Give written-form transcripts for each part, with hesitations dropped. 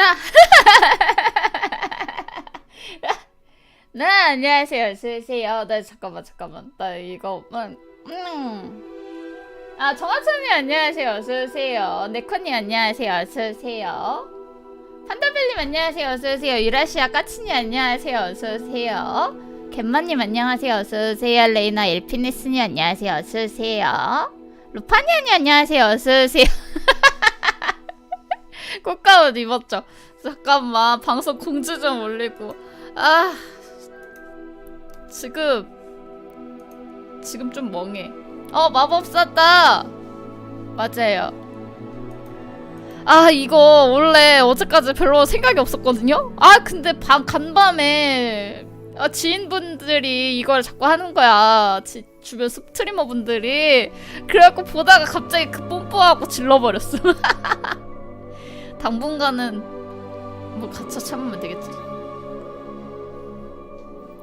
자. 네, 안녕하세요. 어서오세요. 네, 잠깐만. 나 이거, 아, 정하천님 안녕하세요. 어서오세요. 네코님 안녕하세요. 어서오세요. 판다벨님 안녕하세요. 어서오세요. 유라시아 까치님 안녕하세요. 어서오세요. 갯마님 안녕하세요. 어서오세요. 레이나 엘피니스님 안녕하세요. 어서오세요. 루파니아님 안녕하세요. 어서오세요. 꽃가옷 입었죠? 잠깐만, 방송 공지 좀 올리고. 아, 지금 좀 멍해. 마법사다. 맞아요. 아, 이거 원래 어제까지 별로 생각이 없었거든요? 아, 근데 간밤에 지인분들이 이걸 자꾸 하는 거야. 주변 스트리머분들이. 그래갖고 보다가 갑자기 그 뽐뿌하고 질러버렸어. 당분간은 뭐 갇혀 참으면 되겠지.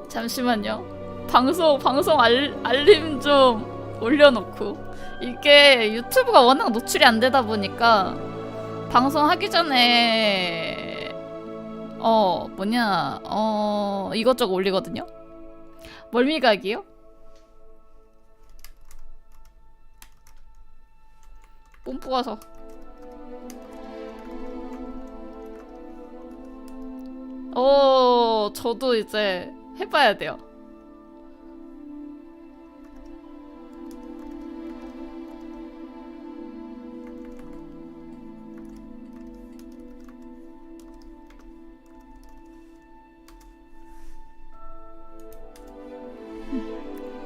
잠시만요. 방송 알림 좀 올려놓고. 이게 유튜브가 워낙 노출이 안 되다 보니까 방송하기 전에 이것저것 올리거든요. 멀미각이요? 뽐뿌 가서 저도 이제 해봐야 돼요.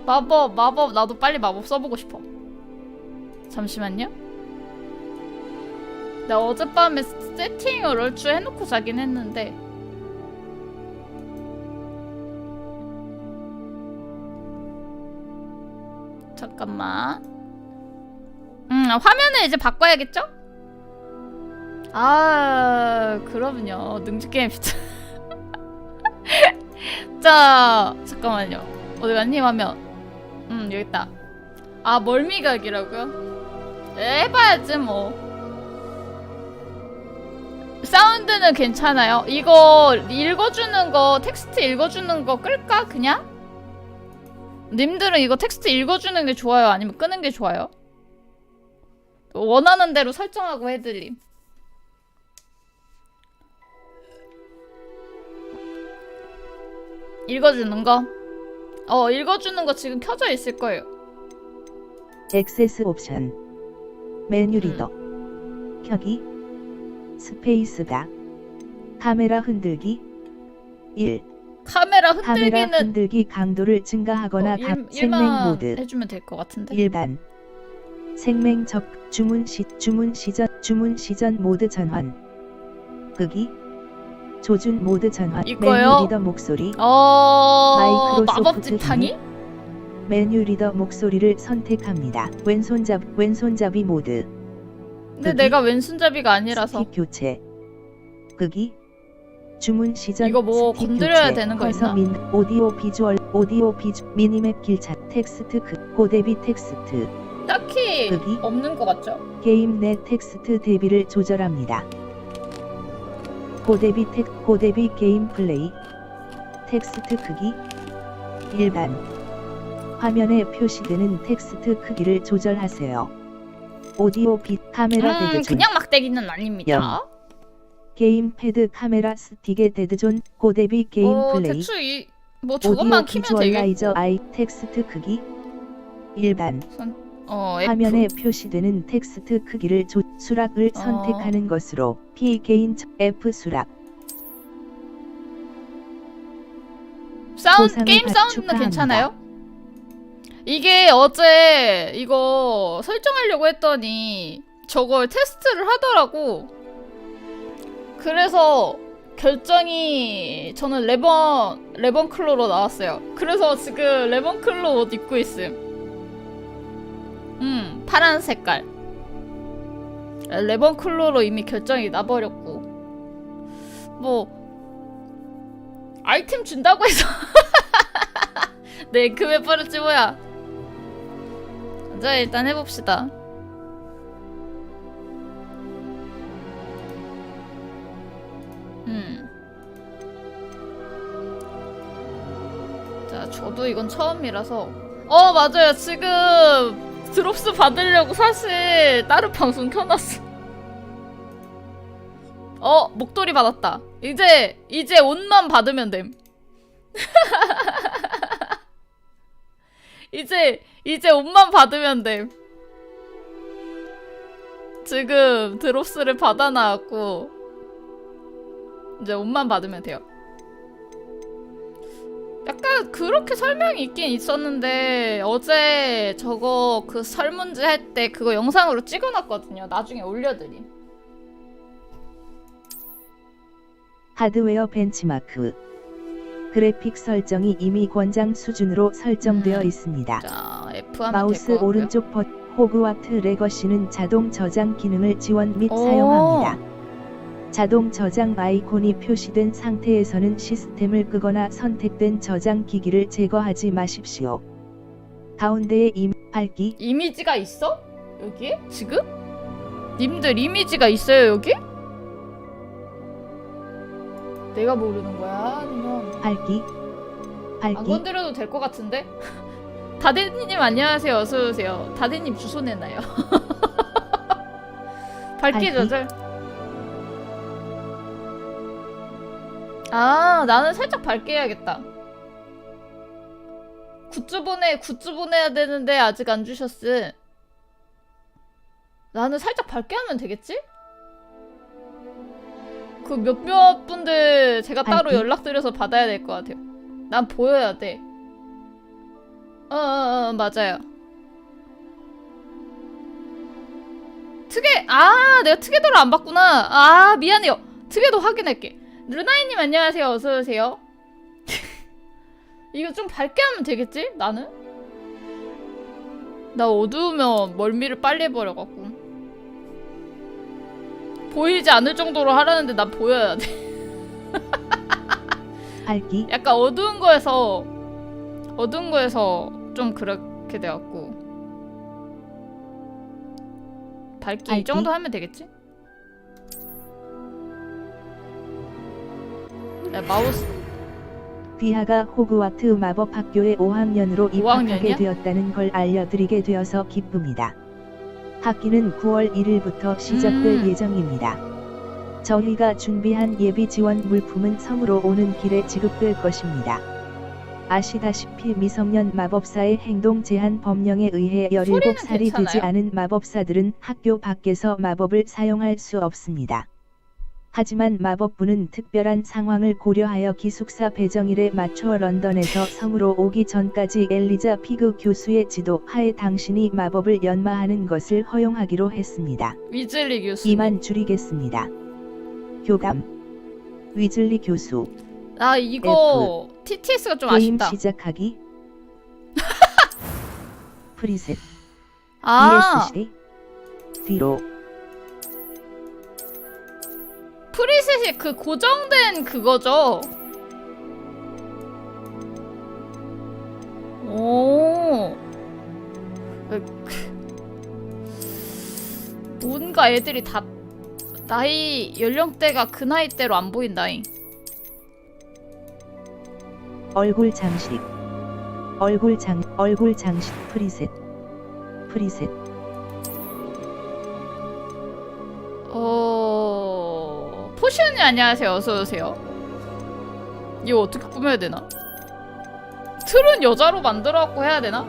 마법 나도 빨리 마법 써보고 싶어. 잠시만요. 나 어젯밤에 세팅을 얼추 해놓고 자긴 했는데 잠깐만. 화면을 이제 바꿔야겠죠? 아, 그럼요. 능지게임 진짜. 자, 잠깐만요. 어디 갔니, 화면? 여기 있다. 아, 멀미각이라고요? 해봐야지 뭐. 사운드는 괜찮아요? 이거 읽어주는 거, 텍스트 읽어주는 거 끌까, 그냥? 님들은 이거 텍스트 읽어주는 게 좋아요? 아니면 끄는 게 좋아요? 원하는 대로 설정하고 해드림. 읽어주는 거? 읽어주는 거 지금 켜져 있을 거예요. 액세스 옵션 메뉴 리더 켜기 스페이스바 카메라 흔들기 1 카메라 흔들기는 카메라 흔들기 강도를 증가하거나 생명 모드 해주면 될 것 같은데. 일반 생명 주문 시전 모드 전환 끄기 조준 모드 전환 이거요? 메뉴 리더 목소리 마이크로소프트 마법 지팡이? 메뉴 리더 목소리를 선택합니다. 왼손잡이 모드 근데 끄기, 내가 왼손잡이가 아니라서 스틱 교체 끄기 주문 시전 이거 뭐 건드려야 되는 거 있나? 오디오 비주얼 미니맵 길차 텍스트 고대비 텍스트 딱히 끄기 없는 것 같죠? 게임 내 텍스트 대비를 조절합니다. 고대비 게임 플레이 텍스트 크기 일반 화면에 표시되는 텍스트 크기를 조절하세요. 오디오 빛 카메라 데드존 그냥 막대기는 아닙니다. 게임패드 카메라 스틱의 데드존 고대비 게임 플레이 대충 뭐 저것만 키면 되겠고. 아이 텍스트 크기 일반 F. 화면에 표시되는 텍스트 크기를 수락을 선택하는 것으로 P 게인 F 수락 게임 사운드는 괜찮아요? 이게 어제 이거 설정하려고 했더니 저걸 테스트를 하더라고. 그래서 결정이 저는 레번클로로 나왔어요. 그래서 지금 레번클로 옷 입고 있음. 파란 색깔. 레번클로로 이미 결정이 나버렸고 뭐 아이템 준다고 해서 네, 금에 빠르지 뭐야. 자, 일단 해봅시다. 자, 저도 이건 처음이라서. 맞아요. 지금 드롭스 받으려고 사실 다른 방송 켜놨어. 목도리 받았다. 이제 옷만 받으면 됨. 이제 옷만 받으면 됨. 지금 드롭스를 받아놔갖고 이제 옷만 받으면 돼요. 약간 그렇게 설명이 있긴 있었는데 어제 저거 그 설문지 할 때 그거 영상으로 찍어놨거든요. 나중에 올려드림. 하드웨어 벤치마크. 그래픽 설정이 이미 권장 수준으로 설정되어 있습니다. 자, F 하면 마우스 될 것 같고요. 오른쪽 호그와트레거시는 자동 저장 기능을 지원 및 사용합니다. 자동 저장 아이콘이 표시된 상태에서는 시스템을 끄거나 선택된 저장 기기를 제거하지 마십시오. 가운데에 밝기 이미지가 있어? 여기에? 지금? 님들 이미지가 있어요 여기? 내가 모르는 거야? 아니면 밝기 안 건드려도 될 것 같은데? 다대님 안녕하세요. 어서오세요. 다대님 주소 내놔요. 밝기 조절. 나는 살짝 밝게 해야겠다. 굿즈 보내야 되는데 아직 안 주셨음. 나는 살짝 밝게 하면 되겠지? 그 몇몇 분들 제가 따로 연락드려서 받아야 될 것 같아요. 난 보여야 돼. 맞아요. 내가 특이도를 안 봤구나. 미안해요. 특이도 확인할게. 루나이님 안녕하세요. 어서오세요. 이거 좀 밝게 하면 되겠지? 나는? 나 어두우면 멀미를 빨리 해버려갖고 보이지 않을 정도로 하라는데 난 보여야 돼. 밝기 약간 어두운 거에서 좀 그렇게 돼갖고 밝기 이 정도 하면 되겠지? 마우스 귀하가 호그와트 마법학교에 5학년으로 입학하게 되었다는 걸 알려드리게 되어서 기쁩니다. 학기는 9월 1일부터 시작될 예정입니다. 저희가 준비한 예비 지원 물품은 섬으로 오는 길에 지급될 것입니다. 아시다시피 미성년 마법사의 행동 제한 법령에 의해 17살이 되지 않은 마법사들은 학교 밖에서 마법을 사용할 수 없습니다. 하지만 마법부는 특별한 상황을 고려하여 기숙사 배정일에 맞춰 런던에서 섬으로 오기 전까지 엘리자 피그 교수의 지도 하에 당신이 마법을 연마하는 것을 허용하기로 했습니다. 위즐리 교수. 이만 줄이겠습니다. 교감 위즐리 교수. 이거 TTS가 좀 게임 아쉽다. 시작하기. 프리셋. ESC. 뒤로. 프리셋이 그 고정된 그거죠? 오. 뭔가 애들이 다 나이 연령대가 그 나이대로 안 보인다잉. 얼굴 장식 프리셋. 포시언님 안녕하세요. 어서오세요. 이거 어떻게 꾸며야 되나? 틀은 여자로 만들어갖고 해야 되나?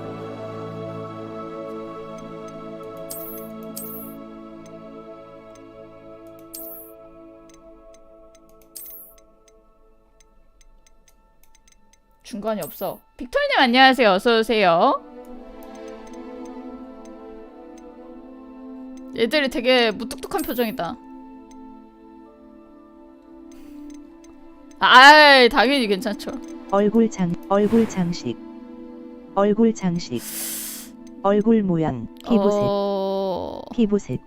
중간이 없어. 빅토리님 안녕하세요. 어서오세요. 얘들이 되게 무뚝뚝한 표정이다. 당연히 괜찮죠. 얼굴 장식 얼굴 모양 피부색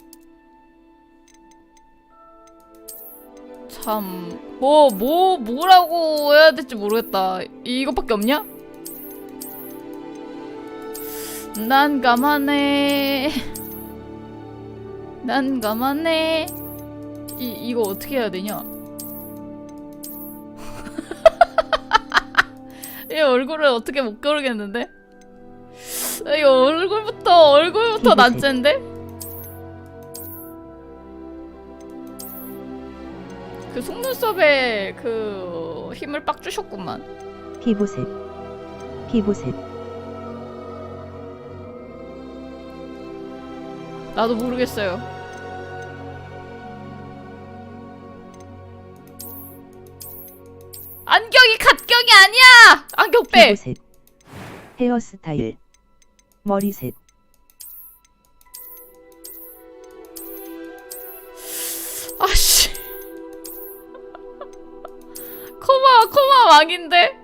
참 뭐라고 해야 될지 모르겠다. 이것밖에 없냐? 난 가만해. 이거 어떻게 해야 되냐? 이 얼굴을 어떻게 못 고르겠는데? 이거 얼굴부터 난제인데? 그 속눈썹에 그 힘을 빡 주셨구만. 피부색. 나도 모르겠어요. 안경이 갓경이 아니야! 안경 빼! 피부색. 헤어스타일. 머리색. 아씨. 코마 왕인데?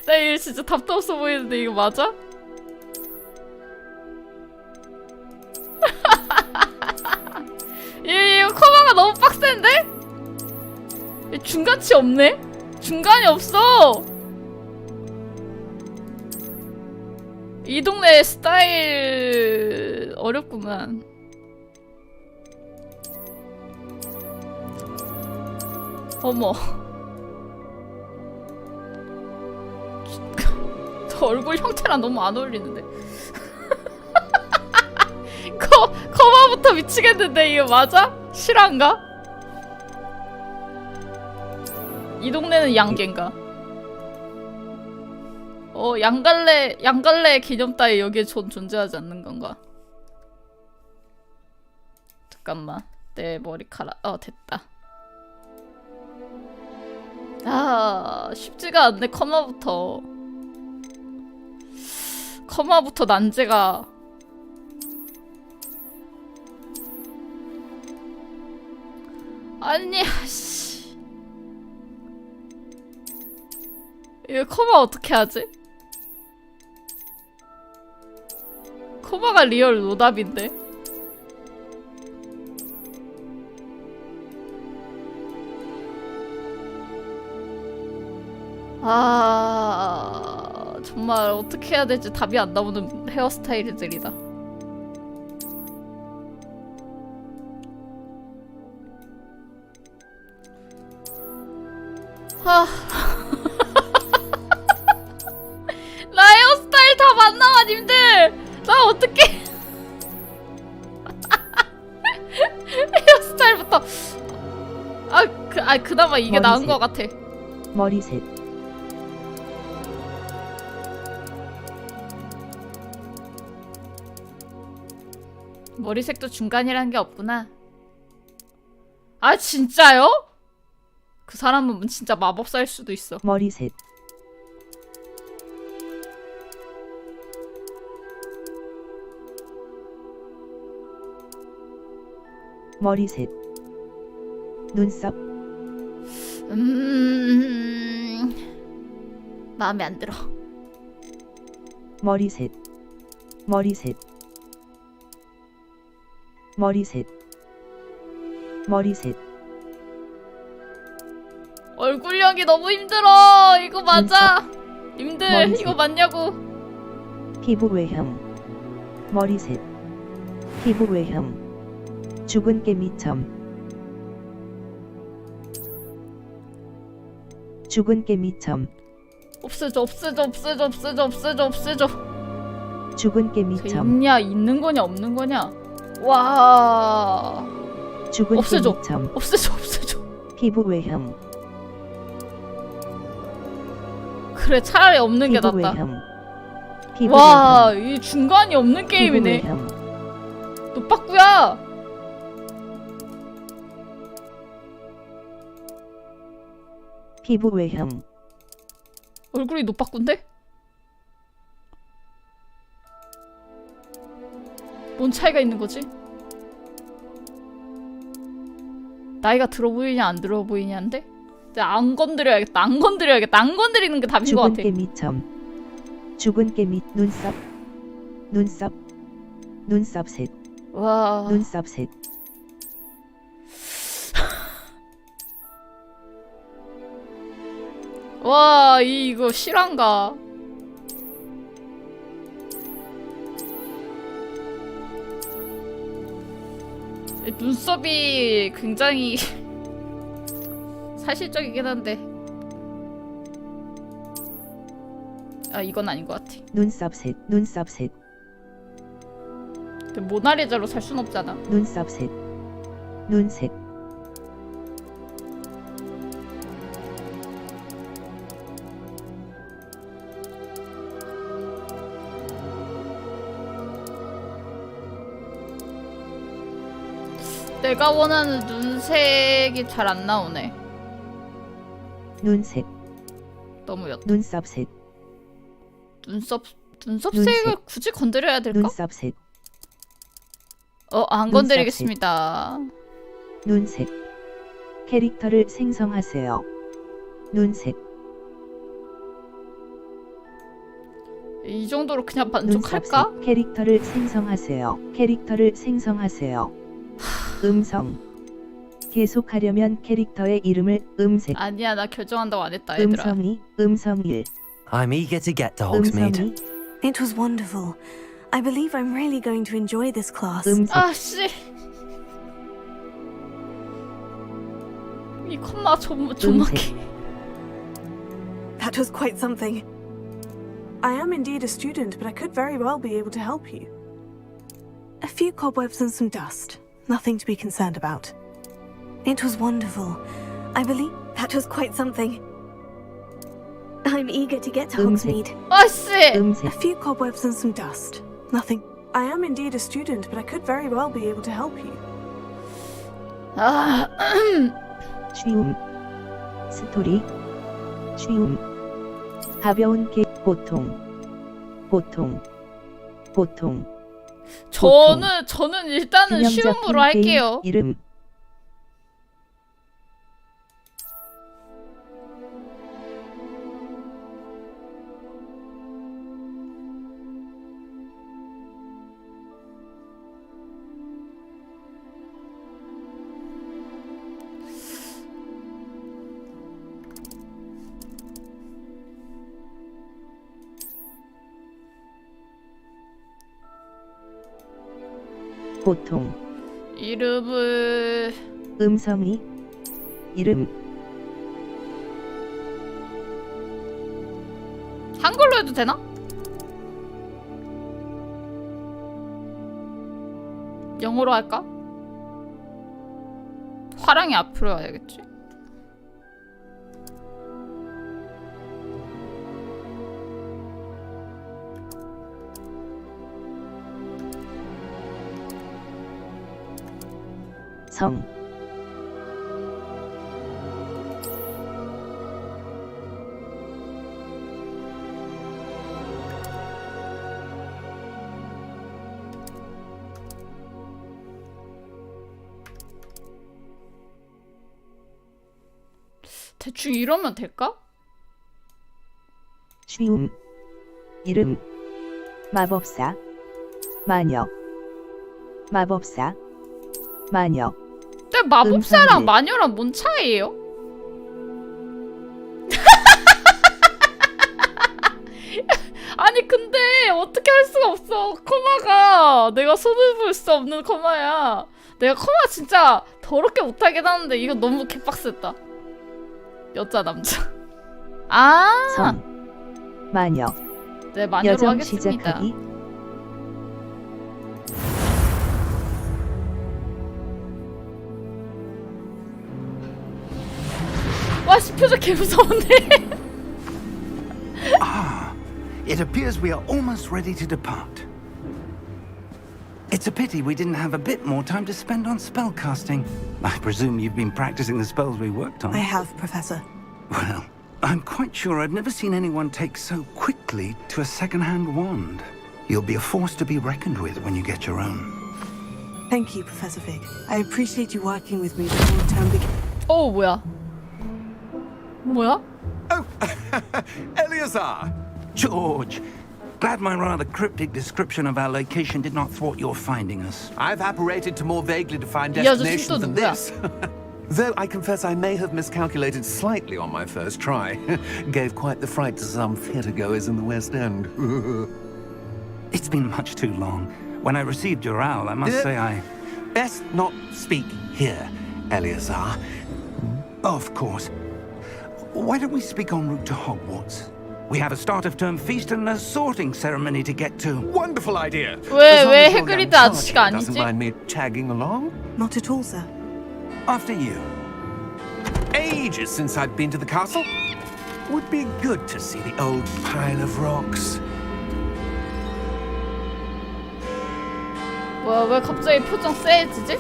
나 이거 진짜 답도 없어 보이는데 이거 맞아? 이거 코마가 너무 빡센데? 중간치 없네? 중간이 없어! 이 동네 스타일 어렵구만. 어머. 저 얼굴 형태랑 너무 안 어울리는데. 커마부터 미치겠는데 이거 맞아? 실화인가? 이 동네는 양갱가? 양갈래 기념 따위 여기에 존재하지 않는 건가? 잠깐만, 내 머리카락. 됐다. 쉽지가 않네. 커마부터 난제가. 아니, 씨. 이거 커마 어떻게 하지? 커마가 리얼 노답인데? 정말 어떻게 해야 될지 답이 안 나오는 헤어스타일들이다. 나 헤어스타일 다 만나와 님들. 나 어떡해. 헤어스타일부터. 그나마 이게 머리색. 나은 것 같아. 머리색. 머리색도 중간이란 게 없구나. 아 진짜요? 그 사람은 진짜 마법사일 수도 있어. 머리색. 머리색. 눈썹. 마음에 안 들어. 머리색. 머리색. 머리색. 머리색. 얼굴형이 너무 힘들어. 이거 맞아? 눈썹. 님들 머리색. 이거 맞냐고. 피부 외형. 머리색. 피부 외형. 죽은 깨미점. 죽은 깨미점. 없애줘. 죽은 저 깨미점. 있냐? 있는 거냐? 없는 거냐? 와. 죽은 없애줘. 깨미점. 없애줘. 피부 외형. 그래 차라리 없는 게 피부 낫다. 외형. 피부 와, 외형. 이 중간이 없는 게임이네. 피부 외형. 너 빠꾸야. 피부 외형. 얼굴이 노빠꾼데? 뭔 차이가 있는 거지? 나이가 들어 보이냐 안 들어 보이냐인데? 안 건드려야겠다. 안 건드리는 게 답인 것 같아. 죽은 깨미점. 죽은 깨미. 눈썹. 눈썹색. 와. 눈썹색. 와, 이거 실화인가? 눈썹이 굉장히 사실적이긴 한데 아 이건 아닌 것 같아. 눈썹색. 근데 모나리자로 살 순 없잖아. 눈썹색. 눈색. 내가 원하는 눈색이 잘 안 나오네. 눈색. 너무 옅. 눈썹색. 눈썹색을 굳이 건드려야 될까? 눈썹색. 안 건드리겠습니다. 눈색. 캐릭터를 생성하세요. 눈색. 이 정도로 그냥 만족할까? 눈썹색. 캐릭터를 생성하세요. 음성. 계속하려면 캐릭터의 이름을 음색. 아니야 나 결정한다고 안 했다 얘들아. 음성 1. I'm eager to get to Hogsmeade. It was wonderful. I believe I'm really going to enjoy this class. 음색. 아씨 이 콤마 조막해. That was quite something. I am indeed a student, but I could very well be able to help you. A few cobwebs and some dust. Nothing to be concerned about. It was wonderful. I believe that was quite something. I'm eager to get to Hogsmeade. 아씨 A few cobwebs and some dust. Nothing. I am indeed a student, but I could very well be able to help you. 쉬움. 스토리. 쉬움. 가벼운 보통. 저는 일단은 쉬움으로 할게요. 이름. 보통. 이름을 음성이. 이름. 한글로 해도 되나? 영어로 할까? 화랑이 앞으로 와야겠지. 성. 대충 이러면 될까? 쉬움. 이름. 마법사. 마녀. 마법사. 마녀. 근데 마법사랑 음성이. 마녀랑 뭔 차이예요? 아니 근데 어떻게 할 수가 없어. 커마가 내가 손을 볼 수 없는 커마야. 내가 커마 진짜 더럽게 못하긴 하는데 이거 너무 개빡셌다. 여자 남자. 성. 마녀. 네 마녀로 여정 하겠습니다. 시작하기. 와씨 표정 개 무서운데. It appears we are almost ready to depart. It's a pity we didn't have a bit more time to spend on spellcasting. I presume you've been practicing the spells we worked on. I have, Professor. Well, I'm quite sure I've never seen anyone take so quickly to a second-hand wand. You'll be a force to be reckoned with when you get your own. Thank you, Professor Fig. I appreciate you working with me before the term begins. 뭐야? 뭐야? Oh, Eleazar! George, glad my rather cryptic description of our location did not thwart your finding us. I've apparated to more vaguely defined 이 아저씨 destinations 또 than 누구야? this. Though I confess I may have miscalculated slightly on my first try. Gave quite the fright to some theatre-goers in the West End. It's been much too long. When I received your owl, I must say I Best not speak here, Eleazar. Of course. Why don't we speak en route to Hogwarts? We have a start of term feast and a sorting ceremony to get to. Wonderful idea. 왜 As long as your 해그리드 young 아저씨가 charge doesn't 아니지? mind me tagging along. Not at all, sir. After you. Ages since I've been to the castle. Would be good to see the old pile of rocks. 뭐야 왜 갑자기 표정 쎄해지지?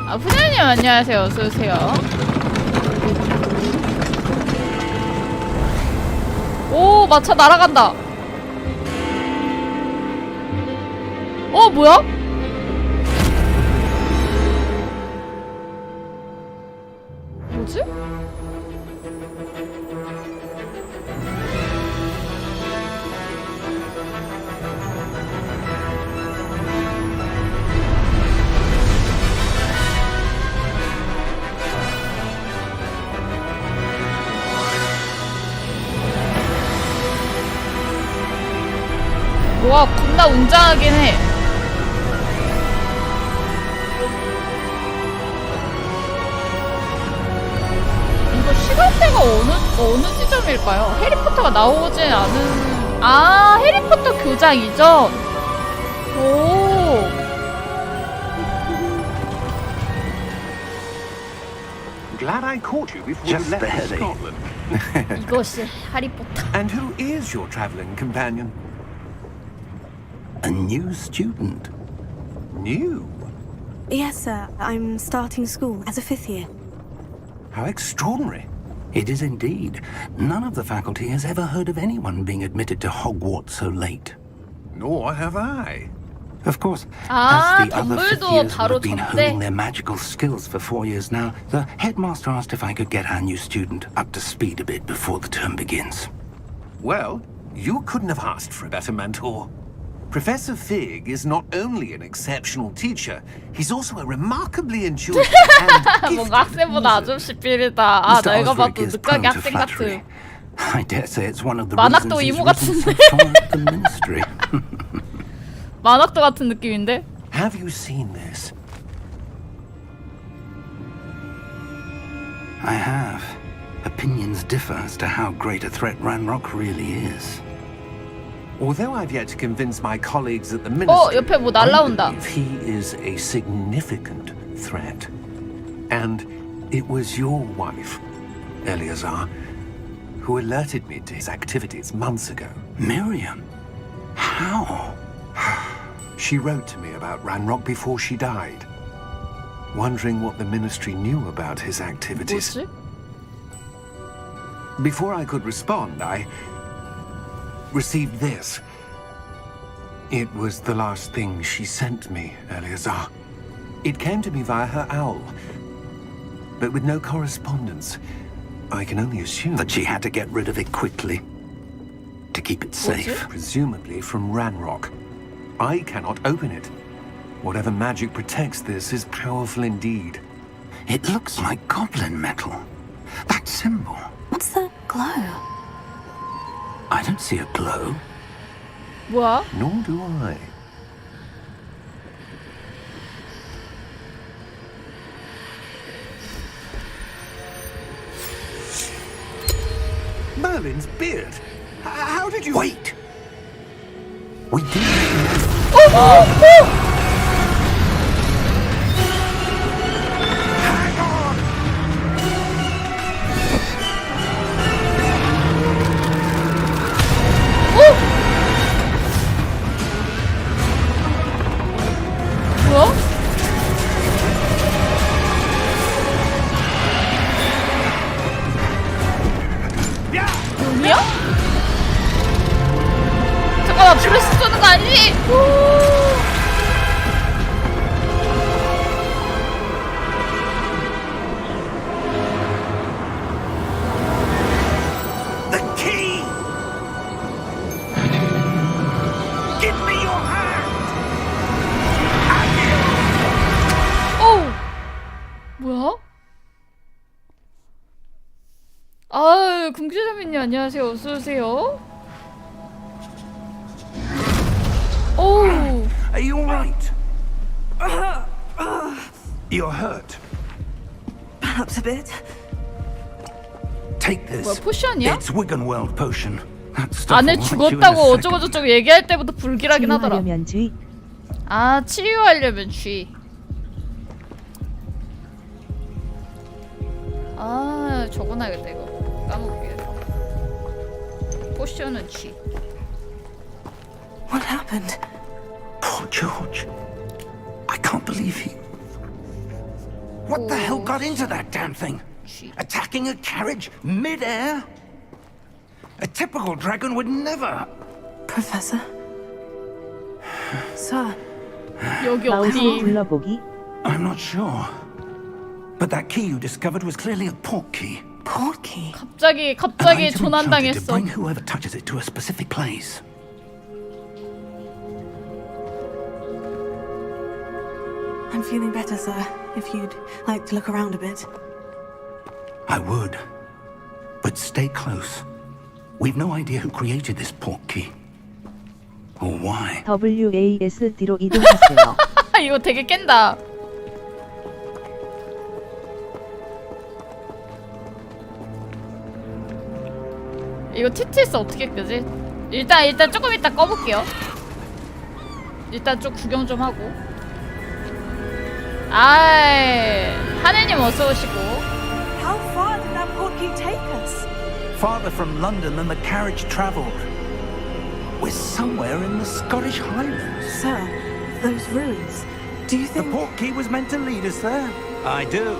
아 푸냐님 안녕하세요. 어서오세요. 오 마차 날아간다. 뭐야? 뭐지? 와 겁나 웅장하긴 해. 이거 시간대가 어느 지점일까요? 해리포터가 나오진 않은. 아 해리포터 교장 이전. 오. Glad I caught you before Just you left for barely. Scotland. 이것이 해리포터. And who is your travelling companion? A new student. New? Yes, sir. I'm starting school as a 5th year. How extraordinary. It is indeed. None of the faculty has ever heard of anyone being admitted to Hogwarts so late. Nor have I. Of course, 아, as the other fifth 덤블도어 years 바로 have been 전대. honing their magical skills for 4 years now, the headmaster asked if I could get our new student up to speed a bit before the term begins. Well, you couldn't have asked for a better mentor. Professor Fig is not only an exceptional teacher, he's also a remarkably intuitive and 뭔가 gifted 학생보다 wizard. 아저씨 필이다. 아 Mr. 내가 Osric 봐도 is 늦가게 prone to 학생 flattery. 같은. I dare say it's one of the 만학도 reasons he's 이모 risen so 같은데. far up the ministry. 만학도 같은 느낌인데? Have you seen this? I have. Opinions differ as to how great a threat Ranrock really is. Although I've yet to convince my colleagues at the ministry, 옆에 뭐 I 날라온다. believe he is a significant threat. And it was your wife, Eleazar, who alerted me to his activities months ago. Miriam? How? She wrote to me about Ranrock before she died, wondering what the ministry knew about his activities. 뭐지? Before I could respond, I received this. It was the last thing she sent me, Eleazar. It came to me via her owl, but with no correspondence. I can only assume That she had to get rid of it quickly to keep it safe. presumably from Ranrock. I cannot open it. Whatever magic protects this is powerful indeed. It looks like goblin metal. That symbol. What's the glow? I don't see a glow. 뭐야? Nor do I. Merlin's beard. How did you... Wait! We do. 뭐야? 용이야? 잠깐만 브레스 쏘는 거 아니지? The key! Give me your hand! 어우 뭐야? 아유 궁지자매님 안녕하세요. 어서오세요. 어우 Are you all right? You're hurt. Perhaps a bit. Take this. 뭐야, 포션이야? It's Wiggenweld potion. That stuff 안에 will light you in a 죽었다고 second. 어쩌고저쩌고 얘기할 때부터 불길하긴 하더라. 치유하려면 주의. 아, 치유하려면 G. 아, 적어놔야겠다 이거. 까먹게. 포션은 G. What happened? Poor George. I can't believe he... What the hell got into that damn thing? G. Attacking a carriage mid-air? A typical dragon would never... Professor? Sir? 여기 마우스 어디? 둘러보기. I'm not sure. But that key you discovered was clearly a port key. Portkey? 갑자기 An item enchanted to 조난당했어. bring whoever touches it to a specific place. I'm feeling better, sir. If you'd like to look around a bit. I would. But stay close. We've no idea who created this port key. Or why. WASD로 이동하세요. 이거 되게 깬다. 이거 TTS 어떻게 끄지? 일단 조금 이따 꺼볼게요. 일단 좀 구경 좀 하고. 아이, 하느님 어서 오시고. How far did that portkey take us? Farther from London than the carriage travelled. We're somewhere in the Scottish Highlands. Sir, those ruins. Do you The think... port key was meant to lead us there. I do.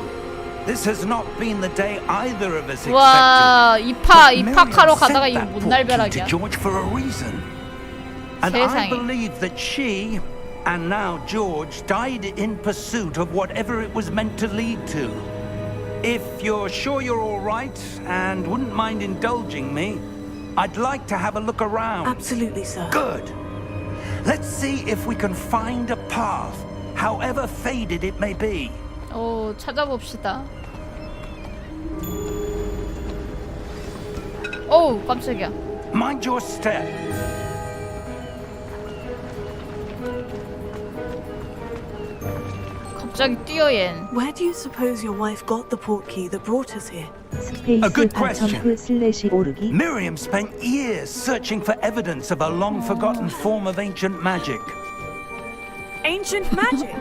This has not been the day either of us expected. 와, 입학하러 Miriam 가다가 sent 이거 that 뭔 port key 날벼락이야. to George for a reason. And I 세상에. believe that she, and now George, died in pursuit of whatever it was meant to lead to. If you're sure you're all right and wouldn't mind indulging me, I'd like to have a look around. Absolutely, sir. Good. Let's see if we can find a path, however faded it may be. 오, 찾아봅시다. 어우, 깜짝이야. Mind your step. 갑자기 뛰어 얜. Where do you suppose your wife got the portkey that brought us here? A good 스페이스 question. 바점프 슬래시 오르기. Miriam spent years searching for evidence of a long-forgotten form of ancient magic. Ancient magic?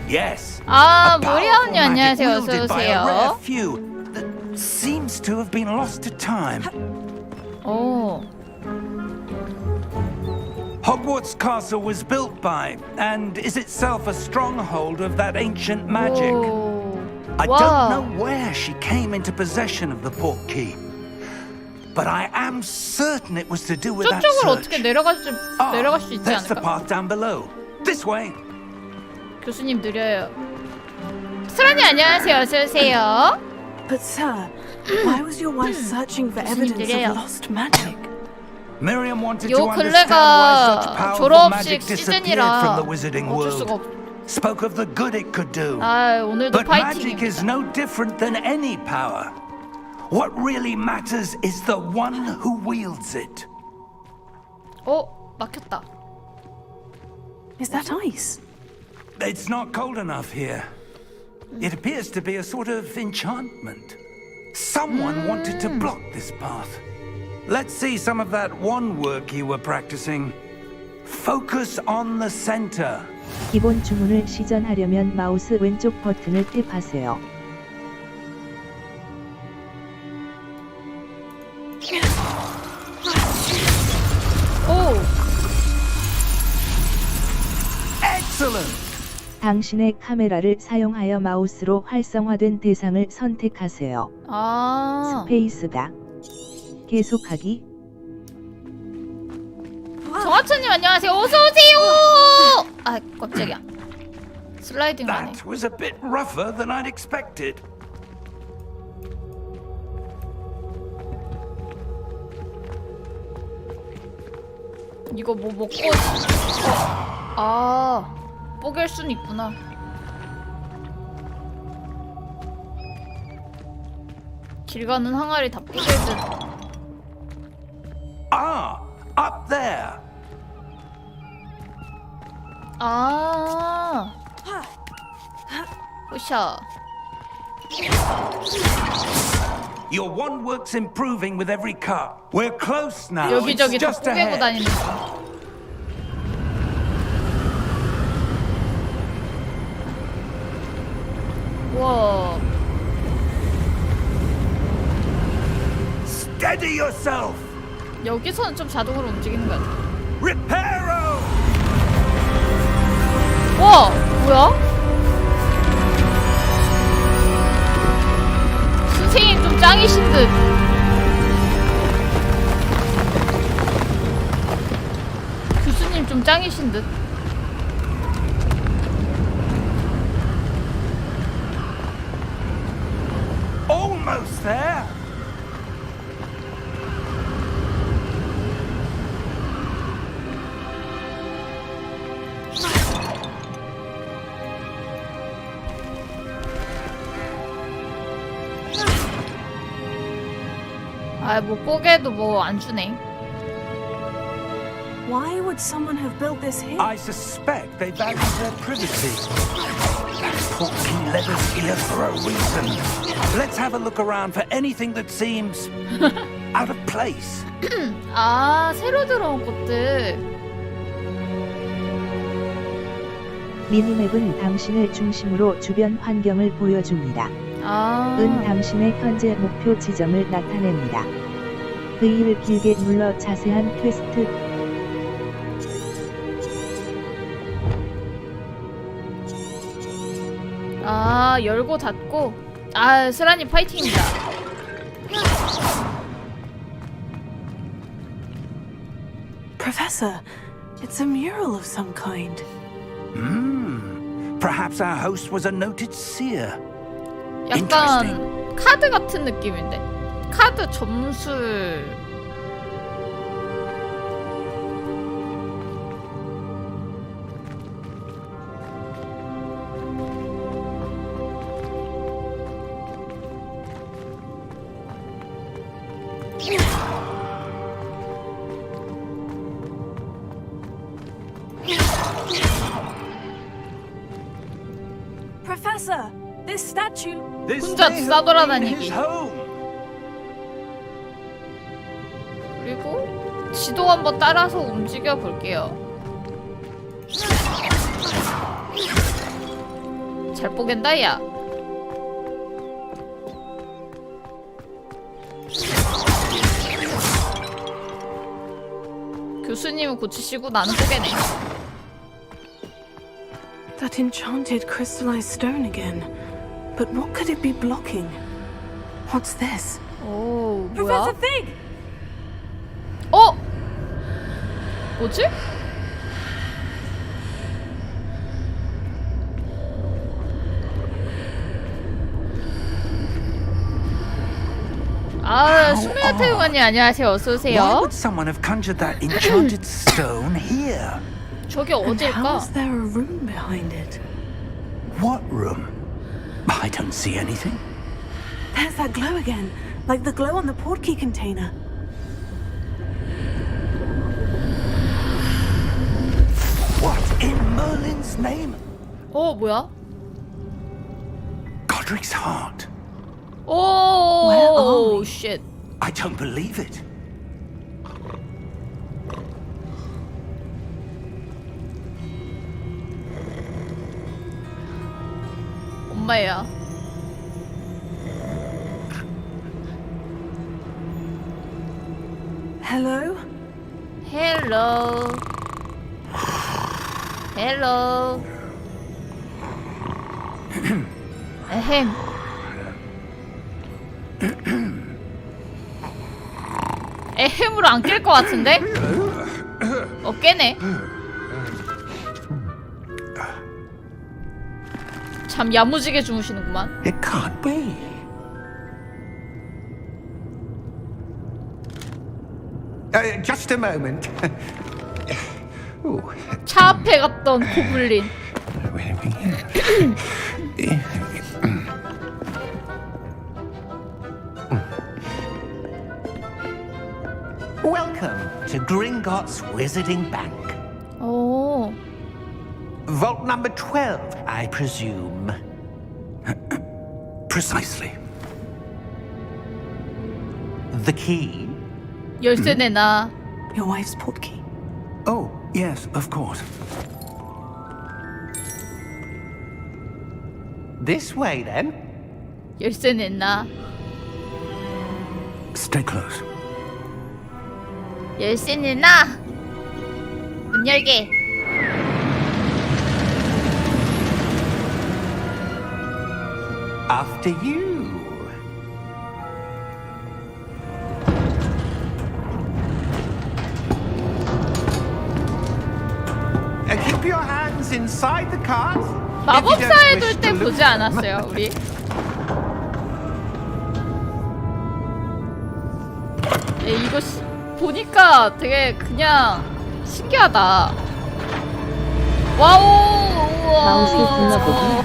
Yes. 아, a powerful 무리 언니 magic 안녕하세요. 어서 wielded by a rare 오세요. few that seems to have been lost to time. 오. Hogwarts Castle was built by, and is itself a stronghold of that ancient magic. 오. I 와. don't know where she came into possession of the port key, but I am certain it was to do with that 저쪽으로 search. 어떻게 내려갈 수 있지 That's the 않을까? path down below. This way. 교수님 느려요. 수란이 안녕하세요. 어서 오세요. But sir, why was your wife searching for evidence 느려요. of lost magic? Miriam wanted 요 to understand why such 근래가 powerful 졸업식 magic disappeared from 시즌이라 the wizarding 어쩔 수가 world. 없. Spoke of the good it could do. 아, 오늘도 But magic 파이팅입니다. is no different than any power. What really matters is the one who wields it. 막혔다. Is that ice? It's not cold enough here. It appears to be a sort of enchantment. Someone wanted to block this path. Let's see some of that one work you were practicing. Focus on the center. 기본 주문을 시전하려면 마우스 왼쪽 버튼을 탭하세요. 오. Excellent! 당신의 카메라를 사용하여 마우스로 활성화된 대상을 선택하세요. 아. 스페이스바. 계속하기. 정하천님 안녕하세요. 어서 오세요. 아, 깜짝이야. 슬라이딩하네. That was a bit rougher than I'd expected. 이거 뭐 먹고 뽀갤 순 있구나. 길 가는 항아리 다 뽀갤 듯. Ah, up there. 아. 으쌰. Your one work's improving with every cut. We're close now. 여기저기 It's 다 just 꼬개고 ahead. 다니는 거. 우와. Steady yourself. 여기서는 좀 자동으로 움직이는 것 같아. Reparo. 와, 뭐야? 선생님 좀 짱이신 듯. 교수님 좀 짱이신 듯. Almost there. 아, 뭐 꼬개도 뭐 안 주네. Why would someone have built this here? I suspect they value their privacy. That portkey led us here for a reason. Let's have a look around for anything that seems out of place. 아, 새로 들어온 것들. 미니맵은 당신을 중심으로 주변 환경을 보여줍니다. 아, 은 당신의 현재 목표 지점을 나타냅니다. V를 길게 눌러 자세한 퀘스트 아, 열고 닫고. 아, 스라님 파이팅입니다. Professor, it's a mural of some kind. Perhaps our host was a noted seer. 약간 카드 같은 느낌인데. 카드 점술. Professor, this statue. This 혼자 may have 싸돌아다니기. been his home. 그리고 지도 한번 따라서 움직여 볼게요. 잘 보겠다, 야. 교수님은 고치시고 나는 보겠네. That enchanted crystallized stone again. But what could it be blocking? What's this? 오, 뭐야? Professor Fig! 어? 뭐지? 아, 수메아테 의원님 안녕하세요. 어서 Why 오세요. would someone have conjured that enchanted stone here? 저게 And how 어딜까? is there a room behind it? What room? I don't see anything. There's that glow again, like the glow on the portkey container. What in Merlin's name? 어, 뭐야? Godric's heart. Where are 오, we? 쉣. I don't believe it. 엄마야. Hello? 헬로. 헬로. 에헴. 에헴으로 안 깰 것 같은데? 깨네. 참 야무지게 주무시는구만. It can't be. Just a moment. Ooh. 차 앞에 갔던 고블린. Welcome to Gringotts Wizarding Bank. 오. Vault number 12, I presume. Precisely. The key? 열쇠 내놔. Your wife's portkey. Oh, yes, of course. This way, then. 열쇠 내놔. Stay close. 열쇠 내놔. 문 열게. After you. Keep your hands inside the cart. 마법사에 둘 때 보지 않았어요, 우리? 이거 보니까 되게 그냥 신기하다. 와우. 마우스 눌러보기.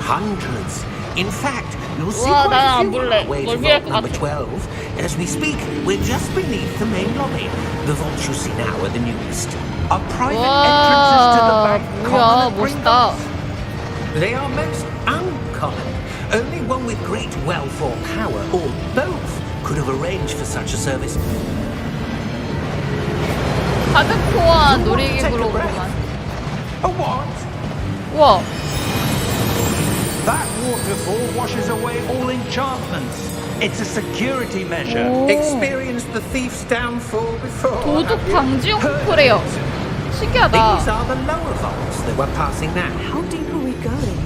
Hundreds. In fact, you'll see Wow, quite a 나 few 몰래. on the way to 멀미할 vault 것 number 같아. 12. As we speak, we're just beneath the main lobby. The vaults you see now are the newest. Our private entrances to the 와, back 뭐야, common and 멋있다. They are most uncommon. Only one with great wealth or power, or both, could have arranged for such a service. 하드코어한 놀이기구로구만. A what? 우와. That waterfall washes away all enchantments. It's a security measure. 오. Experienced the thief's downfall before. 도둑 have you? 방지 홈프레요. 신기하다. These are the lower vaults that we're passing now. How deep are we going?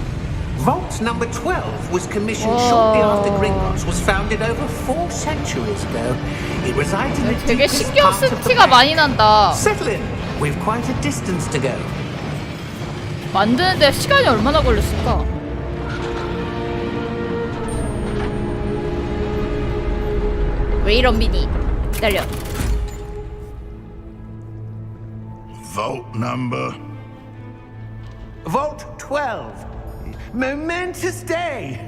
Vault number 12 was commissioned Whoa. shortly after Gringotts was founded over 4 centuries ago. It resides in the 되게 deepest 신경 part 쓴 of the 티가 bank. 많이 난다. Settle in. We've quite a distance to go. 만드는데 시간이 얼마나 걸렸을까? 왜 이런 미니? 기다려. Vault number. Vault 12. Momentous day.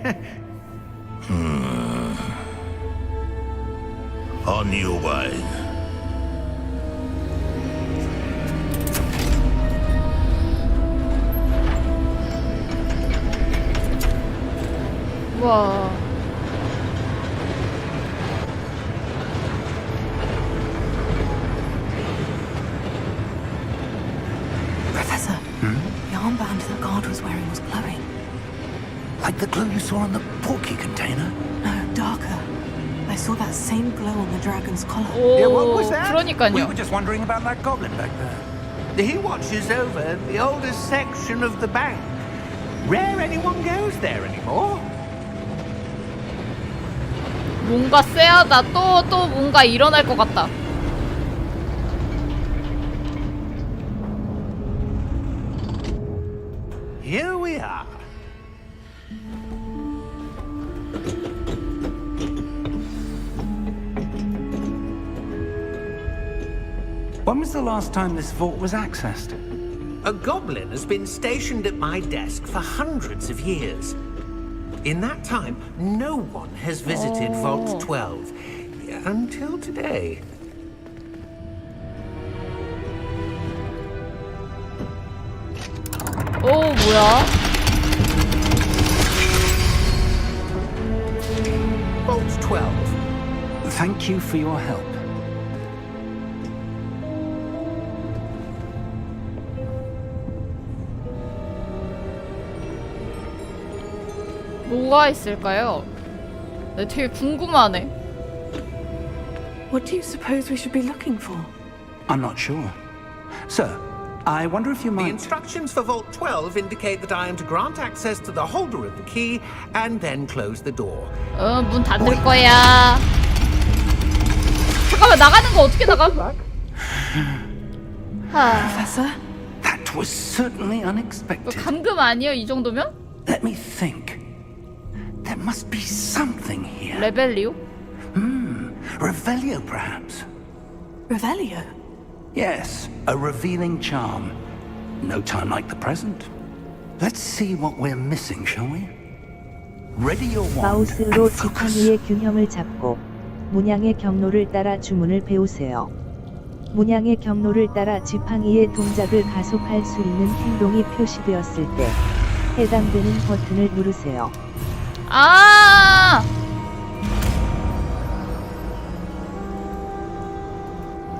On your way. 와. Professor, the armband that guard was wearing was glowing. Like the glow you saw on the porky container? No, darker. I saw that same glow on the dragon's collar. Yeah, what 오, was that? We 그러니까요. were just wondering about that goblin back there. He watches over the oldest section of the bank. Rare anyone goes there anymore. 뭔가 쎄하다. 또 뭔가 일어날 것 같다. Here we are. When was the last time this vault was accessed? A goblin has been stationed at my desk for hundreds of years. In that time, no one has visited Vault 12 until today. 오, 뭐야? Vault 12. Thank you for your help. 뭐가 있을까요? 네, 되게 궁금하네. What do you suppose we should be looking for? I'm not sure. Sir, I wonder if you The might... instructions for Vault 12 indicate that I am to grant access to the holder of the key and then close the door. 문 닫을 거야. 잠깐만, 나가는 거 어떻게 나가? Professor? That was certainly 이거 unexpected. 감금 아니에요? 이 정도면? Let me think. There must be something here. 레벨리오? Revelio, perhaps? Revelio? Yes, a revealing charm. No time like the present. Let's see what we're missing, shall we? Ready your wand 마우스로 and 지팡 focus. 위의 균형을 잡고 문양의 경로를 따라 주문을 배우세요. 문양의 경로를 따라 지팡이의 동작을 가속할 수 있는 행동이 표시되었을 때 해당되는 버튼을 누르세요. 아!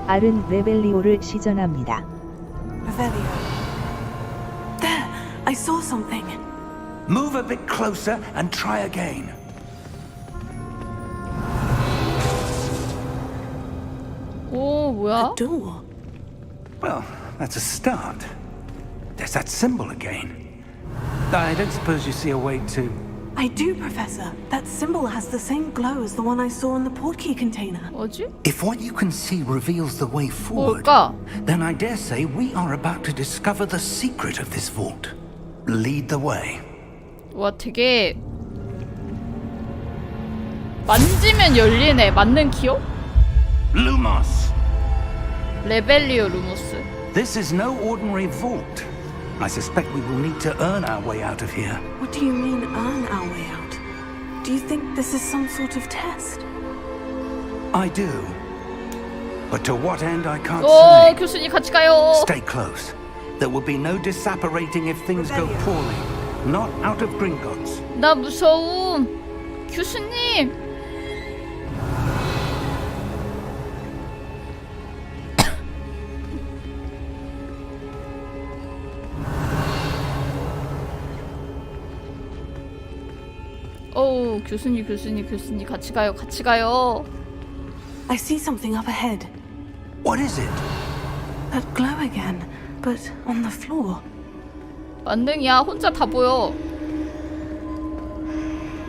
R은 레벨리오를 시전합니다. Revelio. There, I saw something. Move a bit closer and try again. 오, 뭐야? A door. Well, that's a start. There's that symbol again. I don't suppose you see a way to... I do, Professor. That symbol has the same glow as the one I saw in the portkey container. 뭐지? If what you can see reveals the way forward, 뭘까? then I dare say we are about to discover the secret of this vault. Lead the way. 와, 되게 만지면 열리네. 맞는 기억? Lumos! 레벨리오 루모스. This is no ordinary vault. I suspect we will need to earn our way out of here. What do you mean, earn our way out? Do you think this is some sort of test? I do. But to what end I can't 오, say. 교수님 같이 가요. Stay close. There will be no disapparating if things go poorly. Not out of Gringotts. 나 무서움. 교수님. 어우, 교수님 같이 가요. 같이 가요. I see something up ahead. What is it? That glow again, but on the floor. 만능이야. 혼자 다 보여.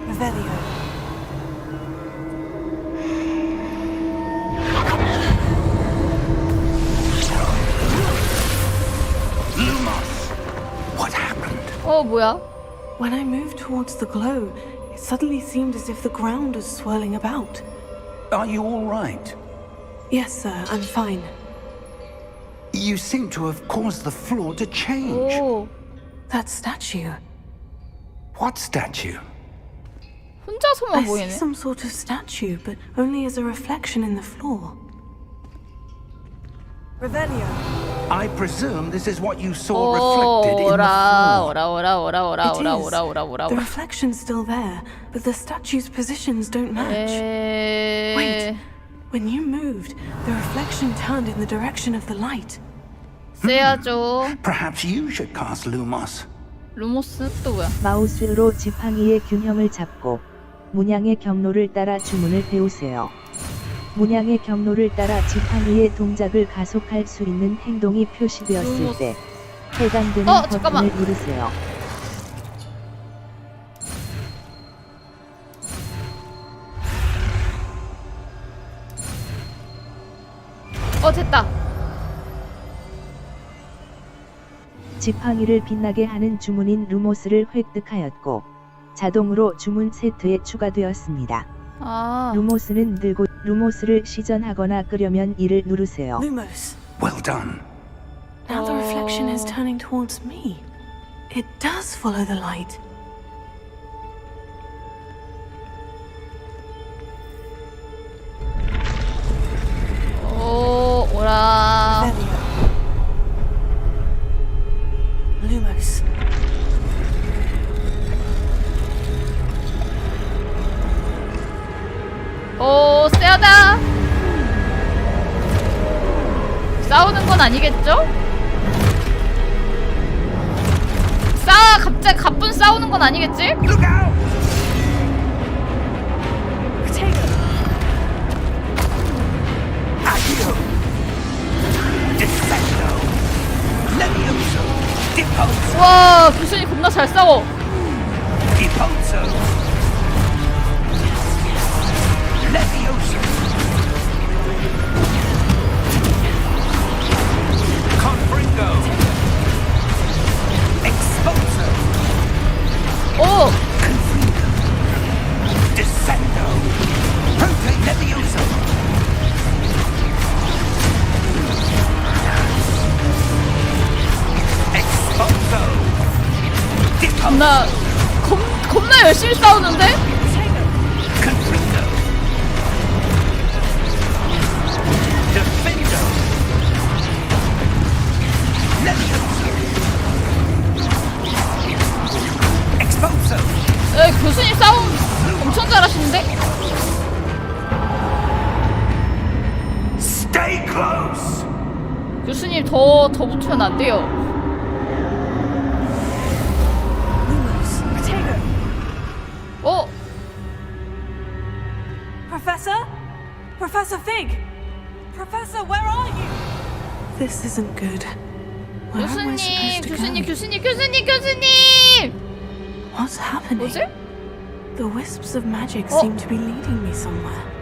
Revelio. Lumos! What happened? 어, 뭐야? When I moved towards the glow, it suddenly seemed as if the ground was swirling about. Are you all right? Yes, sir, I'm fine. You seem to have caused the floor to change. 오, That statue. What statue? 혼자서만 I see 보이네. some sort of statue, but only as a reflection in the floor. Revelio. I presume this is what you saw 오, reflected in the 오라, floor. 오라. The reflection's still there, but the statue's positions don't match. 에... Wait. When you moved, the reflection turned in the direction of the light. 세야죠. Perhaps you should cast Lumos. 루모스 또 뭐야? 마우스로 지팡이의 균형을 잡고 문양의 경로를 따라 주문을 배우세요. 문양의 경로를 따라 지팡이의 동작을 가속할 수 있는 행동이 표시되었을 때 해당되는 버튼을 잠깐만. 누르세요. 됐다. 지팡이를 빛나게 하는 주문인 루모스를 획득하였고 자동으로 주문 세트에 추가되었습니다. 아, 루모스는 들고 루모스를 시전하거나 끄려면 이를 누르세요. Lumos. Well done. Now the reflection is turning towards me. It does follow the light. 오, 오라. Revelio. Lumos. 오, 세하다. 싸우는 건 아니겠죠? 갑자기 가쁜 싸우는 건 아니겠지? Look out! Accio! Defendo! Levioso! Deposo! 와, 교수님 겁나 잘 싸워. Deposo! Levioso! Confringo! Exposo! 오, Confringo! Descendo! Prote Levioso! Exposo! Deposo! 겁나 열심히 싸우는데? Confringo! Defendo! Levioso! 더 붙으면 안 돼요. Lumos, Potato. 어? Professor? Professor Fig! Professor, where are you? This isn't good. Where am I supposed to go? 교수님! What's happening? 뭐지? The wisps of magic seem to be leading me somewhere.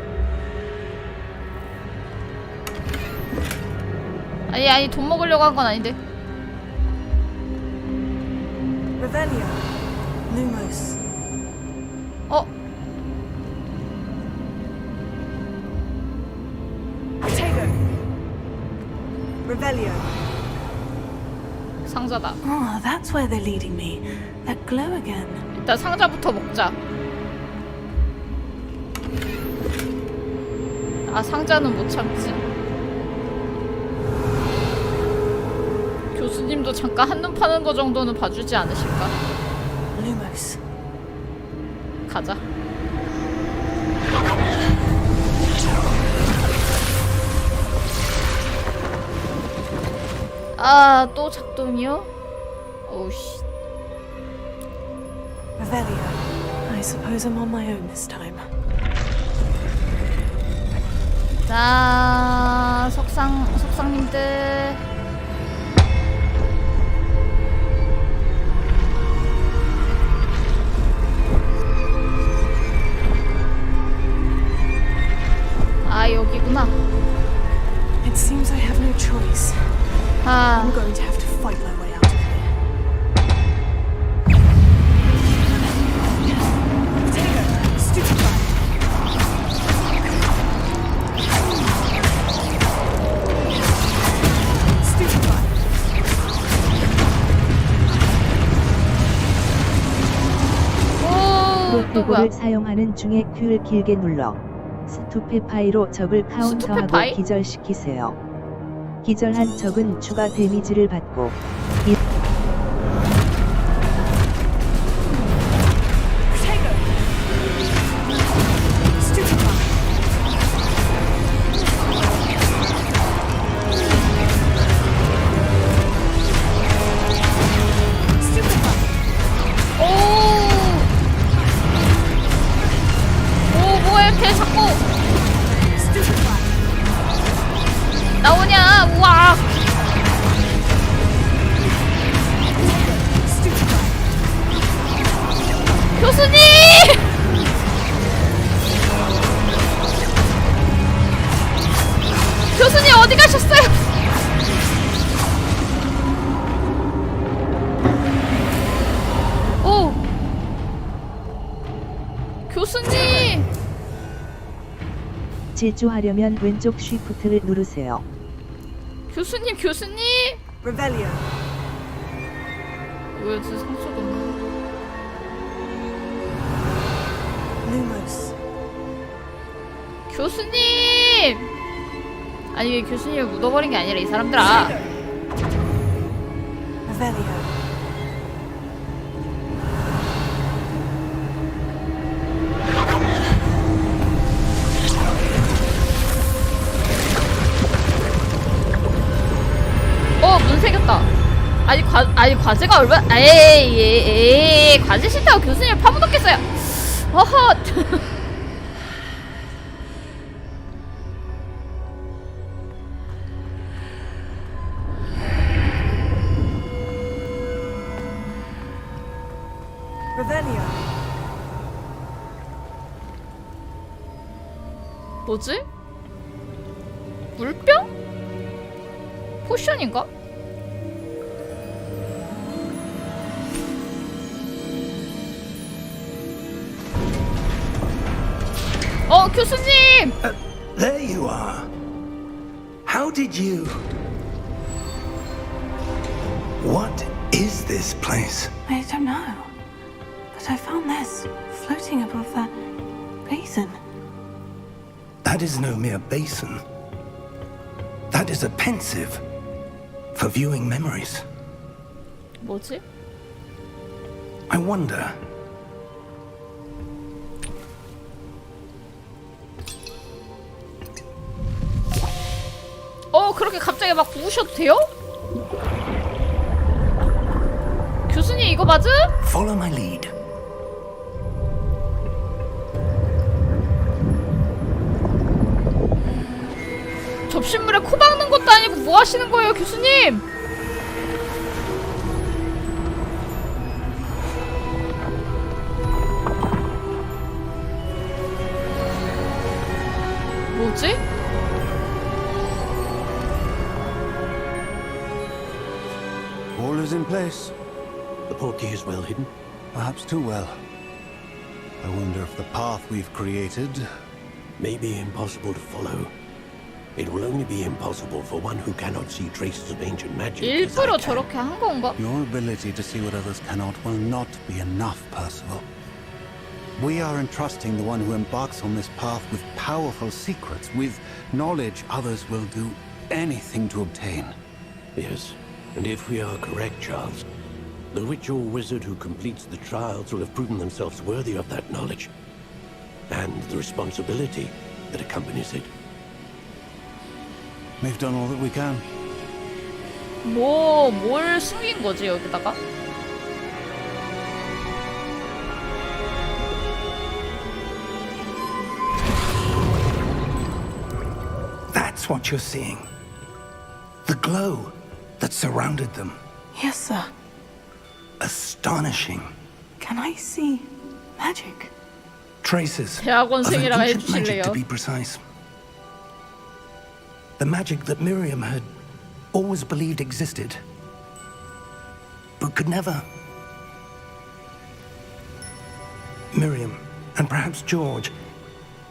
아니 돈 먹으려고 한 건 아닌데. Revelio. Lumos. 어? Potato. Revelio. 상자다. Oh, that's where they're leading me. That glow again. 일단 상자부터 먹자. 아, 상자는 못 참지. 교수님도 잠깐 한눈 파는 거 정도는 봐주지 않으실까? Lumos. 가자. 아, 또 작동이요? 오우씨. Revelio. I suppose I'm on my own this time. 자, 석상님들. 아, 여기구나. It seems I have no choice. 아, I'm going to have to fight my way out of here. Potato. Stupefy. Stupefy. 오, 또 뭐야? 프로테고를 사용하는 중에 Q를 길게 눌러 스투페파이로 적을 카운터하고 스투페파이? 기절시키세요. 기절한 적은 추가 데미지를 받고 Potato. Stupefy. Stupefy. 오, 뭐야, 걔 자꾸 Stupefy. 나오냐? 우와. Stupefy. 교수님! 교수님 어디 가셨어요? 오, 교수님! 질주하려면 왼쪽 쉬프트를 누르세요. 교수님! Revelio. 왜 제 상처도 없네. Lumos. 교수님! 아니 왜 교수님을 묻어버린 게 아니라 이 사람들아. Revelio. 문 생겼다. 아니 과제가 얼마? 에이 과제 싫다고 교수님을 파묻었겠어요. 어허. Revelio. 뭐지? 물병? 포션인가? 교수님! There you are. How did you... What is this place? I don't know. But I found this floating above that basin. That is no mere basin. That is a pensive for viewing memories. 뭐지? I wonder... 그렇게 갑자기 막 부으셔도 돼요? 교수님 이거 맞음? Follow my lead. 접시물에 코 박는 것도 아니고 뭐 하시는 거예요, 교수님? 뭐지? All is in place. The portkey is well hidden. Perhaps too well. I wonder if the path we've created... May be impossible to follow. It will only be impossible for one who cannot see traces of ancient magic. as I 일부러 can. 저렇게 한 건가? Your ability to see what others cannot will not be enough, Percival. We are entrusting the one who embarks on this path with powerful secrets, with knowledge others will do anything to obtain. Yes, and if we are correct, Charles, the witch or wizard who completes the trials will have proven themselves worthy of that knowledge, and the responsibility that accompanies it. We've done all that we can. 뭘 숨긴 거지, 여기다가? That's what you're seeing. The glow that surrounded them. Yes, sir. Astonishing. Can I see magic? Traces of an 대학원생이라고 ancient magic, 해주실래요? to be precise. The magic that Miriam had always believed existed, but could never. Miriam, and perhaps George,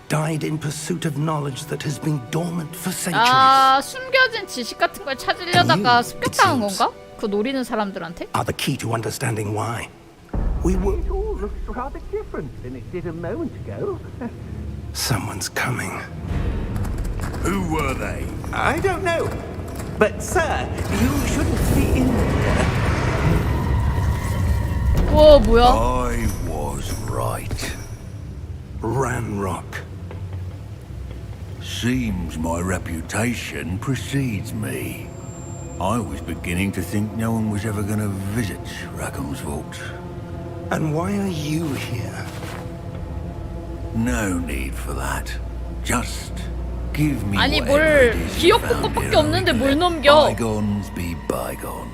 died in pursuit of knowledge that has been dormant for centuries. 아, 숨겨진 지식 같은 걸 찾으려다가 습격당한 건가? 그 노리는 사람들한테? Are the key to understanding why. We were. It all looks rather different than it did a moment ago. Someone's coming. Who were they? I don't know. But, sir, you shouldn't be in here. 우와, 뭐야? I was right. Ranrock. Seems my reputation precedes me. I was beginning to think no one was ever going to visit Rackham's vault. And why are you here? No need for that. Just give me 아니, whatever 뭘 it is you 기억할 found 것밖에 here and 없는데 we 뭘 can let 넘겨? bygones be bygones.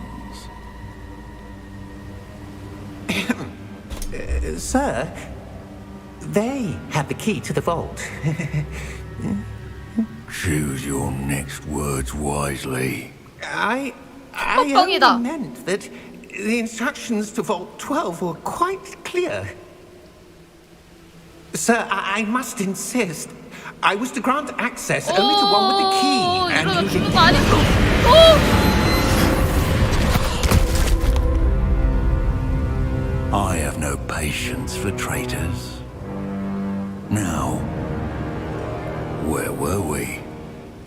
Sir, they have the key to the vault. Choose your next words wisely. I 뚜껑이다. only meant that the instructions to Vault 12 were quite clear. Sir, I must insist. I was to grant access only to one with the key. 이러다 And 죽는 거 아니고? 오! I have no patience for traitors. Now, where were we?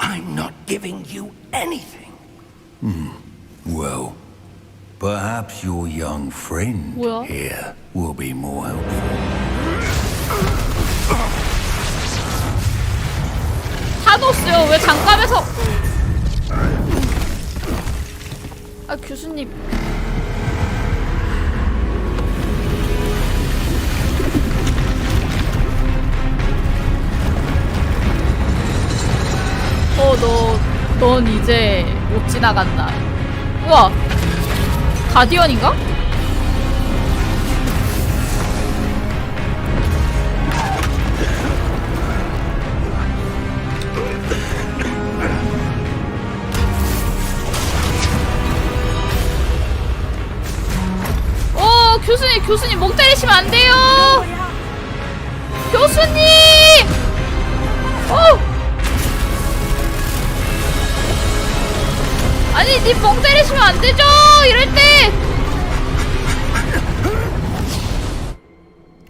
I'm not giving you anything. Well, perhaps your young friend 뭐야? here will be more helpful. 타노스요, 왜 장갑에서? 아, 교수님. 넌 이제 못 지나간다. 우와, 가디언인가? 오, 교수님 목 때리시면 안 돼요. 교수님! 오! 아니, 님 멍 때리시면 안 되죠! 이럴 때!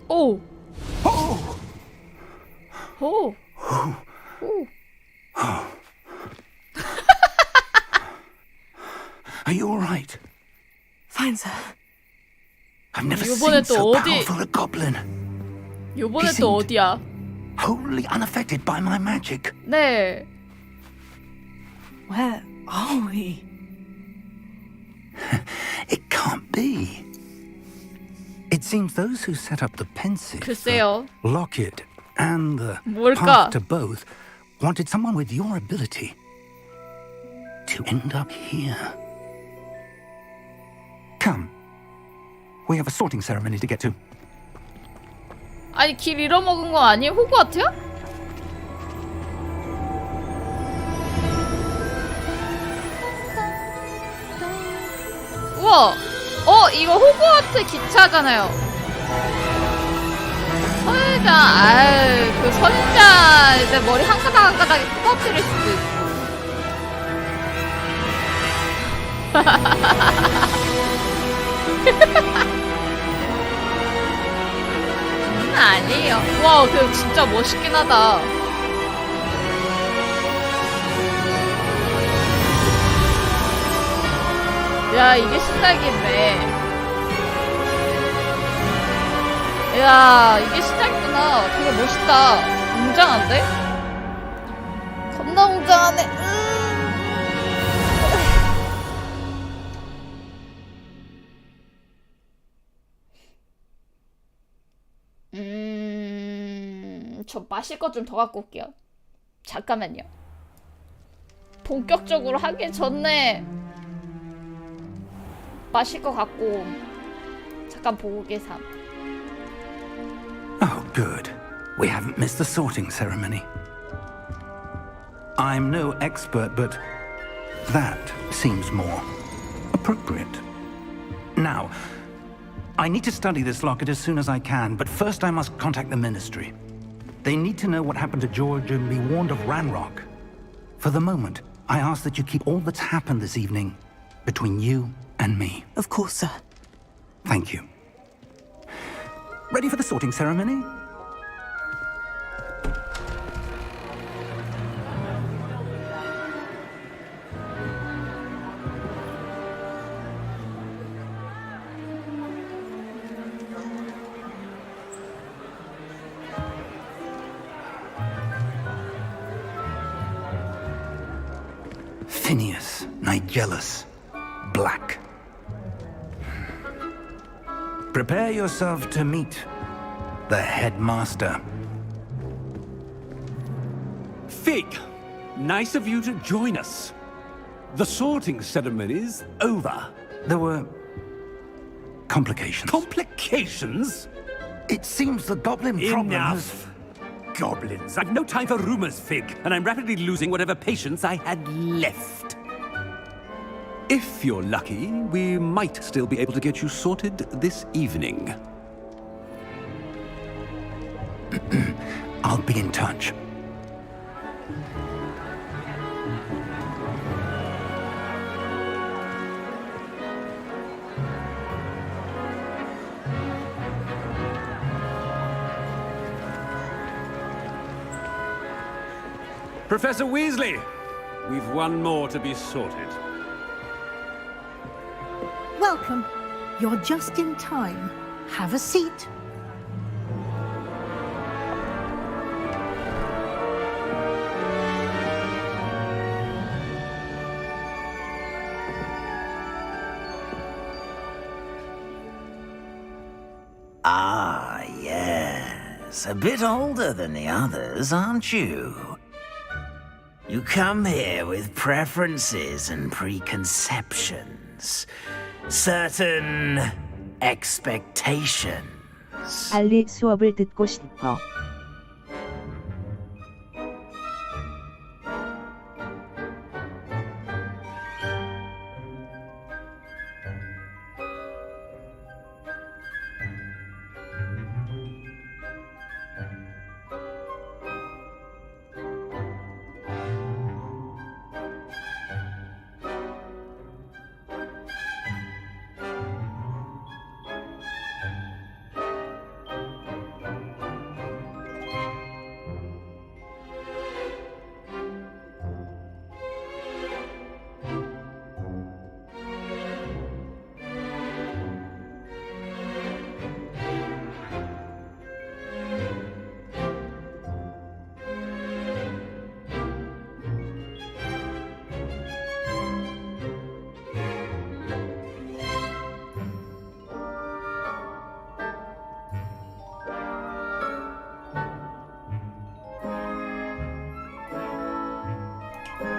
오! 오! 오! Are you all right? Fine, sir. I've never 요번에 seen 또 so 어디- powerful a goblin. 요번에 또 어디야? Wholly unaffected by my magic. 네. Where are we? It can't be. It seems those who set up the pensive, 글쎄요. Lockett, and the 뭘까? path to both wanted someone with your ability to end up here. Come. We have a sorting ceremony to get to. 아니 길 잃어먹은 거 아니에요? 호그와트야? 우와! 이거 호그와트 기차잖아요. 선자, 아유, 그 선자 이제 머리 한 가닥 한 가닥이 부러뜨릴 수도 있고. 아니에요. 와, 그 진짜 멋있긴 하다. 야, 이게 시작이네. 야, 이게 시작이구나. 되게 멋있다. 웅장한데? 겁나 웅장하네. 저 마실 것 좀 더 갖고 올게요. 잠깐만요. 본격적으로 하기 전에 마실 거 갖고 잠깐 보고 계삼. Oh, good. We haven't missed the sorting ceremony. I'm no expert, but that seems more appropriate. Now, I need to study this locket as soon as I can, but first I must contact the Ministry. They need to know what happened to George and be warned of Ranrock. For the moment, I ask that you keep all that's happened this evening between you and me. Of course, sir. Thank you. Ready for the sorting ceremony? Phineas, Nigellus, Black. Prepare yourself to meet the headmaster. Fig, nice of you to join us. The sorting ceremony's over. There were complications. Complications? It seems the goblin problem has... Enough. Goblins. I've no time for rumors, Fig, and I'm rapidly losing whatever patience I had left. If you're lucky, we might still be able to get you sorted this evening. I'll be in touch. Professor Weasley, we've one more to be sorted. Welcome. You're just in time. Have a seat. Ah, yes. A bit older than the others, aren't you? You come here with preferences and preconceptions. Certain expectations. 빨리 수업을 듣고 싶어.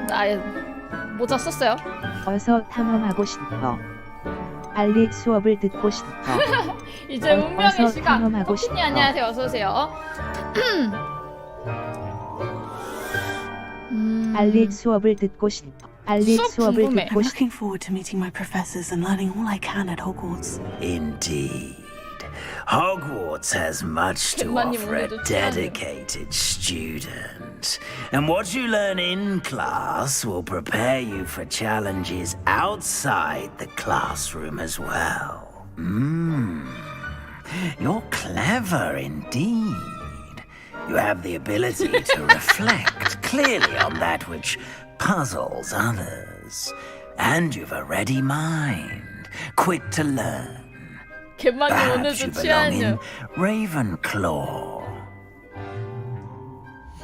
나 모자 썼어요. 어서 탐험하고 싶어. 빨리 수업을 듣고 싶어. 이제 운명의 어서 시간. 탐험하고 코피님 싶어. 안녕하세요. 어서 오세요. 빨리 수업을 듣고 싶어. 빨리 수업 수업을 궁금해. 듣고 I'm 싶어. looking forward to meeting my professors and learning all I can at Hogwarts. Indeed. Hogwarts has much to 갯마님 offer a 오늘도 dedicated student. And what you learn in class will prepare you for challenges outside the classroom as well. You're clever indeed. You have the ability to reflect clearly on that which puzzles others. And you've a ready mind, quick to learn. 갯마님 Perhaps you 오늘도 belong in 취하냐. Ravenclaw.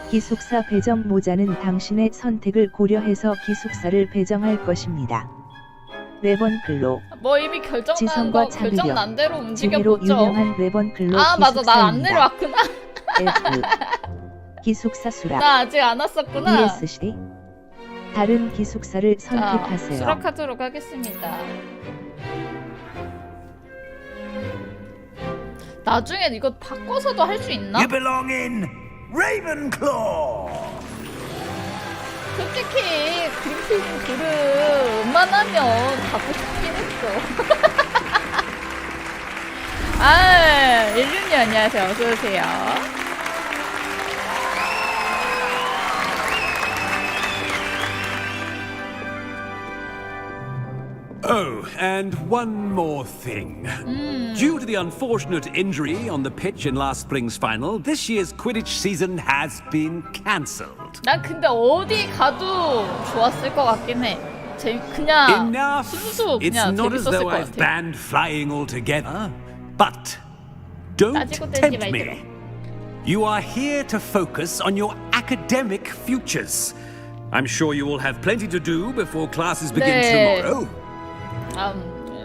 기숙사 배정 모자는 당신의 선택을 고려해서 기숙사를 배정할 것입니다. 레번클로. 뭐 이미 결정난 지성과 거 결정 자비력, 난 대로 움직여 지혜로 보죠. 유명한 레번클로 아 맞아 나 안 기숙사입니다. 내려왔구나. F. 기숙사 수락. 나 아직 안 왔었구나. ESC. 다른 기숙사를 자 선택하세요. 수락하도록 하겠습니다. 나중에 이거 바꿔서도 할 수 있나? You belong in Ravenclaw. 솔직히 그리핀 둘은 웬만하면 갖고 싶긴 했어. 아, 일륜님 안녕하세요. 어서오세요. Oh, and one more thing. Due to the unfortunate injury on the pitch in last spring's final, this year's Quidditch season has been cancelled. 난 근데 어디 가도 좋았을 것 같긴 해. 그냥 Enough! 순수 It's 그냥 not as 재밌었을 though 것 I've 같아. banned flying altogether, but don't 따지고 떼지 tempt 말도록. me. You are here to focus on your academic futures. I'm sure you will have plenty to do before classes begin 네. tomorrow.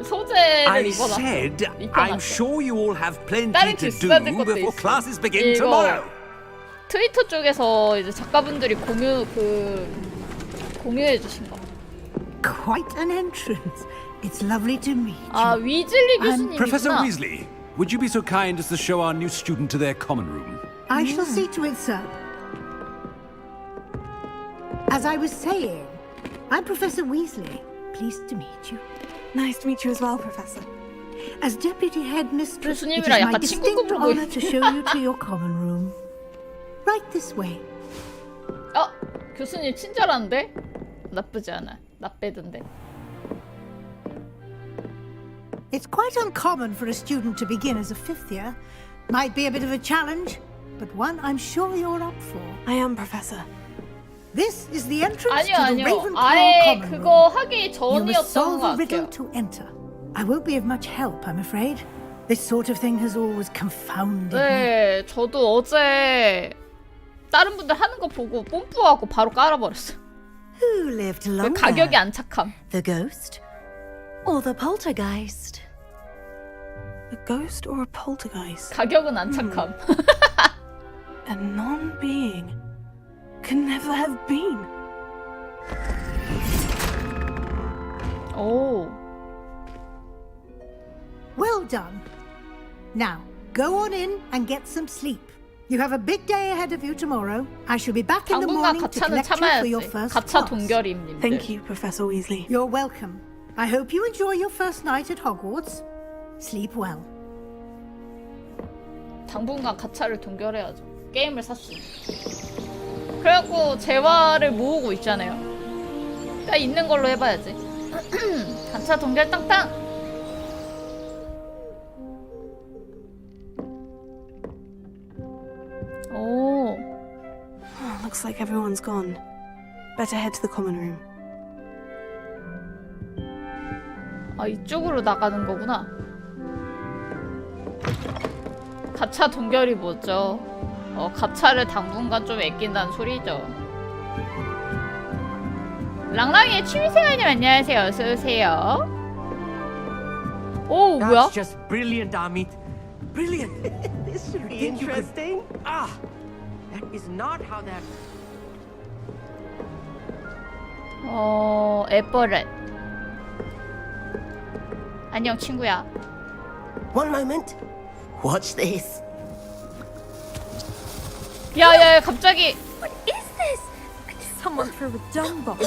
소재를 I 입어놨어. said I'm 입혀놨어. sure you all have plenty 다른 to do 기숙사들 것도 before 있어. classes begin 이거 tomorrow. 트위터 쪽에서 이제 작가분들이 공유해 주신 거. Quite an entrance. It's lovely to meet you. 아 위즐리 Professor 교수님이구나. Weasley, would you be so kind as to show our new student to their common room? I shall see to it, sir. As I was saying, I'm Professor Weasley. Pleased to meet you. Nice to meet you as well, Professor. As Deputy Headmistress, it is 교수님이랑 my 약간 distinct 친구급으로 honor 보이네. to show you to your common room. Right this way. 교수님 친절한데? 나쁘지 않아. 나빼던데. It's quite uncommon for a student to begin as a fifth year. Might be a bit of a challenge, but one I'm sure you're up for. I am, Professor. This is the entrance 아니요 to the 아니요. Ravenclaw 아예 common 그거 room. 하기 You must 전이었던 solve 것 a riddle 같아요. to enter. I won't be of much help, I'm afraid. This sort of thing has always confounded me. 네, 저도 어제 다른 분들 하는 거 보고 뽐뿌하고 바로 깔아버렸어. Who lived longer? 가격이 안 착함. The ghost or the poltergeist? A ghost or a poltergeist? 가격은 안 착함. A non-being can never have been. 오. Well done. Now, go on in and get some sleep. You have a big day ahead of you tomorrow. I shall be back in the 당분간 morning to 가차는 collect you for your 참아야지. first 가차 class. 동결임님들. Thank you, Professor Weasley. You're welcome. I hope you enjoy your first night at Hogwarts. Sleep well. 당분간 가차를 동결해야죠. 게임을 샀으니. 그래갖고 재화를 모으고 있잖아요. 그러니까 있는 걸로 해봐야지. 가차 동결 땅땅. 오. Looks like everyone's gone. Better head to the common room. 아 이쪽으로 나가는 거구나. 가차 동결이 뭐죠? 가차를 당분간 좀 아낀다는 소리죠. 랑랑이의 취미생활님 안녕하세요. 어서오세요. 오 뭐야? That's just brilliant, Amit. Brilliant. This should be interesting. That is not how that. 에버렛. 안녕 친구야. One moment. Watch this. 야야 갑자기. What is this? Someone threw a dung bomb.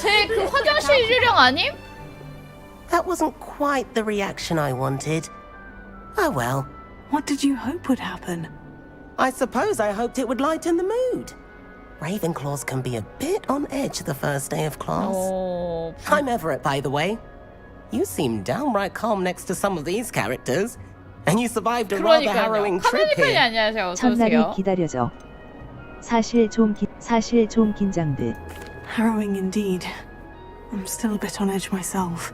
쟤 그 화장실 유령 아님? That wasn't quite the reaction I wanted. Oh well. What did you hope would happen? I suppose I hoped it would lighten the mood. Ravenclaws can be a bit on edge the first day of class. I'm Everett, by the way. You seem downright calm next to some of these characters. And you survived a rather harrowing trip 카메라편이 here. 안녕하세요. 첫날이 기다려져. 사실 좀 긴장돼. Harrowing indeed. I'm still a bit on edge myself.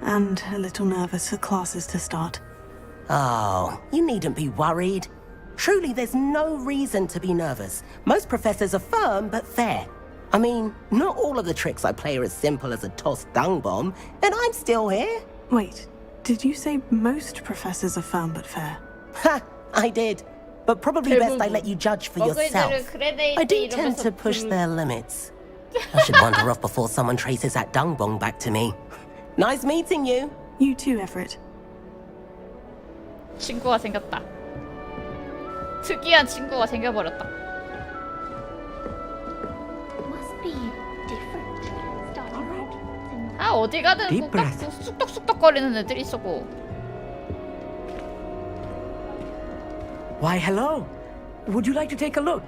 And a little nervous for classes to start. Oh, you needn't be worried. Truly, there's no reason to be nervous. Most professors are firm but fair. I mean, not all of the tricks I play are as simple as a tossed dung bomb, and I'm still here. Wait, did you say most professors are firm but fair? Ha! I did. But probably best I let you judge for yourself. I do tend to push their limits. I should wander off before someone traces that dung bomb back to me. Nice meeting you. You too, Everett. 친구가 생겼다. 특이한 친구가 생겨버렸다. Must be different. Starting out. 아 어디 가든 Deep breath. 쑥덕쑥덕거리는 애들이 있었고. Why, hello. Would you like to take a look?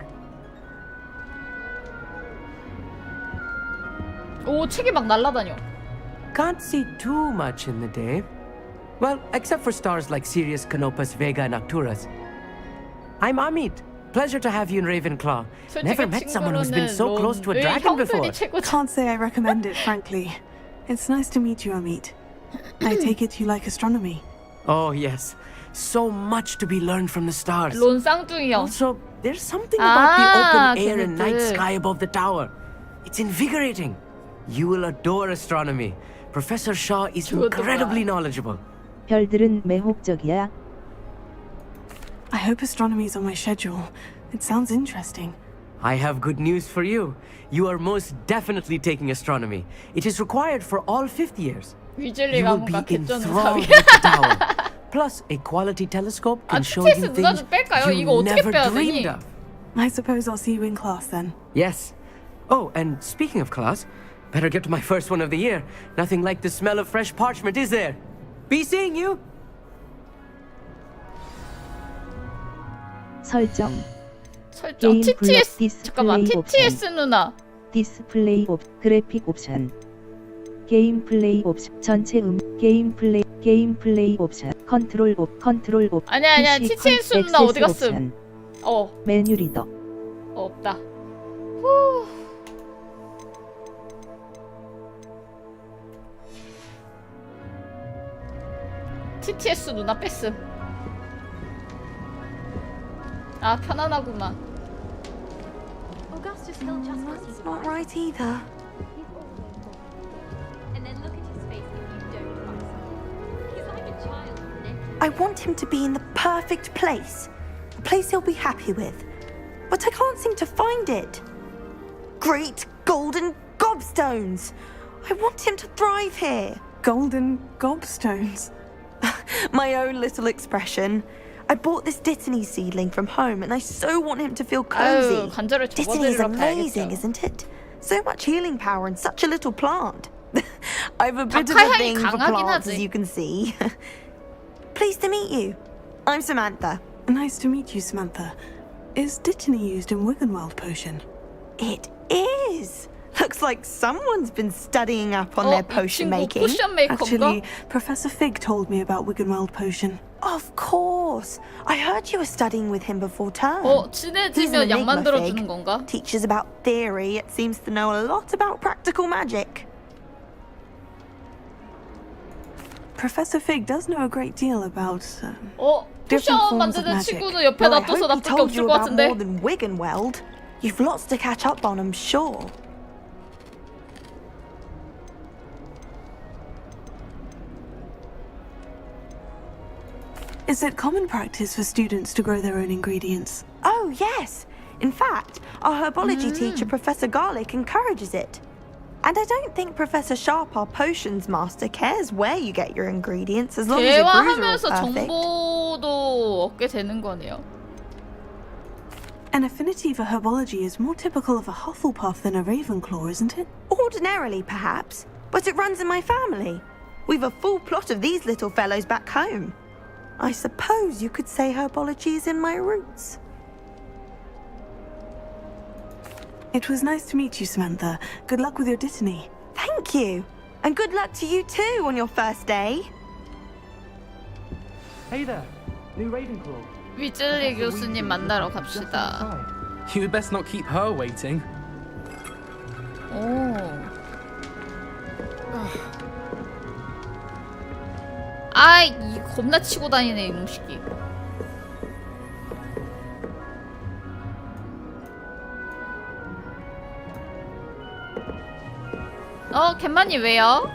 오 책이 막 날아다녀. Can't see too much in the day. Well, except for stars like Sirius, Canopus, Vega, and Arcturus. I'm Amit. Pleasure to have you in Ravenclaw. Never met someone who's been so close to a dragon before. Can't say I recommend it, frankly. It's nice to meet you, Amit. I take it you like astronomy. Oh, yes. So much to be learned from the stars. 론 쌍둥이 형. Also, there's something about the open air and night 걔네들. sky above the tower. It's invigorating. You will adore astronomy. Professor Shaw is incredibly knowledgeable. 별들은 매혹적이야. I hope astronomy's on my schedule. It sounds interesting. I have good news for you. You are most definitely taking astronomy. It is required for all fifth years. You 위즐리가 will be 뭔가 개쩌는 enthralled 사람이야. with the tower. Plus, a quality telescope can show you TTS 누가 things 좀 뺄까요? you 이거 어떻게 never 빼야 dreamed 되니? of. I suppose I'll see you in class then. Yes. Oh, and speaking of class, better get to my first one of the year. Nothing like the smell of fresh parchment, is there? Be seeing you. 설정. 설정. 게임 TTS 블록 잠깐만. 디스플레이 TTS 누나. 디스플레이 그래픽 옵션. 게임 플레이 옵션. 전체 게임 플레이 옵션. 컨트롤 옵. 아니야. PC TTS 누나 액세스 어디 갔음? 옵션. 메뉴 리더. 없다. 후. TTS 누나 뺐음. 아 편안하구만. Augustus Hill just must It's not right either. And then look at his face if you don't like something. He's like a child, isn't it? I want him to be in the perfect place. A place he'll be happy with. But I can't seem to find it. Great golden gobstones! I want him to thrive here. Golden gobstones. My own little expression. I bought this Dittany seedling from home and I so want him to feel cozy. 관절을 Dittany's 접어들이러 amazing, 가야겠죠. isn't it? So much healing power in such a little plant. I've a bit of a 박하향이 thing for 강하긴 plants, 하지. as you can see. Pleased to meet you. I'm Samantha. Nice to meet you, Samantha. Is Dittany used in Wiggenweld potion? It is. Looks like someone's been studying up on their potion making. Actually, Professor Fig told me about Wiggenweld potion. Of course. I heard you were studying with him before term. 친해지면 He's an 약 enigma, 만들어주는 Fig. 건가? Teaches about theory, it seems to know a lot about practical magic. Professor Fig does know a great deal about 쿠션 different forms of 만드는 magic. 친구는 옆에 Well, I 놔둬서 hope he 나쁠 게 told 없을 you 것 about 같은데. more than Wiggenweld. You've lots to catch up on, I'm sure. Is it common practice for students to grow their own ingredients? Oh, yes. In fact, our herbology teacher, Professor Garlick, encourages it. And I don't think Professor Sharp, our potions master, cares where you get your ingredients as long as your brews are all 대화하면서 perfect. 정보도 얻게 되는 거네요. An affinity for herbology is more typical of a Hufflepuff than a Ravenclaw, isn't it? Ordinarily, perhaps, but it runs in my family. We've a full plot of these little fellows back home. I suppose you could say herbology is in my roots. It was nice to meet you, Samantha. Good luck with your dittany. Thank you. And good luck to you too on your first day. Hey there, new Ravenclaw. 위즐리 교수님 만나러 갑시다. You best not keep her waiting. 오. 아이, 이 겁나 치고 다니네 이놈 새끼. 갯만이 왜요?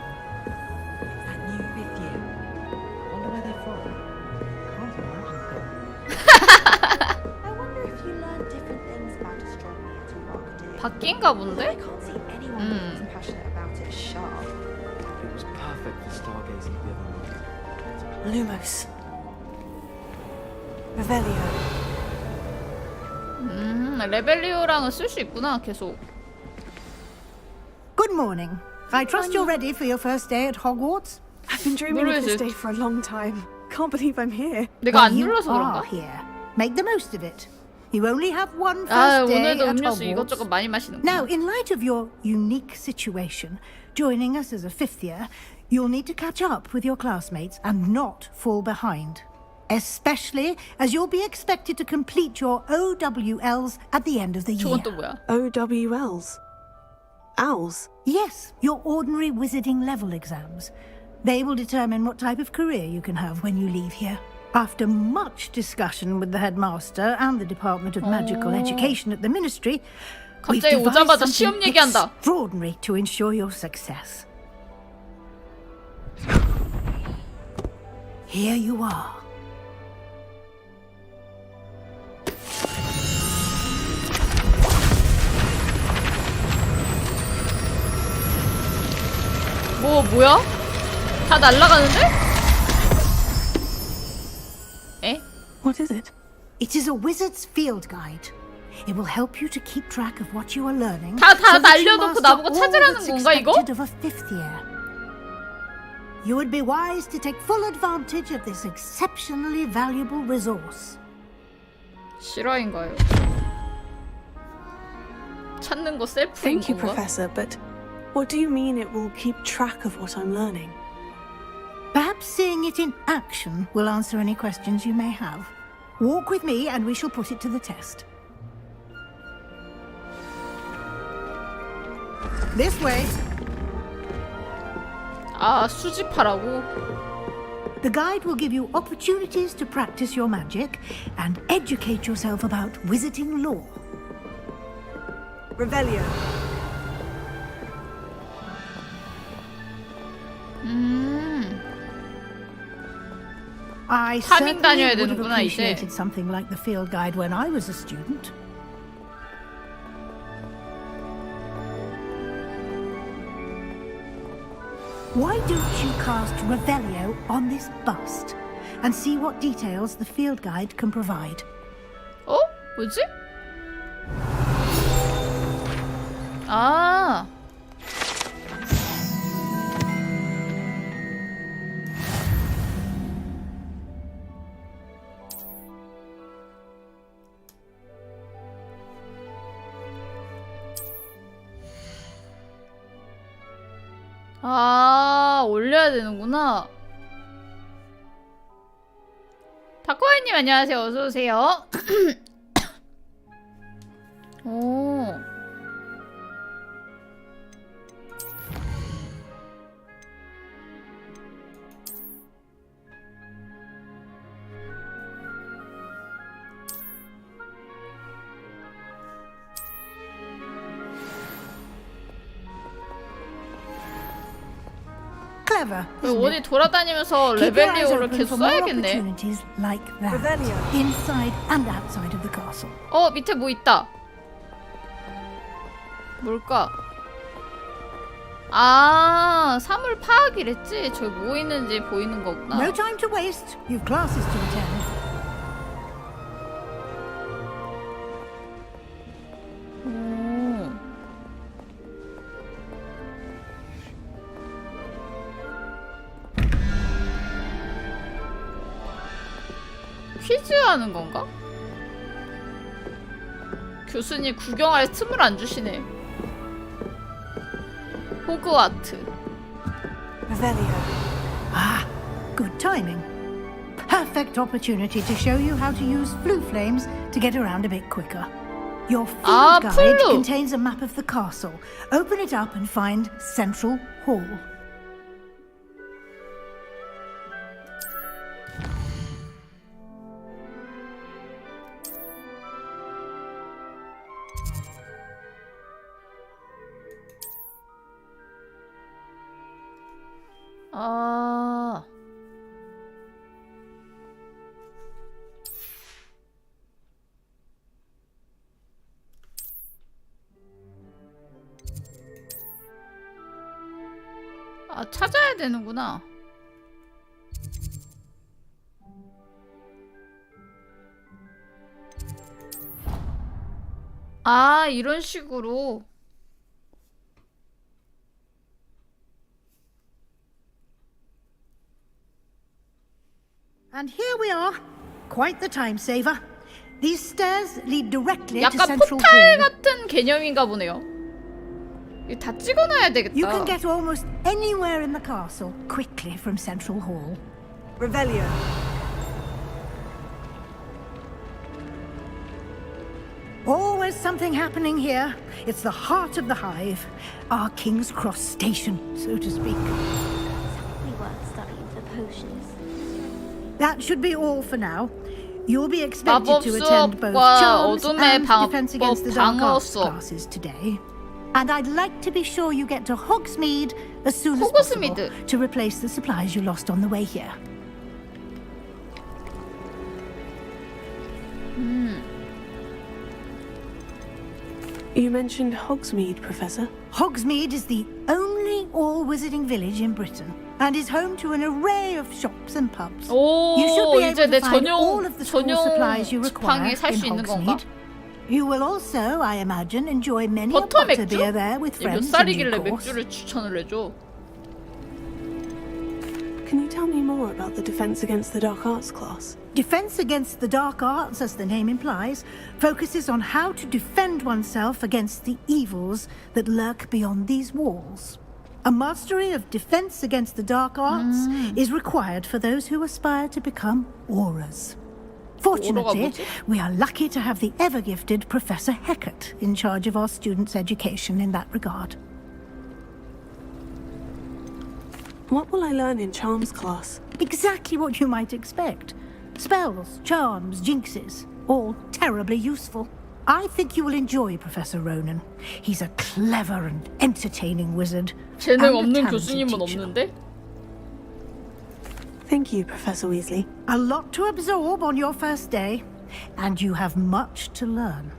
바뀐가 본데? Lumos. Revelio. 레벨리오랑은 쓸 수 있구나 계속. Good morning. I trust you're ready for your first day at Hogwarts. I've been dreaming of this day for a long time. Can't believe I'm here. 내가 안 눌러서 그런가? Here. Make the most of it. You only have one 아, first day 오늘도 at 음료수 Hogwarts. 이것저것 많이 마시는구나. Now, in light of your unique situation, joining us as a fifth year, you'll need to catch up with your classmates and not fall behind. Especially as you'll be expected to complete your OWLs at the end of the year. 저건 또 뭐야? OWLs? Owls? Yes, your ordinary wizarding level exams. They will determine what type of career you can have when you leave here. After much discussion with the headmaster and the Department of Magical Education at the Ministry, we've 갑자기 devised 오자마자 시험 something 얘기한다. extraordinary to ensure your success. Here you are. 뭐야? 다 날아가는데? 에? What is it? It is a wizard's field guide. It will help you to keep track of what you are learning. 다 so that you 날려놓고 master 나보고 all 찾으라는 that's 건가, 이거? expected of a fifth year. You would be wise to take full advantage of this exceptionally valuable resource. 실화인가요? 찾는 거 셀프인 Thank you, 건가? Professor, but what do you mean it will keep track of what I'm learning? Perhaps seeing it in action will answer any questions you may have. Walk with me and we shall put it to the test. This way. 아, 수집하라고? The guide will give you opportunities to practice your magic and educate yourself about wizarding lore. Revelio. I 타밍 다녀야 certainly would have 되는구나, 이제. appreciated something like the field guide when I was a student. Why don't you cast Revelio on this bust and see what details the field guide can provide? 어? 뭐지? 아. 아, 올려야 되는구나. 다코아이님 안녕하세요. 어서오세요. 오. Clever. 어디 돌아다니면서 레벨리오를 계속 써야겠네. Opportunities like that, inside and outside of the castle. 밑에 뭐 있다. 뭘까? 아, 사물 파악이랬지? 저기 뭐 있는지 보이는 거구나. No time to waste. You've classes to attend. 퀴즈 하는 건가? 교수님 구경할 틈을 안 주시네. 호그와트. Ah, good timing. Perfect opportunity to show you how to use flue flames to get around a bit quicker. Your field guide contains a map of the castle. Open it up and find Central Hall. 아. 아, 찾아야 되는구나. 아, 이런 식으로. And here we are. Quite the time saver. These stairs lead directly to 약간 Central 포탈 Hall. 같은 개념인가 보네요. 이거 다 찍어놔야 되겠다. You can get almost anywhere in the castle quickly from Central Hall. Revelio. Always something happening here. It's the heart of the hive. Our King's Cross station, so to speak. We worth studying for potions. That should be all for now. You'll be expected 마법 to attend both 수업과 charms 어둠의 and defense against the dark 방어 arts 수업. classes today. And I'd like to be sure you get to Hogsmeade as soon as possible 호그스미드. to replace the supplies you lost on the way here. You mentioned Hogsmeade, Professor. Hogsmeade is the only all-wizarding village in Britain and is home to an array of shops and pubs. You should 오, be 이제 able 내 to find 전용 all of the school supplies you require 지팡이 in 살 수 있는 건가? Hogsmeade. You will also, I imagine, enjoy many a 버터 맥주? butterbeer there with 몇 friends in 살이길래 due course. 맥주를 추천을 해줘? Can you tell me more about the Defense Against the Dark Arts class? Defense Against the Dark Arts, as the name implies, focuses on how to defend oneself against the evils that lurk beyond these walls. A mastery of Defense Against the Dark Arts is required for those who aspire to become auras. Fortunately, we are lucky to have the ever-gifted Professor Hecat in charge of our students' education in that regard. What will I learn in Charms class? Exactly what you might expect. Spells, charms, jinxes, all terribly useful. I think you will enjoy Professor Ronan. He's a clever and entertaining wizard. 재능 없는 교수님은 없는데? Thank you, Professor Weasley. A lot to absorb on your first day, and you have much to learn.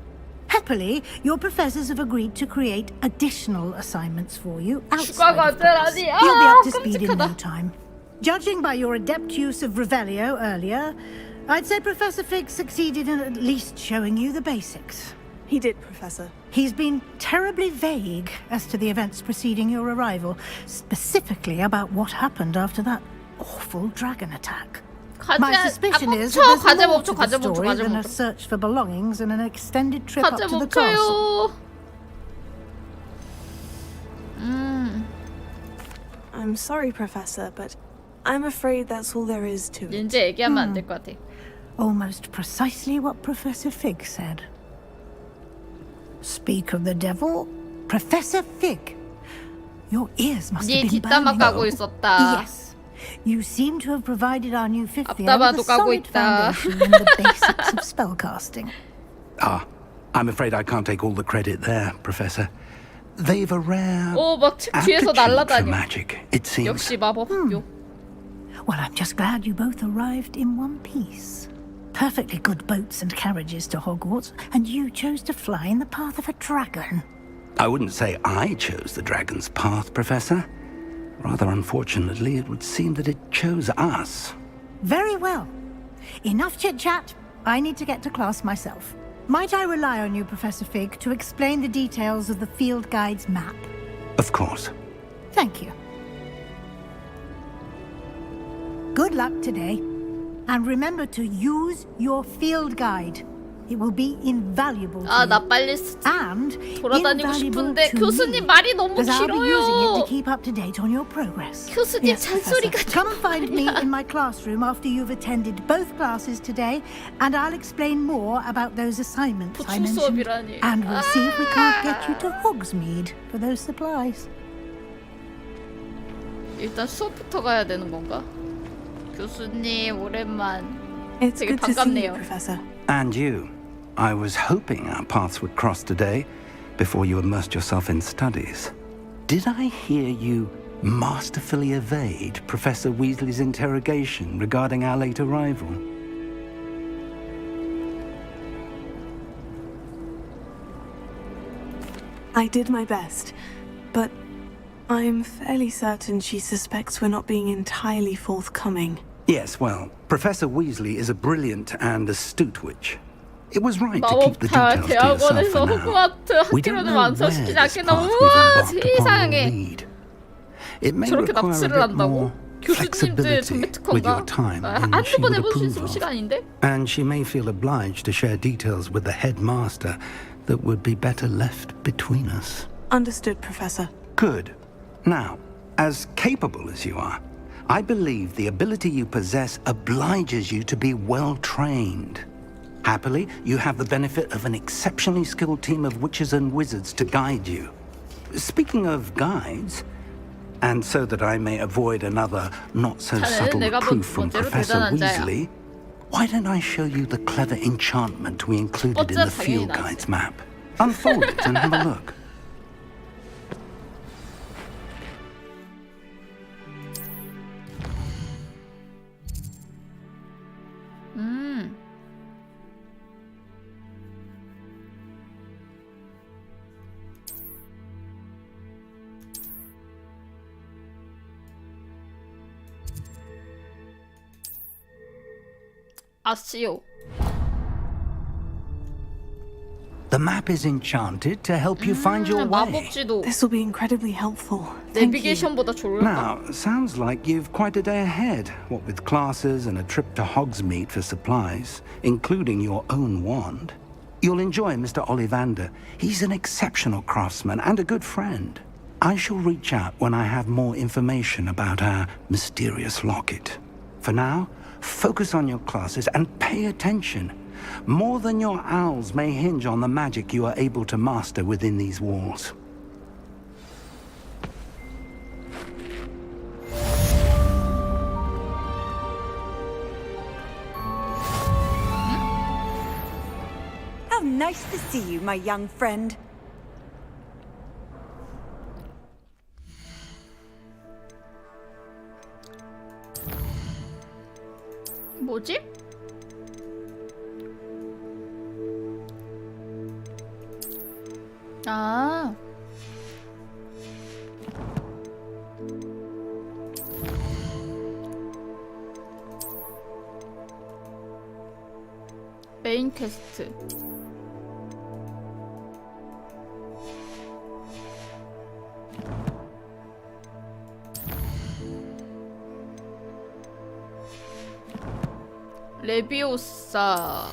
Happily, your professors have agreed to create additional assignments for you outside of class. You'll be up to speed in no time. Judging by your adept use of Revelio earlier, I'd say Professor Fig succeeded in at least showing you the basics. He did, Professor. He's been terribly vague as to the events preceding your arrival, specifically about what happened after that awful dragon attack. My suspicion is that there's more to the story than a search for belongings and an extended trip up to the castle. I'm sorry, Professor, but I'm afraid that's all there is to it. 이제 얘기하면 안 될 것 같아. Almost precisely what Professor Fig said. Speak of the devil, Professor Fig. Your ears must have been 뒷담화 burning. 까고 있었다. Yes. You seem to have provided our new fifth year 앞담화도 with a 까고 solid 있다. foundation in the basics of spellcasting. I'm afraid I can't take all the credit there, Professor. They've a rare 오, 막 뒤에서 aptitude for 날아다녀. magic, it seems. 역시 마법학교. Well, I'm just glad you both arrived in one piece. Perfectly good boats and carriages to Hogwarts, and you chose to fly in the path of a dragon. I wouldn't say I chose the dragon's path, Professor. Rather unfortunately, it would seem that it chose us. Very well. Enough chit-chat. I need to get to class myself. Might I rely on you, Professor Fig, to explain the details of the field guide's map? Of course. Thank you. Good luck today. And remember to use your field guide. It will be invaluable to 아, 나 you. 빨리 And 돌아다니고 invaluable 싶은데 to 교수님 me, 말이 너무 as I'll be using it 길어요. to keep up to date on your progress. 교수님 Yes, 잔소리가 Professor. Come and find me in my classroom after you've attended both classes today, and I'll explain more about those assignments I 보충 mentioned. 수업이라니. And we'll see if we can't get you to Hogsmeade for those supplies. 일단 수업부터 가야 되는 건가? 교수님 오랜만. It's 되게 good to see you, 반갑네요. Professor. And you. I was hoping our paths would cross today, before you immersed yourself in studies. Did I hear you masterfully evade Professor Weasley's interrogation regarding our late arrival? I did my best, but I'm fairly certain she suspects we're not being entirely forthcoming. Yes, well, Professor Weasley is a brilliant and astute witch. It was right to keep the 마법사 details to yourself 대학원에서 for now. 호그와트 We don't 학기론을 know where 완성시키지 this 않겠나? path we've 우와, embarked upon will 세상에. lead. It may 저렇게 require a 납치를 bit 한다고? more 교수님들 flexibility with your 전매특허인가? time than 한두 she 번 would 해볼 수 approve 있는 of. 시간인데? And she may feel obliged to share details with the headmaster that would be better left between us. Understood, Professor. Good. Now, as capable as you are, I believe the ability you possess obliges you to be well trained. Happily, you have the benefit of an exceptionally skilled team of witches and wizards to guide you. Speaking of guides, and so that I may avoid another not-so-subtle 내가 reproof from 번째로 Professor 대단한 자야. Weasley, why don't I show you the clever enchantment we included in the 번째 field 당연히 guide's map? Unfold it and have a look. 아시오. The map is enchanted to help you find your way. 마법지도 This will be incredibly helpful. Thank you. 내비게이션보다 좋을까? Now, sounds like you've quite a day ahead, what with classes and a trip to Hogsmeade for supplies, including your own wand. You'll enjoy Mr. Ollivander. He's an exceptional craftsman and a good friend. I shall reach out when I have more information about our mysterious locket. For now, focus on your classes and pay attention. More than your owls may hinge on the magic you are able to master within these walls. How nice to see you, my young friend. 뭐지? 아. 메인 퀘스트. 레비오사.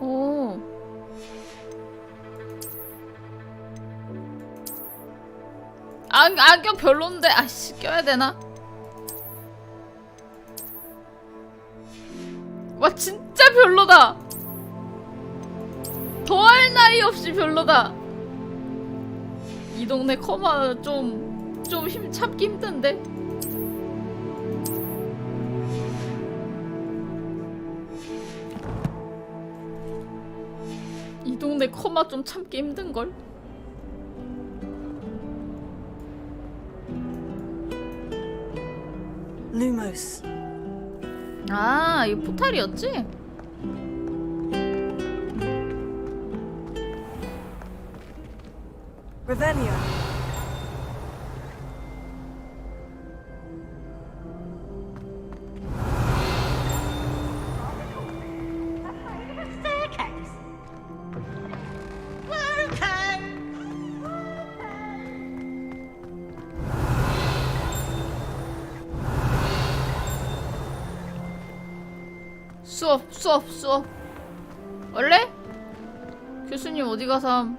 오. 안경 별론데. 아씨, 껴야 되나? 와, 진짜 별로다. 더할 나위 없이 별로다. 이 동네 커마 좀 힘 참기 힘든데. 이 동네 커마 좀 참기 힘든걸? Lumos. 아, 이거 포탈이었지? Revelio. 수업. 원래? 교수님 어디 가삼?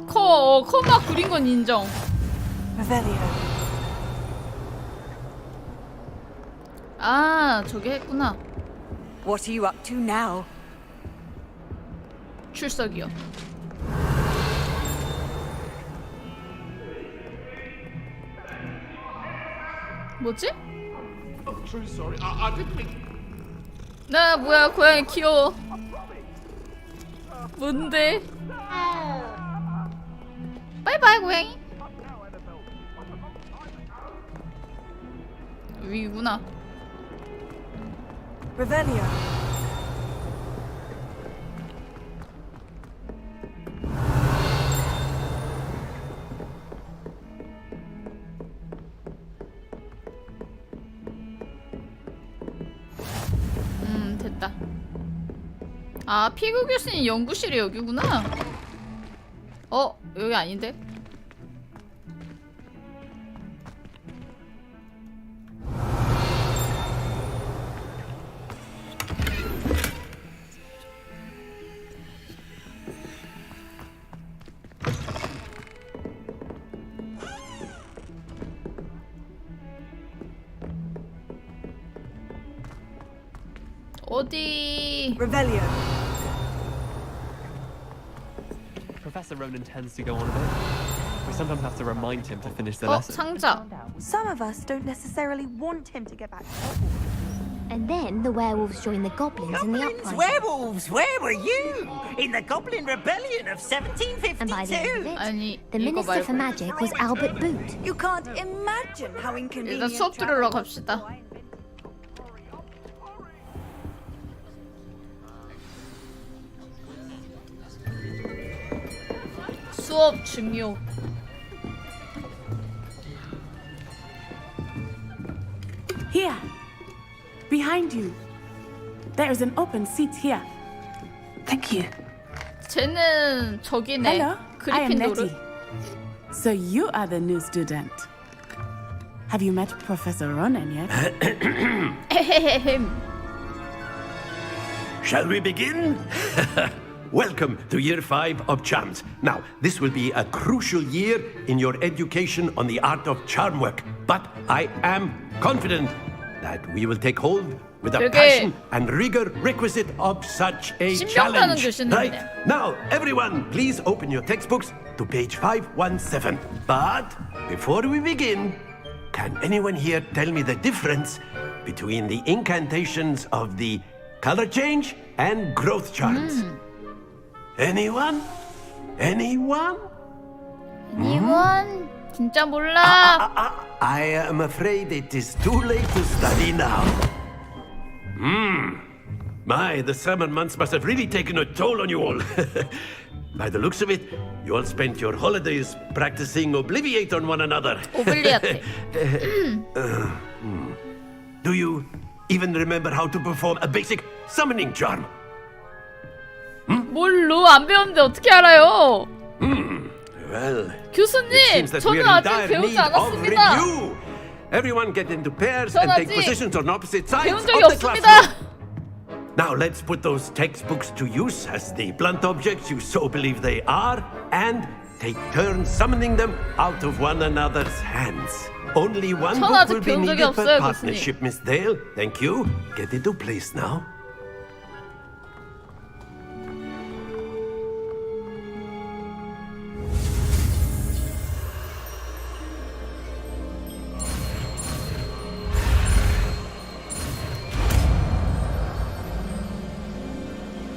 커마 구린 건 인정. 아, 저게 했구나. What are you up to now? 출석이요. 뭐지? True sorry. I didn't mean. 나 뭐야, 고양이 귀여워. 뭔데? 바이바이 고양이. 위구나. Revelio. 됐다. 아, 피구 교수님 연구실이 여기구나. 여기 아닌데? 어디? Revelio. Professor Ronan tends to go on a bit. We sometimes have to remind him to finish the lesson. 상자. Some of us don't necessarily want him to get back to Hogwarts. And then the werewolves joined the goblins in the Goblins, uprising. werewolves, where were you? In the Goblin Rebellion of 1752? And by the end of it, 아니, the 이거 Minister for 말고. Magic was Albert Boot. You can't imagine how 일단 inconvenient. 수업 들으러 갑시다. 수업 중요. Here. Behind you. There is an open seat here. Thank you. 쟤는 저기네. Hello, I am 그리핀도르. Nettie. So you are the new student. Have you met Professor Ronan yet? Shall we begin? Welcome to Year 5 of Charms. Now, this will be a crucial year in your education on the art of charm work. But I am confident that we will take hold with the 되게 passion and rigor requisite of such a 신명나는 challenge. 교수님이네. Right? Now, everyone, please open your textbooks to page 517. But before we begin, can anyone here tell me the difference between the incantations of the color change and growth charts? Anyone? Anyone? 이원 진짜 몰라. I am afraid it is too late to study now. My, the summer months must have really taken a toll on you all. By the looks of it, you all spent your holidays practicing Obliviate on one another. 오블리아테. Do you even remember how to perform a basic summoning charm? 뭘로 안 배웠는데 어떻게 알아요? Well, 교수님, it seems that we 저는 are in 아직 dire 배우지 need of 않았습니다. review. Everyone get into pairs 전 and take 아직 positions on opposite sides 배운 of 적이 the 없습니다. classroom. Now let's put those textbooks to use as the blunt objects you so believe they are, and take turns summoning them out of one another's hands. Only one 전 book 아직 will be 배운 적이 needed per 없어요, partnership, Miss Dale. Thank you. Get into place now.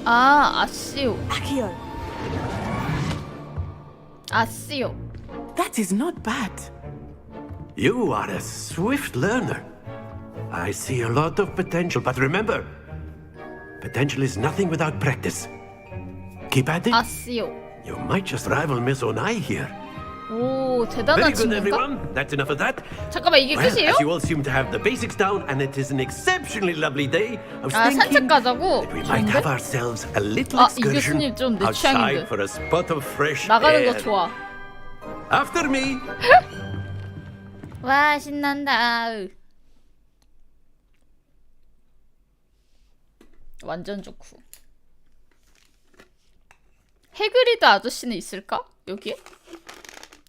아씨오. Accio. 아씨오. That is not bad. You are a swift learner. I see a lot of potential, but remember, potential is nothing without practice. Keep at it. 아씨요. You might just rival Miss Onai here. 오, Very 대단한 good, 친구인가? everyone. That's enough of that. 잠깐만, 이게 Well, 끝이에요? as you all seem to have the basics down, and it is an exceptionally lovely day, I was 아, thinking 산책 가자고? that we might 좋은데? have ourselves a little 아, 이 excursion 교수님 좀 내 outside 취향인데. for a spot of fresh 나가는 air. 거 좋아. After me. 와, 신난다. 완전 좋고. 해그리드 아저씨는 있을까? 여기에?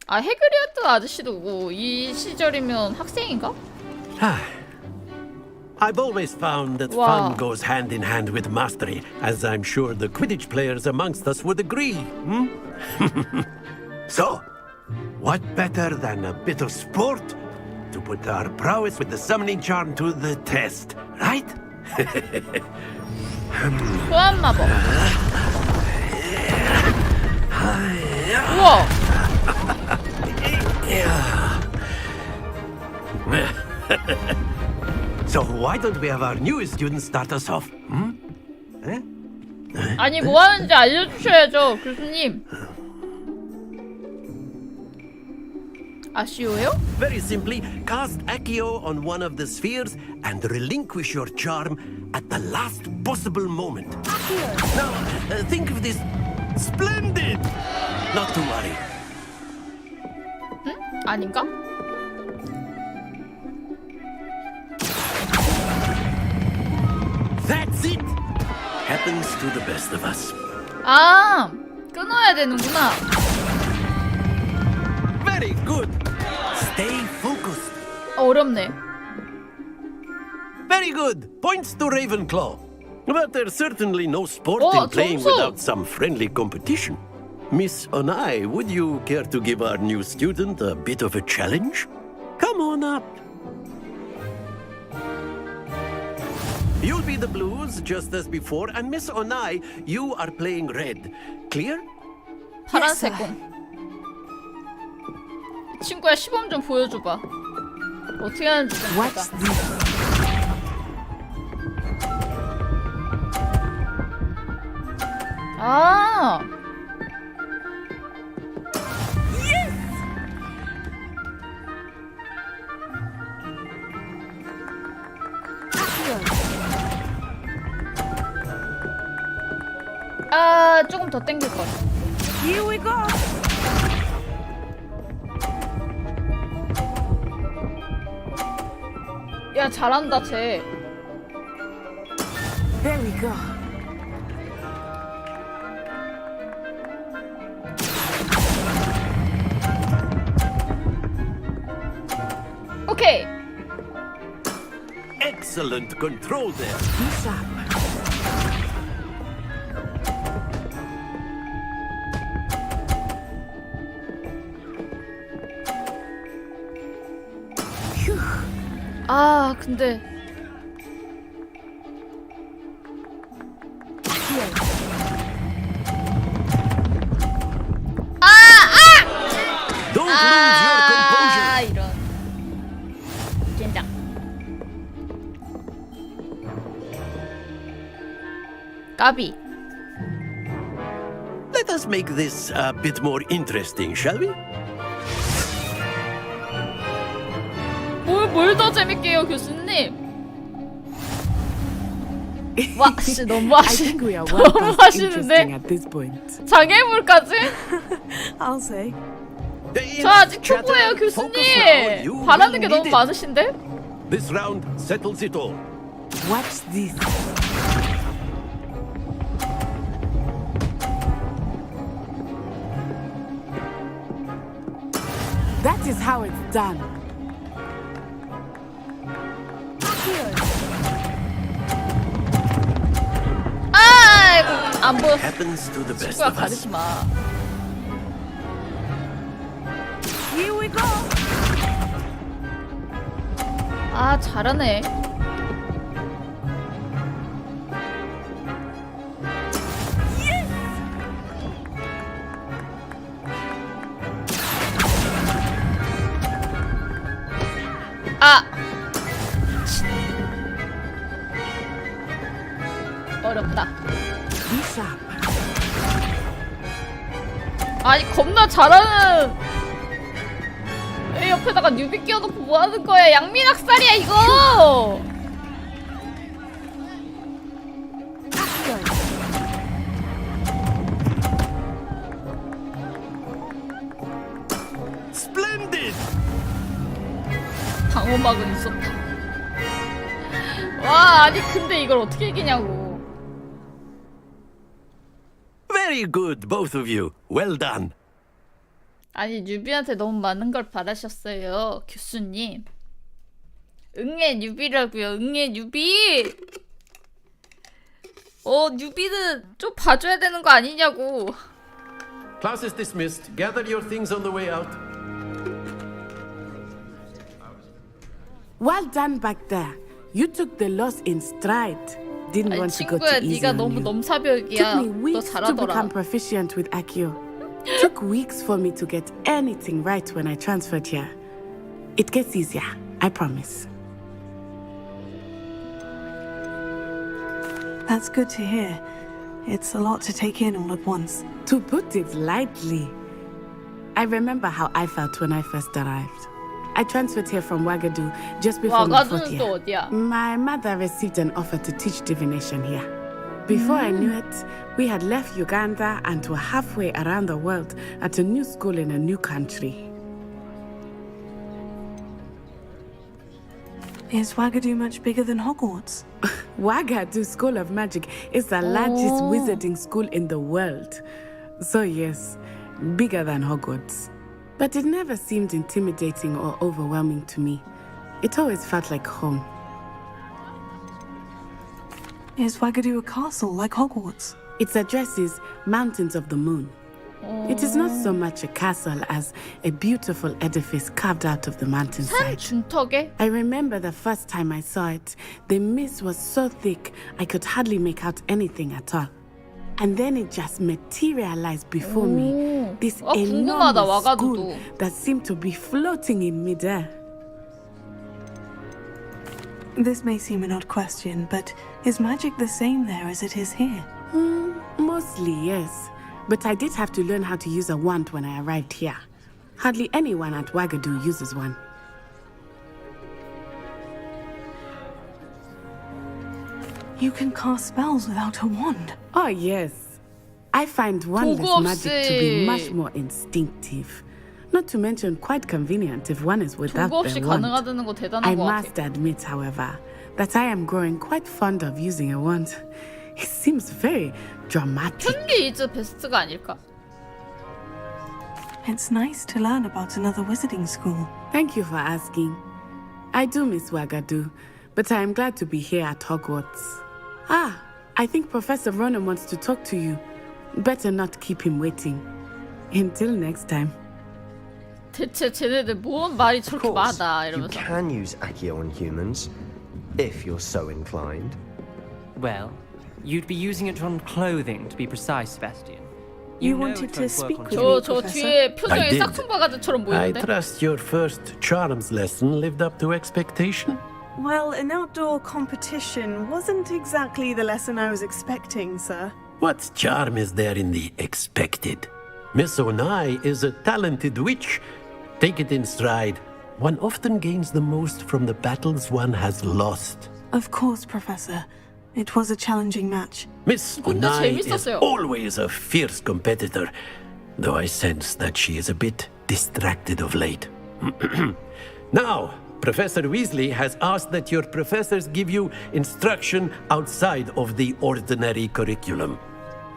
아, 해그리드 아저씨도 뭐 이 시절이면 학생인가? I've always found that Wow. fun goes hand in hand with mastery, as I'm sure the Quidditch players amongst us would agree. So, what better than a bit of sport to put our prowess with the summoning charm to the test, right? 소환 마법. 우와. So why don't we have our newest student start us off? 아니 뭐 하는지 알려주셔야죠, 교수님. 아쉬워요? Very simply, cast Accio on one of the spheres and relinquish your charm at the last possible moment. Now, think of this. Splendid! Not to worry. 응? 아닌가? That's it! Happens to the best of us. 아, 끊어야 되는구나. Very good. Stay focused. 어렵네. Very good. Points to Ravenclaw. But there's certainly no sport Oh, in playing 점수. without some friendly competition. Miss Onai, would you care to give our new student a bit of a challenge? Come on up. You'll be the blues just as before, and Miss Onai, you are playing red. Clear? 파란색 공. 친구야 시범 좀 보여줘봐. 어떻게 하는지 좀 보자. 아. 아, 조금 더 땡길 걸. Here we go. 야, 잘한다, 쟤. There we go. 오케이. Excellent control there. 아, 근데 Don't lose your composure. 아, 이런. 젠장. 까비. Let us make this a bit more interesting, shall we? 뭘 더 재밌게요, 교수님? 와, 씨, 너무 너무 하시는데? 장애물까지? I'll say. 저 아직 초보예요, 교수님. 바라는 게 너무 많으신데? This round settles it all. Watch this. That is how it's done. 아이고, 안 보였어. Happens to the best 친구야, of us. 가리지 마. Here we go. 아, 잘하네. 아니 겁나 잘하는 애 옆에다가 뉴비 끼워놓고 뭐하는 거야. 양민학살이야 이거. Splendid! 방어막은 있었다. 와 아니 근데 이걸 어떻게 이기냐고. Very good, both of you. Well done. 아니 뉴비한테 너무 많은 걸 바라셨어요 교수님. 응애 뉴비라고요. 응애 뉴비. 뉴비는 좀 봐줘야 되는 거 아니냐고. Class is dismissed. Gather your things on the way out. Well done back there. You took the loss in stride. Didn't 아니, want to go 친구야 too easy 네가 on 너무 you. 넘사벽이야. Took me 너 weeks to become 잘하더라. proficient with Accio. Took weeks for me to get anything right when I transferred here. It gets easier, I promise. That's good to hear. It's a lot to take in all at once. To put it lightly, I remember how I felt when I first arrived. I transferred here from Wagadu just before my fourth 와가두는 또 year. 어디야? My mother received an offer to teach divination here. Before I knew it, we had left Uganda and were halfway around the world at a new school in a new country. Is Wagadu much bigger than Hogwarts? Wagadu School of Magic is the largest wizarding school in the world. So yes, bigger than Hogwarts. But it never seemed intimidating or overwhelming to me. It always felt like home. Is Wagadu a castle like Hogwarts? Its address is Mountains of the Moon. It is not so much a castle as a beautiful edifice carved out of the mountainside. 중턱에? I remember the first time I saw it, the mist was so thick I could hardly make out anything at all. And then it just materialized before me, this 궁금하다, enormous 와가지고. school that seemed to be floating in midair. This may seem an odd question, but is magic the same there as it is here? Mostly, yes. But I did have to learn how to use a wand when I arrived here. Hardly anyone at Wagadu uses one. You can cast spells without a wand. Oh, yes. I find wandless magic to be much more instinctive. Not to mention quite convenient if one is without 도구 없이 the wand. 가능하다는 거 대단한 I 거 같아. must admit, however, that I am growing quite fond of using a wand. It seems very dramatic. 현리 이즈 베스트가 아닐까? It's nice to learn about another wizarding school. Thank you for asking. I do miss Wagadu, but I am glad to be here at Hogwarts. Ah, I think Professor Ronan wants to talk to you. Better not keep him waiting. Until next time. 대체 쟤네들 뭔 말이 저렇게 많아 You 이러면서. can use Accio on humans, if you're so inclined. Well, you'd be using it on clothing, to be precise, Sebastian. You know wanted it to won't speak work with on me, 저 Professor? 뒤에 I 표정이 did. 싹퉁바가지처럼 I 보이는데? trust your first charms lesson lived up to expectation. Well, an outdoor competition wasn't exactly the lesson I was expecting, sir. What charm is there in the expected? Miss Onai is a talented witch. Take it in stride. One often gains the most from the battles one has lost. Of course, Professor. It was a challenging match. Miss 근데 Onai is 재밌었어요. always a fierce competitor, though I sense that she is a bit distracted of late. Now, Professor Weasley has asked that your professors give you instruction outside of the ordinary curriculum.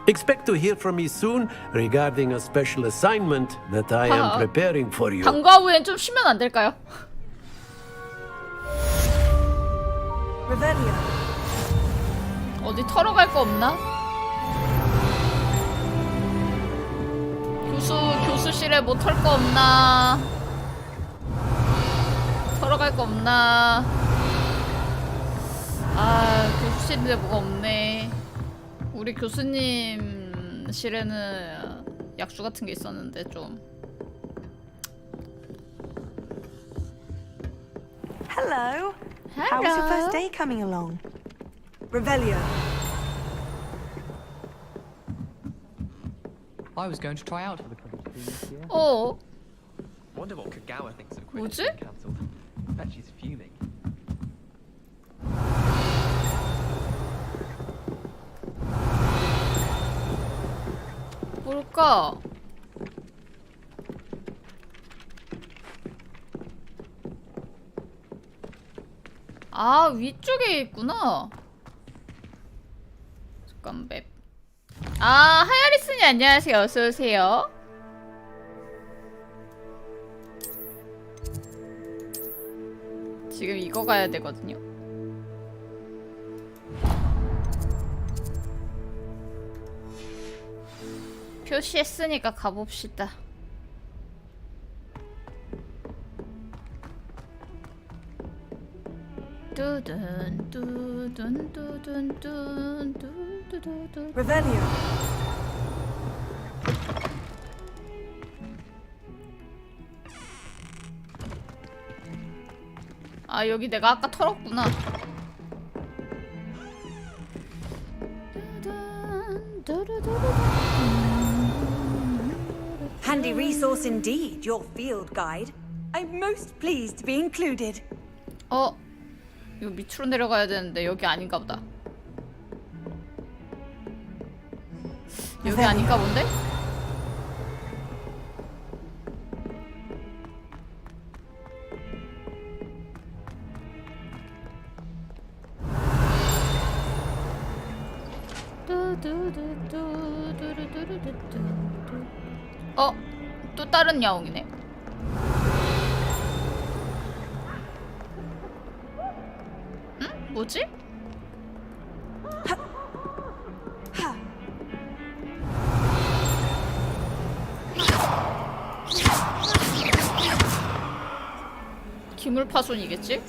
Expect to hear from me soon regarding a special assignment that I am preparing for you. 방과 후엔 좀 쉬면 안 될까요? Revelio. 어디 털어갈 거 없나? 교수실에 뭐 털 거 없나? 털어갈 거 없나? 아, 교수실인데 뭐가 없네. 우리 교수님 실에는 약주 같은 게 있었는데 좀. Hello. How was your first day coming along? Revelio. I was going to try out for the Quidditch team this year. 어? Wonder what Kagawa thinks of Quidditch 뭐지? being cancelled. Bet she's fuming. 뭘까? 아, 위쪽에 있구나. 잠깐 맵. 아, 하야리스님 안녕하세요. 어서 오세요. 지금 이거 가야 되거든요. 표시했으니까 가봅시다. 뚜둔 뚜둔 뚜둔 뚜둔 뚜두두두. Revelio. 아, 여기 내가 아까 털었구나. Handy resource indeed, your field guide. I'm most pleased to be included. 어? 이거 밑으로 내려가야 되는데 여기 아닌가 보다. 여기 아닌가 본데? 어? 또 다른 야옹이네. 응? 뭐지? 기물 파손이겠지?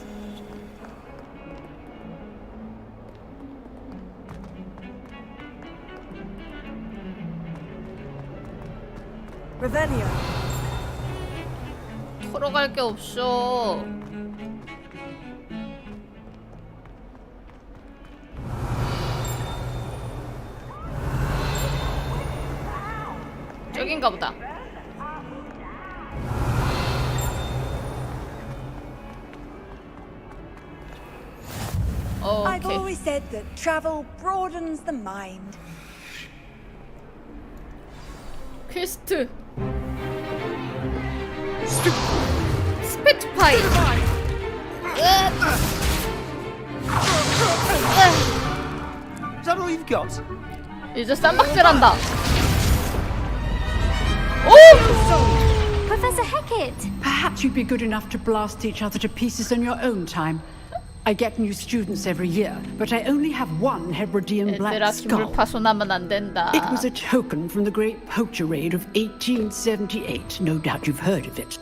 Revelio. 털어갈 게 없어. 저긴가 보다. I've 오케이. always said that travel broadens the mind. 퀘스트. 스페트파이. Is that all you've got? 이제 쌈박질한다. Professor Hecat! Perhaps you'd be good enough to blast each other to pieces on your own time. I get new students every year, but I only have one Hebridean black 얘들아, skull. 기물 파손하면 안 된다. It was a token from the great poacher raid of 1878. No doubt you've heard of it.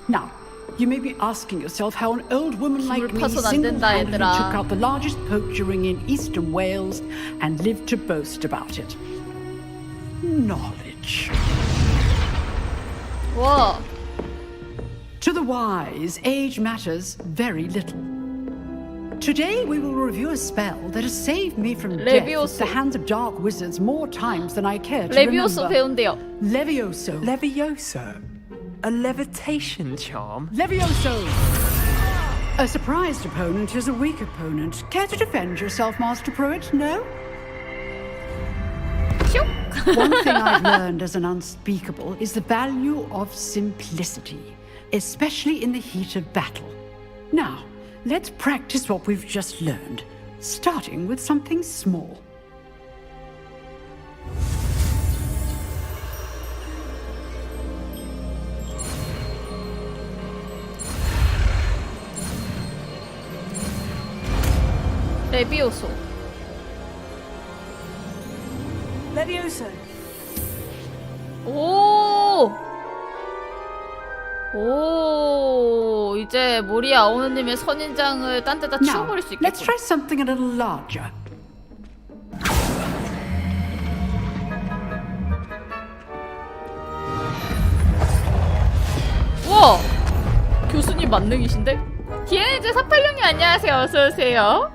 Now, you may be asking yourself how an old woman like me 파손 안 된다, single-handedly 얘들아. took out the largest poacher ring in eastern Wales and lived to boast about it. Knowledge. 와. To the wise, age matters very little. Today we will review a spell that has saved me from death at the hands of dark wizards more times than I care to 레비오소 remember. 배운대요. Levioso. Levioso? A levitation charm? Levioso! A surprised opponent is a weak opponent. Care to defend yourself, Master Pruitt? No? One thing I've learned as an unspeakable is the value of simplicity, especially in the heat of battle. Now, let's practice what we've just learned, starting with something small. 레비오소. Levioso. 오. 오, 이제 모리 아오느님의 선인장을 딴 데다 치워버릴 수 Now, let's 있겠군. try something a little larger. 우와! 교수님 만능이신데? 디에니즈 486님 안녕하세요. 어서오세요.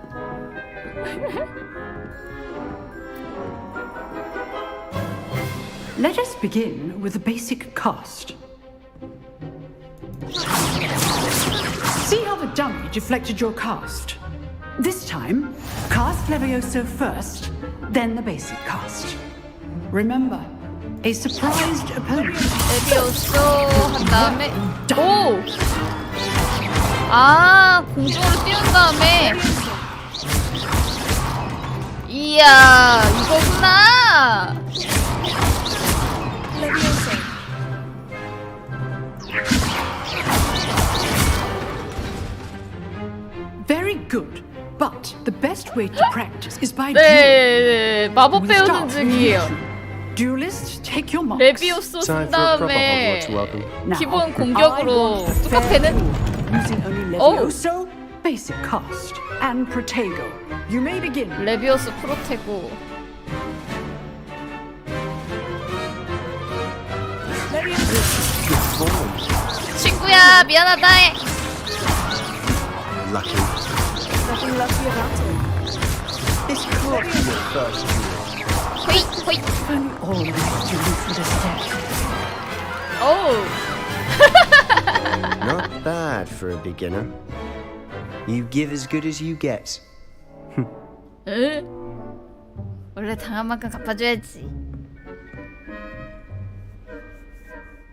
Let us begin with the basic cast. See how the dummy deflected your cast? This time, cast Levioso first, then the basic cast. Remember, a surprised opponent. 레비오소 한 다음에 오! 아, 공중으로 띄운 다음에 이야, 이거구나. Very good. But the best way to practice is by 네, 마법 배우는 중이에요. Duelists, take your marks. 레비오소 쓴 다음에 기본 공격으로 뚜카페는 Using only Levioso, basic cast, and Protego. You may begin. 레비오스 프로테고. 친구야, 미안하다. Lucky. Nothing lucky about it. This can't be your first duel. 호이, 호이. Always to look for the step. Oh. Not bad for a beginner. You give as good as you get. 에? 원래 당한 만큼 갚아줘야지.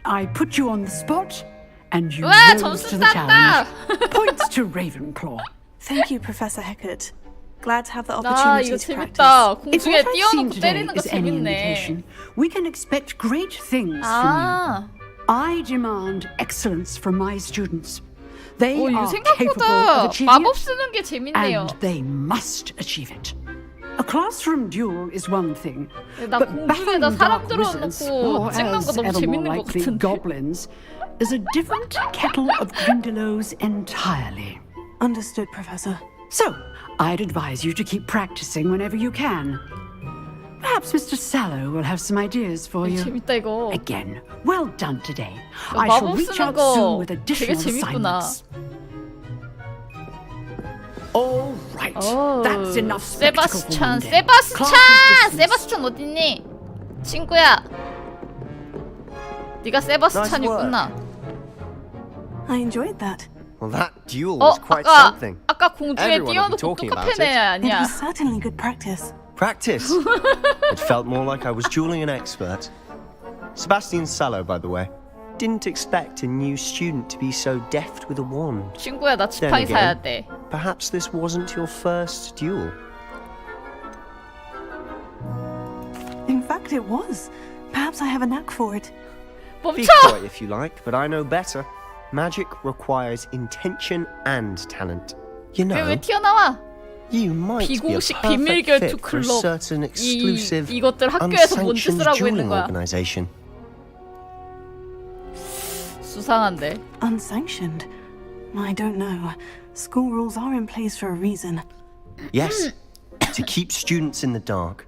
I put you on the spot, and you 와, rose 점수 to the 땄다. challenge. Points to Ravenclaw. Thank you, Professor Heckert. Glad to have the 아, opportunity 이거 to practice. 재밌다. If 공중에 what I've seen 띄워놓고 today 때리는 거 is any 재밌네. indication, we can expect great things 아. from you. I demand excellence from my students. They 오, 이거 are capable of 생각보다 achieving 마법 it, 쓰는 게 재밌네요. and they must achieve it. A classroom duel is one thing, 나 but 공중에다 battling 사람 dark wizards, 들어놓고 or 찍는 as 거 너무 ever more 재밌는 것 likely, 같은데. goblins, is a different kettle of Grindylows entirely. Understood, Professor. So, I'd advise you to keep practicing whenever you can. Perhaps Mr. Sallow will have some ideas for you. 재밌다 이거. Again, well done today. I shall 마법 reach 쓰는 out soon 거 with 되게 additional 재밌구나. assignments. All right, 오, that's enough spectacle for one 세바스찬, day. 세바스찬, Class is dismissed. 세바스찬 어딨니? 친구야. 네가 세바스찬이구나. I enjoyed that. Well, that duel was quite 아까 something. 아까 공중에 Everyone will be 띄워놓고 talking about 뚜카페네 it. It 아니야. was certainly good practice. Practice. It felt more like I was dueling an expert. Sebastian Sallow, by the way. Didn't expect a new student to be so deft with a wand. 친구야, 나 Then 지팡이 사야 again, 돼. perhaps this wasn't your first duel. In fact, it was. Perhaps I have a knack for it. Be 멈춰! quiet if you like, but I know better. Magic requires intention and talent. You know, 왜 튀어나와? you might be a 비공식 perfect 비밀 fit 결투 for a 클럽. certain exclusive, 이것들 학교에서 뭔 unsanctioned 짓을 하고 있는 dueling 거야? organization. 수상한데. Unsanctioned? I don't know. School rules are in place for a reason. Yes, to keep students in the dark.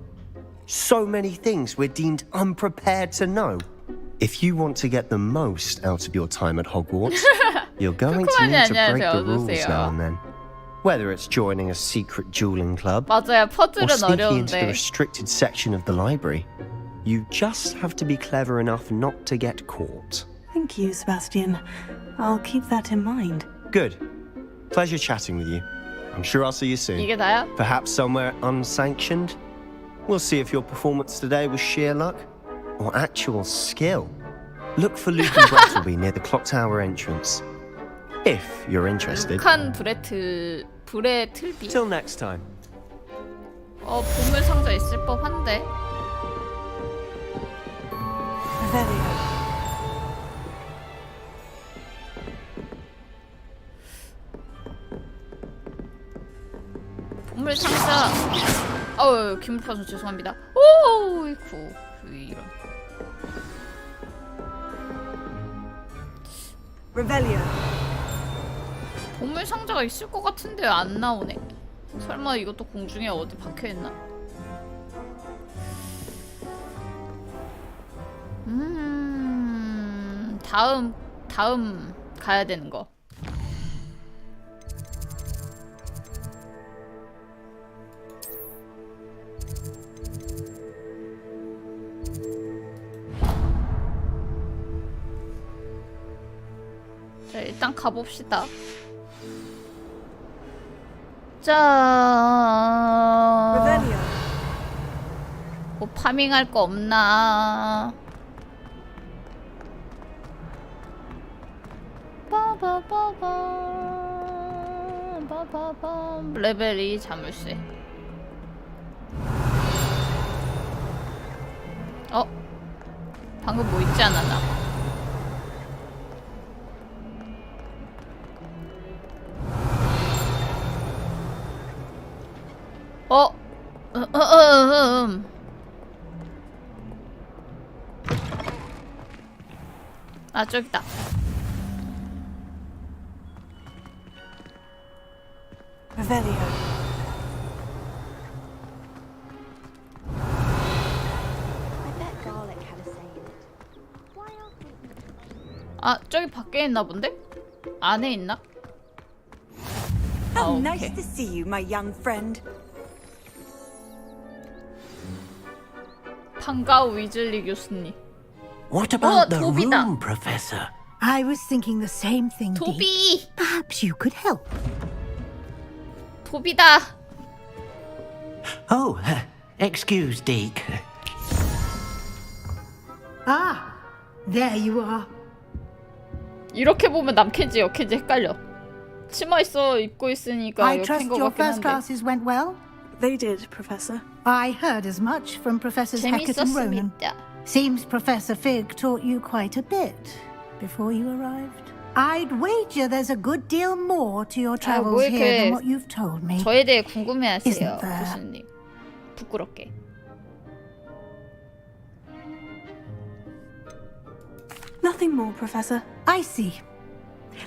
So many things we're deemed unprepared to know. If you want to get the most out of your time at Hogwarts, you're going to need to break the rules now and then. Whether it's joining a secret dueling club 맞아요. or 퍼즐은 sneaking into the 어려운데. restricted section of the library, you just have to be clever enough not to get caught. Thank you, Sebastian. I'll keep that in mind. Good. Pleasure chatting with you. I'm sure I'll see you soon. 이게 다야? Perhaps somewhere unsanctioned? We'll see if your performance today was sheer luck or actual skill. Look for Luke and Brattleby near the clock tower entrance. If you're interested. 북한 불의 틀비. Till next time. 보물 상자 있을 법한데. 보물 상자. 기물파손 죄송합니다. 오이쿠 이런. Revelio. 보물 상자가 있을 것 같은데 안 나오네. 설마 이것도 공중에 어디 박혀 있나? 다음 가야 되는 거. 가봅시다. 자, 뭐 파밍할 거 없나? 빠바바밤 레벨 2 자물쇠. 방금 뭐 있지 않았나? 아, 저기다. Revelio. 아, 저기 밖에 있나 본데? 안에 있나? How okay. nice to see you, my young friend. 반가워, 위즐리 교수님. What about the 도비다. room, Professor? I was thinking the same thing, Dee. 도비! Perhaps you could help. 도비다! Oh, excuse, Deke. Ah, there you are. 이렇게 보면 남캐지 여캐지 헷갈려. 치마 입고 있으니까 I 여캐인 trust 것 your 같긴 first 한데. classes went well? They did, Professor. I heard as much from Professors Hackett and Ronan. 재밌었습니다. Seems Professor Fig taught you quite a bit before you arrived. I'd wager there's a good deal more to your travels 뭐 here 이렇게 than what you've told me. 저에 대해 궁금해하세요, Isn't there? 교수님. 부끄럽게. Nothing more, Professor. I see.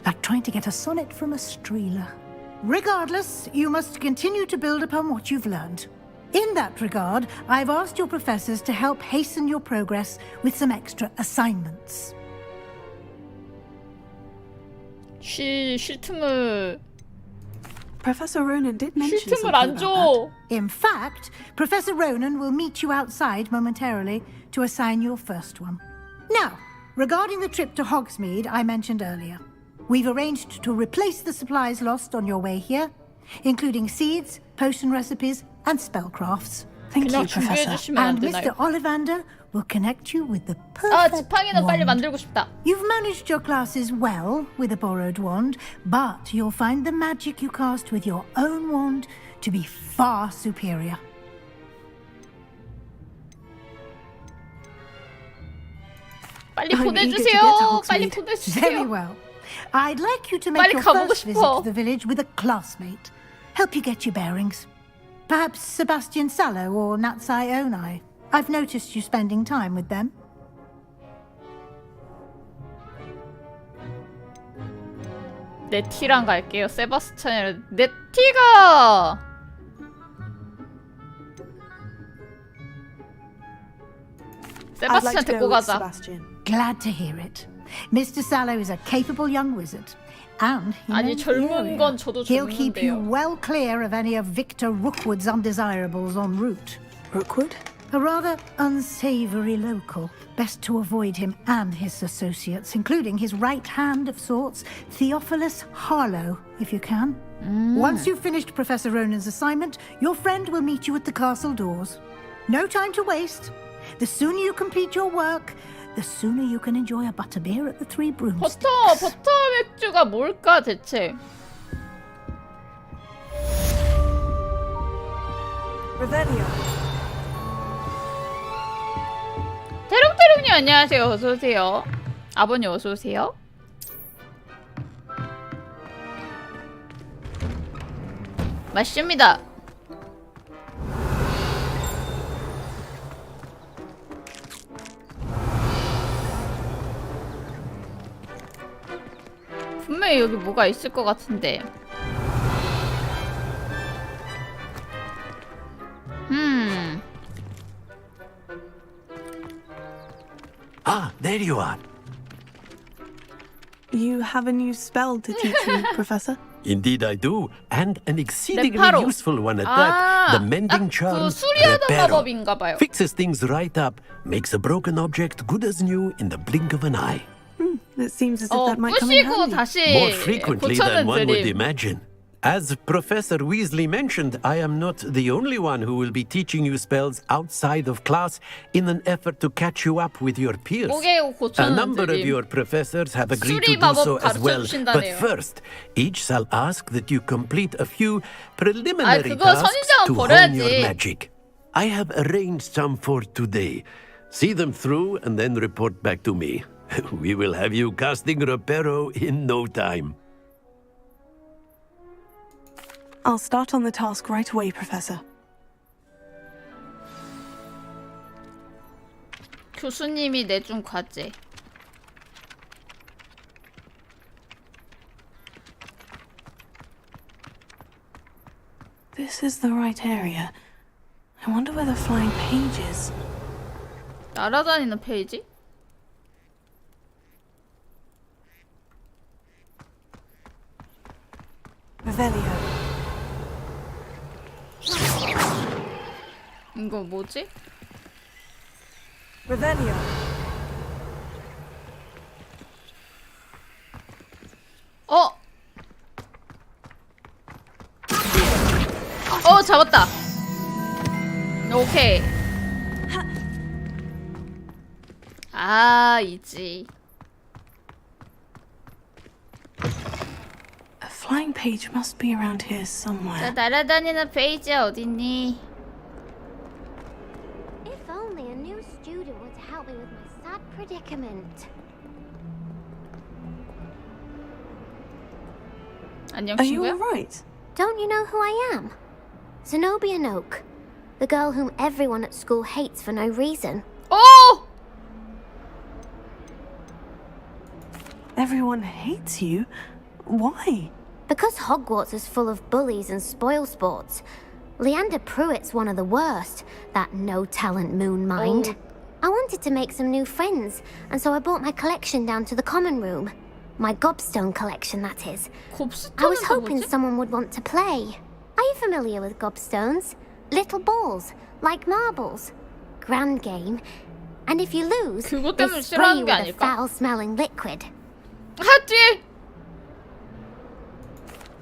Like trying to get a sonnet from a streeler. Regardless, you must continue to build upon what you've learned. In that regard, I've asked your professors to help hasten your progress with some extra assignments. 쉴 틈을 Professor Ronan did mention 쉴 틈을 something 안 about 줘. In fact, Professor Ronan will meet you outside momentarily to assign your first one. Now, regarding the trip to Hogsmeade I mentioned earlier, we've arranged to replace the supplies lost on your way here, including seeds, potion recipes, and spellcrafts. Thank you, 그냥 준비해 Professor. 주시면 안 And 되나요? Mr. Ollivander will connect you with the 아, perfect 지팡이는 빨리 wand. 만들고 싶다. You've managed your classes well with a borrowed wand, but you'll find the magic you cast with your own wand to be far superior. 빨리 I'm eager to get to 보내주세요. 빨리 Hogsmeade. Very 보내주세요. well. I'd like you to 빨리 make your 가보고 first visit 싶어. to the village with a classmate. Help you get your bearings. Perhaps Sebastian Sallow or Natsai Onai. I've noticed you spending time with them. 내 티랑 갈게요. 세바스찬이라 내 티가 I'd like 세바스찬 to 데리고 go with 가자. Sebastian. Glad to hear it. Mr. Sallow is a capable young wizard. And he 아니 knows the 젊은 area. 건 저도 He'll keep you 젊은데요. well clear of any of Victor Rookwood's undesirables en route. Rookwood? A rather unsavory local. Best to avoid him and his associates, including his right hand of sorts, Theophilus Harlow, if you can. Once you've finished Professor Ronan's assignment, your friend will meet you at the castle doors. No time to waste. The sooner you complete your work, the sooner you can enjoy a butterbeer at the Three Broomsticks. 버터 맥주가 뭘까 대체? Revelio. 대롱대롱님 안녕하세요. 어서 오세요. 아버님 어서 오세요. 맛있습니다. 분명히 여기 뭐가 있을 것 같은데. Ah, there you are. You have a new spell to teach me, Professor? Indeed I do, and an exceedingly 레파로. useful one at that. The mending 그 charm, 수리하던 Reparo. 마법인가봐요. Fixes things right up, makes a broken object good as new in the blink of an eye. It seems as if that might come in 부시고 handy. 다시 More frequently than 고쳐는 one would 드림. imagine. As Professor Weasley mentioned, I am not the only one who will be teaching you spells outside of class in an effort to catch you up with your peers. 고개고 A 고쳐는 number of 드림. your professors have agreed 수리 to do 마법 so as well. 가르쳐 But 주신다네요. first, each shall ask that you complete a few preliminary 그거 tasks 선인장은 to hone 버려야지. your magic. I have arranged some for today. See them through and then report back to me. We will have you casting Reparo in no time. I'll start on the task right away, Professor. 교수님이 내준 과제. This is the right area. I wonder where the flying page is. 날아다니는 페이지? Revelio. 이거 뭐지? Revelio. 잡았다. 오케이. 이지. A flying page must be around here somewhere. 자, 날아다니는 페이지 어딨니? If only a new student were to help me with my sad predicament. 안녕, Are you 친구야? alright? Don't you know who I am? Zenobia Noak, the girl whom everyone at school hates for no reason. Oh! Everyone hates you? Why? Because Hogwarts is full of bullies and spoilsports. Leander Pruitt's one of the worst, that no-talent moon mind. I wanted to make some new friends, and so I brought my collection down to the common room. My gobstone collection, that is. I was hoping someone would want to play. Are you familiar with gobstones? Little balls, like marbles. Grand game. And if you lose, 그것 they 때문에 spray 싫어하는 you 게 with a 아닐까? foul-smelling liquid. 하지!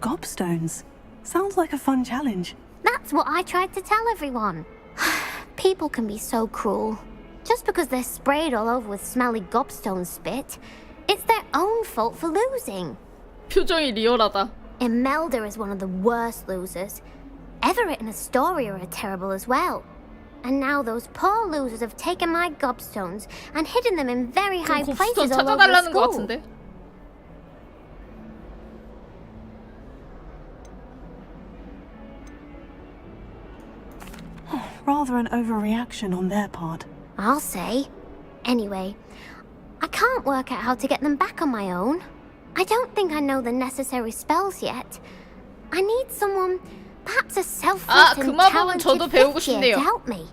Gobstones. Sounds like a fun challenge. That's what I tried to tell everyone. People can be so cruel. Just because they're sprayed all over with smelly gobstone spit, it's their own fault for losing. 표정이 리얼하다. Imelda is one of the worst losers. Everett and Astoria are terrible as well. And now those poor losers have taken my gobstones and hidden them in very high places all over the 찾아달라는 것 school. 같은데. Rather an overreaction on their part. I'll say. Anyway, I can't work out how to get them back on my own. I don't think I know the necessary spells yet. I need someone, perhaps a selfless 그 and 마법은 talented 저도 배우고 fifth year 싶네요. to help me.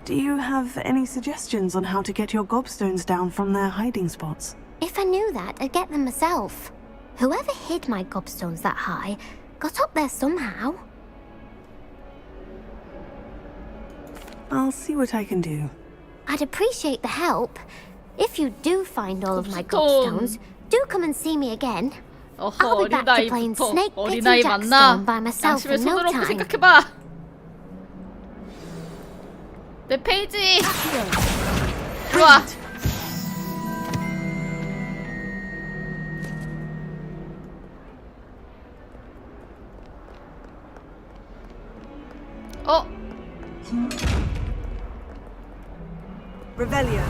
Do you have any suggestions on how to get your gobstones down from their hiding spots? If I knew that, I'd get them myself. Whoever hid my gobstones that high got up there somehow. I'll see what I can do. I'd appreciate the help. If you do find all of my gobstones, do come and see me again. I'll be back to playing 어린아이부터 Snake Pit 어린아이 and 맞나? Jackstone by myself 양심의 in no 손으로 time. 생각해봐. 내 페이지. 좋아. Revelio.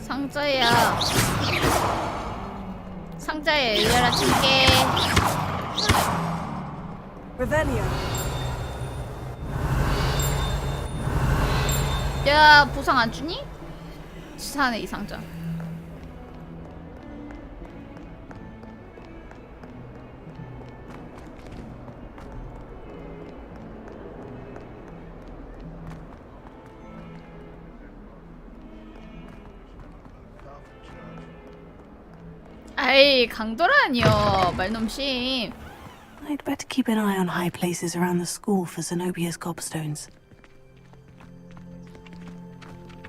상자야. 상자에 열려라 줄게. Revelio. 야, 보상 안 주니? 치사하네 이 상자. 아이, 강도라니요. 말넘심. I'd better keep an eye on high places around the school for Zenobia's gobstones.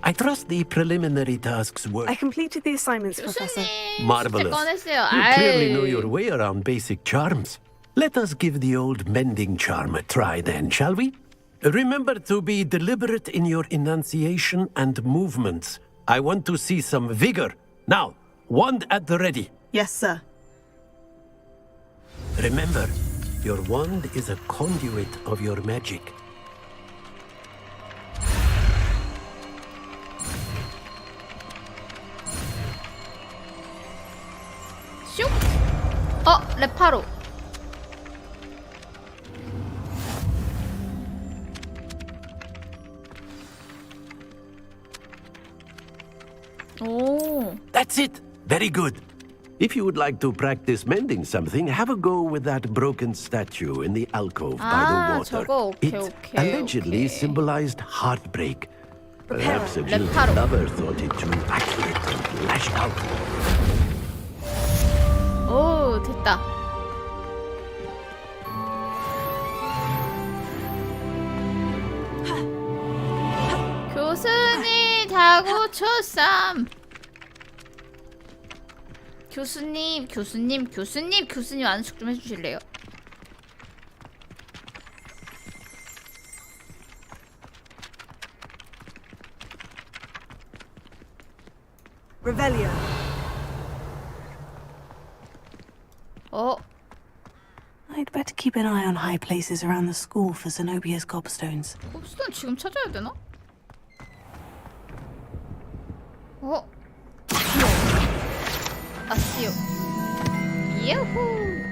I trust the preliminary tasks were I completed the assignments, Professor. marvelous. 꺼냈어요. You clearly know 아이. your way around basic charms. Let us give the old mending charm a try then, shall we? Remember to be deliberate in your enunciation and movements. I want to see some vigor. Now, wand at the ready. Yes, sir. Remember, your wand is a conduit of your magic. 슉! 레파로. 오. That's it. Very good. If you would like to practice mending something, have a go with that broken statue in the alcove by the water. 저거 오케이, It 오케이, allegedly 오케이. symbolized heartbreak. Perhaps a jilted 레파로. lover thought it too accurate and lashed out. 오, 됐다. 교수님 다구초쌈. 교수님 안숙 좀 해주실래요? Revelio. I'd better keep an eye on high places around the school for Zenobia's gobstones. 곱스톤 지금 찾아야 되나? 아시오. 예후.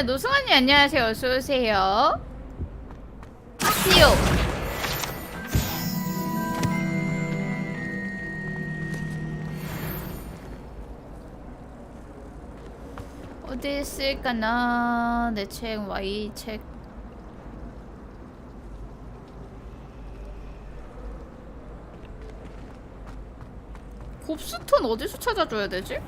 노승환님 안녕하세요. 어서 오세요. 아시오. 어디 있을까나? 내 책, Y 책. 곱스톤 어디서 찾아줘야 되지?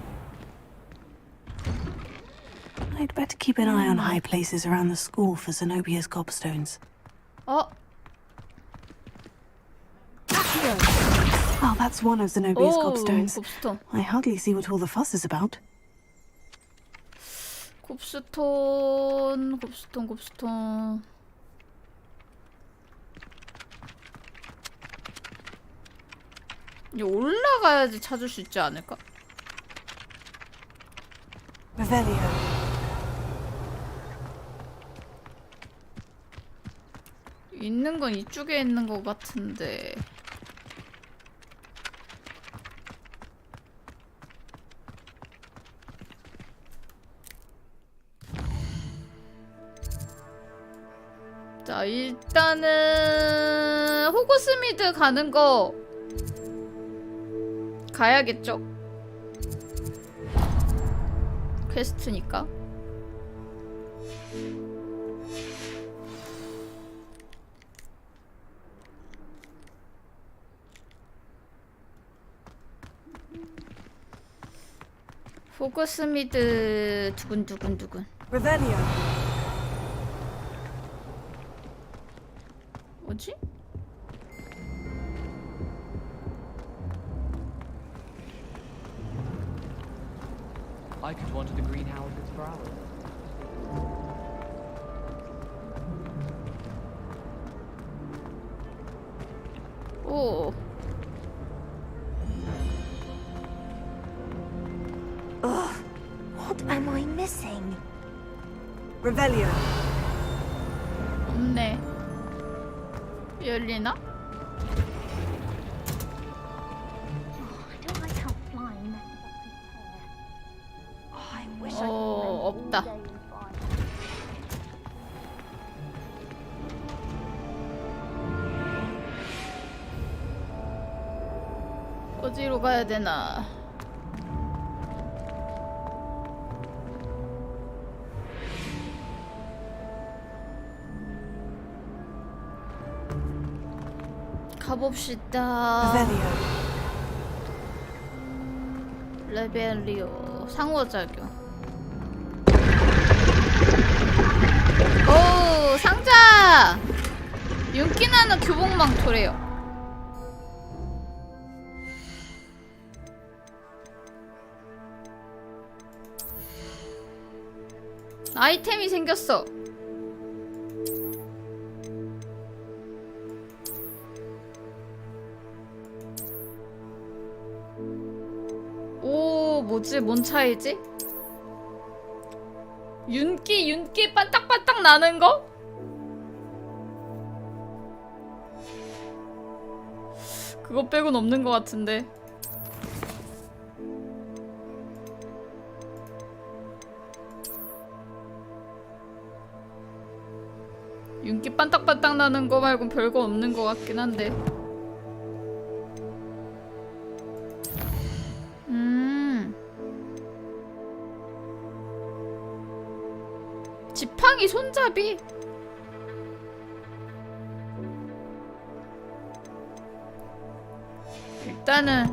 I'd better keep an eye on high places around the school for Zenobia's gobstones. Oh, that's one of Zenobia's gobstones. 곱스톤. I hardly see what all the fuss is about. 곱스톤. 이제 올라가야지 찾을 수 있지 않을까? Revelio. 있는 건 이쪽에 있는 것 같은데. 자, 일단은 호그스미드 가는 거 가야겠죠? 퀘스트니까. 호그스미드 두근두근두근. Revelio. 뭐지? I could wander the greenhouses for hours. 오. Ugh, what am I missing? Revelio. 없네. 열리나? 없다. 어디로 가야 되나? 가봅시다. 레벨리오 상호작용. 오 상자. 윤기나는 교복망토래요. 아이템이 생겼어. 오 뭐지? 뭔 차이지? 윤기 반딱반딱 나는 거? 그거 빼곤 없는 것 같은데. 윤기 반딱반딱 나는 거 말곤 별거 없는 것 같긴 한데. 지팡이 손잡이? 일단은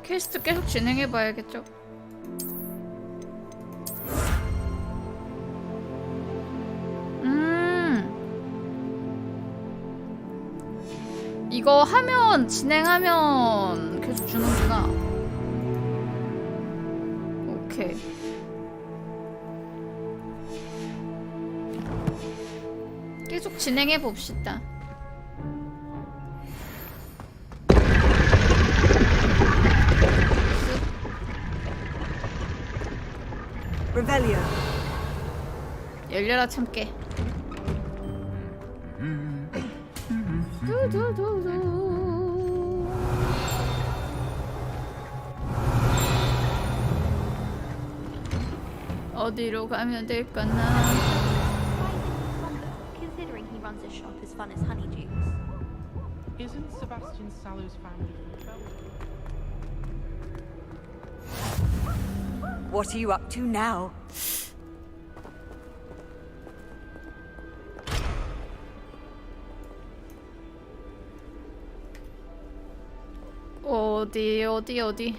퀘스트 계속 진행해봐야겠죠. 이거 하면 진행하면 계속 주는구나. 오케이. 계속 진행해 봅시다. Revelio. 열려라 참깨. 두두두두. 어디로 가면 될까나? Considering he runs a shop as fun as Honeydukes. Isn't Sebastian Sallow's family from Belgium? What are you up to now? 어디?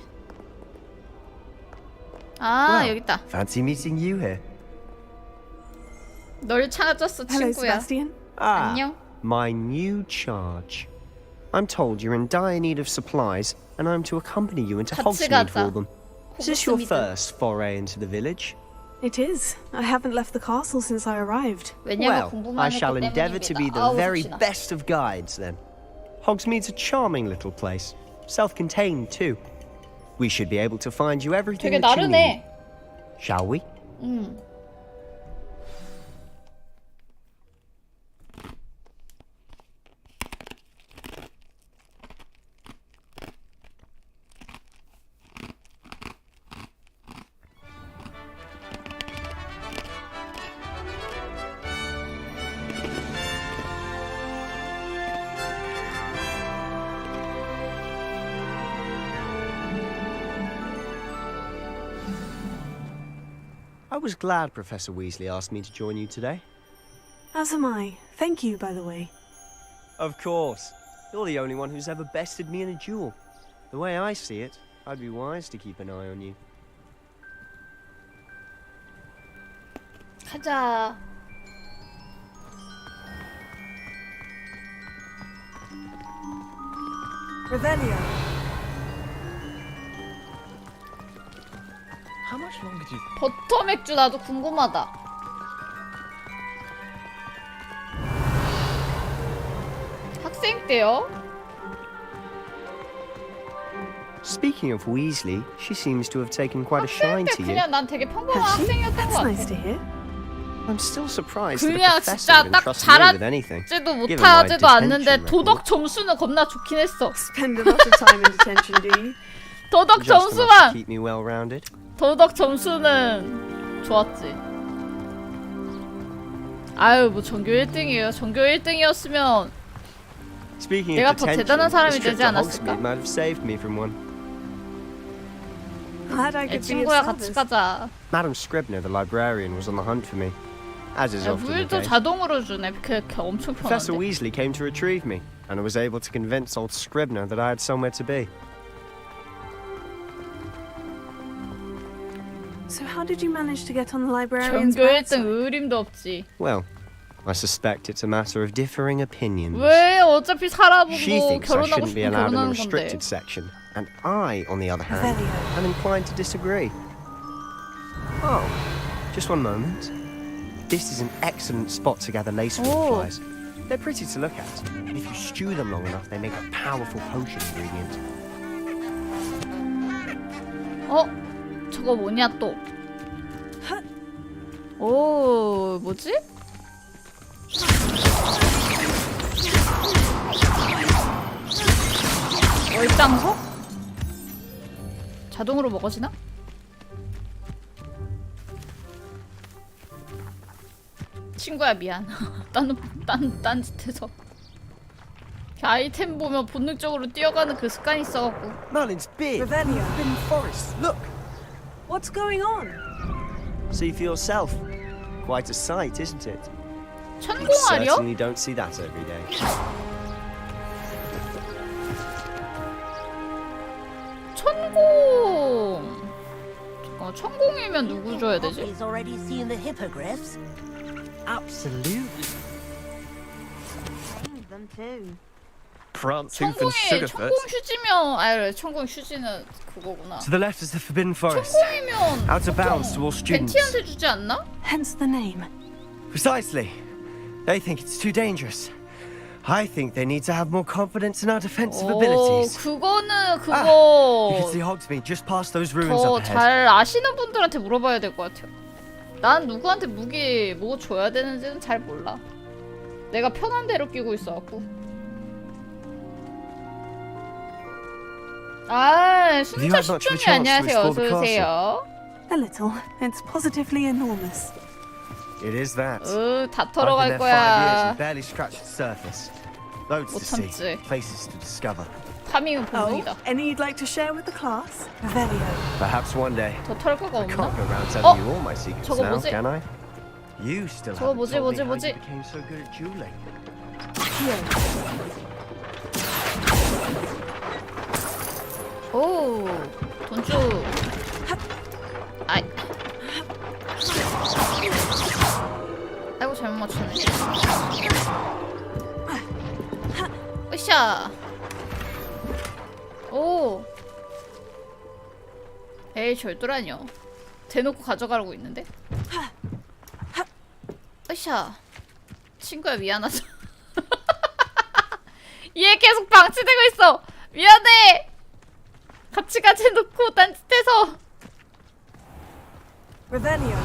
아, Well, 여기 있다. Fancy meeting you here. 널 찾았어, Hello, 친구야. Sebastian. 안녕. My new charge. I'm told you're in dire need of supplies, and I'm to accompany you into 같이 Hogsmeade 가자. for them. Is this your 호그스미드. first foray into the village? It is. I haven't left the castle since I arrived. 왜냐면 Well, I shall endeavour to be the very best of guides then. Hogsmeade's a charming little place. Self-contained too. We should be able to find you everything 되게 that you need. 나르네. Shall we? I was glad Professor Weasley asked me to join you today. As am I. Thank you, by the way. Of course. You're the only one who's ever bested me in a duel. The way I see it, I'd be wise to keep an eye on you. 가자. Revelio. How much longer do you... 버터 맥주 나도 궁금하다. 학생 때요? Speaking of Weasley, she seems to have taken quite a shine 학생 때 to you. 그냥 난 되게 평범한 학생이었던 것 That's 같아. nice to hear. I'm still surprised that a 그냥 professor 진짜 would 딱 entrust me with anything. 잘하지도 given my 못하지도 않는데 detention 도덕 record. 점수는 겁나 좋긴 했어. Spend a lot of time in detention, do you? 도덕 Just enough to 점수만 keep me well-rounded. 도덕 점수는 좋았지. 아유 뭐 전교 1등이에요. 전교 1등이었으면 Speaking 내가 of 더 detention, 대단한 사람이 this trip 되지 to 않았을까? Hogsmeade might have saved me from one. Glad I 애 could be of 친구야 같이 service. 가자. Madam Scribner, the librarian, was on the hunt for me, as is 야, often the 물도 case. 자동으로 주네. 그 엄청 Professor 편한데. Weasley came to retrieve me. and I was able to convince old Scribner that I had somewhere to be. So how did you manage to get on the librarian's 전교 bad 1등 side? 의림도 없지. Well, I suspect it's a matter of differing opinions. 왜 어차피 She 살아보고 thinks I 결혼하고 shouldn't be 싶으면 allowed in the 결혼하는 건데. restricted section, and I, on the other hand, am inclined to disagree. Oh, just one moment. This is an excellent spot to gather lacewing flies. They're pretty to look at, and if you stew them long enough, they make a powerful potion ingredient. 저거 뭐냐 또? 오, 뭐지? 월장석? 자동으로 먹어지나? 친구야 미안. 딴 짓해서. 아이템 보면 본능적으로 뛰어가는 그 습관이 있어갖고. Merlin's big. Revelio. Forbidden forest. Look. What's going on? See for yourself. Quite a sight, isn't it? You 천공하려? certainly don't see that every day. 천공. 잠깐 천공이면 누구 줘야 되지? He's already seen the hippogriffs. Absolutely. Them too. Prance, hoof, and 천공이 sugarfoot. 천공 휴지면 아니 천공 휴지는 그거구나. To the left is the Forbidden Forest. 천공이면 Out of bounds to all students. 벤티한테 주지 않나? Hence the name. Precisely. They think it's too dangerous. I think they need to have more confidence in our defensive abilities. 그거는 You 그거 can see Hogsmeade just past those ruins 더 up ahead. 잘 아시는 분들한테 물어봐야 될 것 같아요. 난 누구한테 무기 뭐 줘야 되는지는 잘 몰라. 내가 편한 대로 끼고 있어갖고. 아, 순차 시청이 안녕하세요. 어서 오세요. A little. It's positively enormous. It is that. 다 I've 털어갈 been there 5 years 거야. and barely scratched the surface. Loads to 못 see, 참지. places to discover. 파밍은 Oh, 본능이다. any you'd like to share with the class? Revelio. Perhaps one day. 더 털 거가 I 없나? can't go around telling you all my secrets 저거 now, 뭐지? can I? You still 저거 haven't 뭐지, told 뭐지, me how 뭐지? you became so good at dueling. 오, 돈주. 아이. 아이고 잘못 맞추네. 으쌰. 오. 에이 절도라뇨. 대놓고 가져가라고 있는데. 으쌰. 친구야 미안하다. 얘 계속 방치되고 있어. 미안해. 같이 놓고 딴짓해서. Revelio.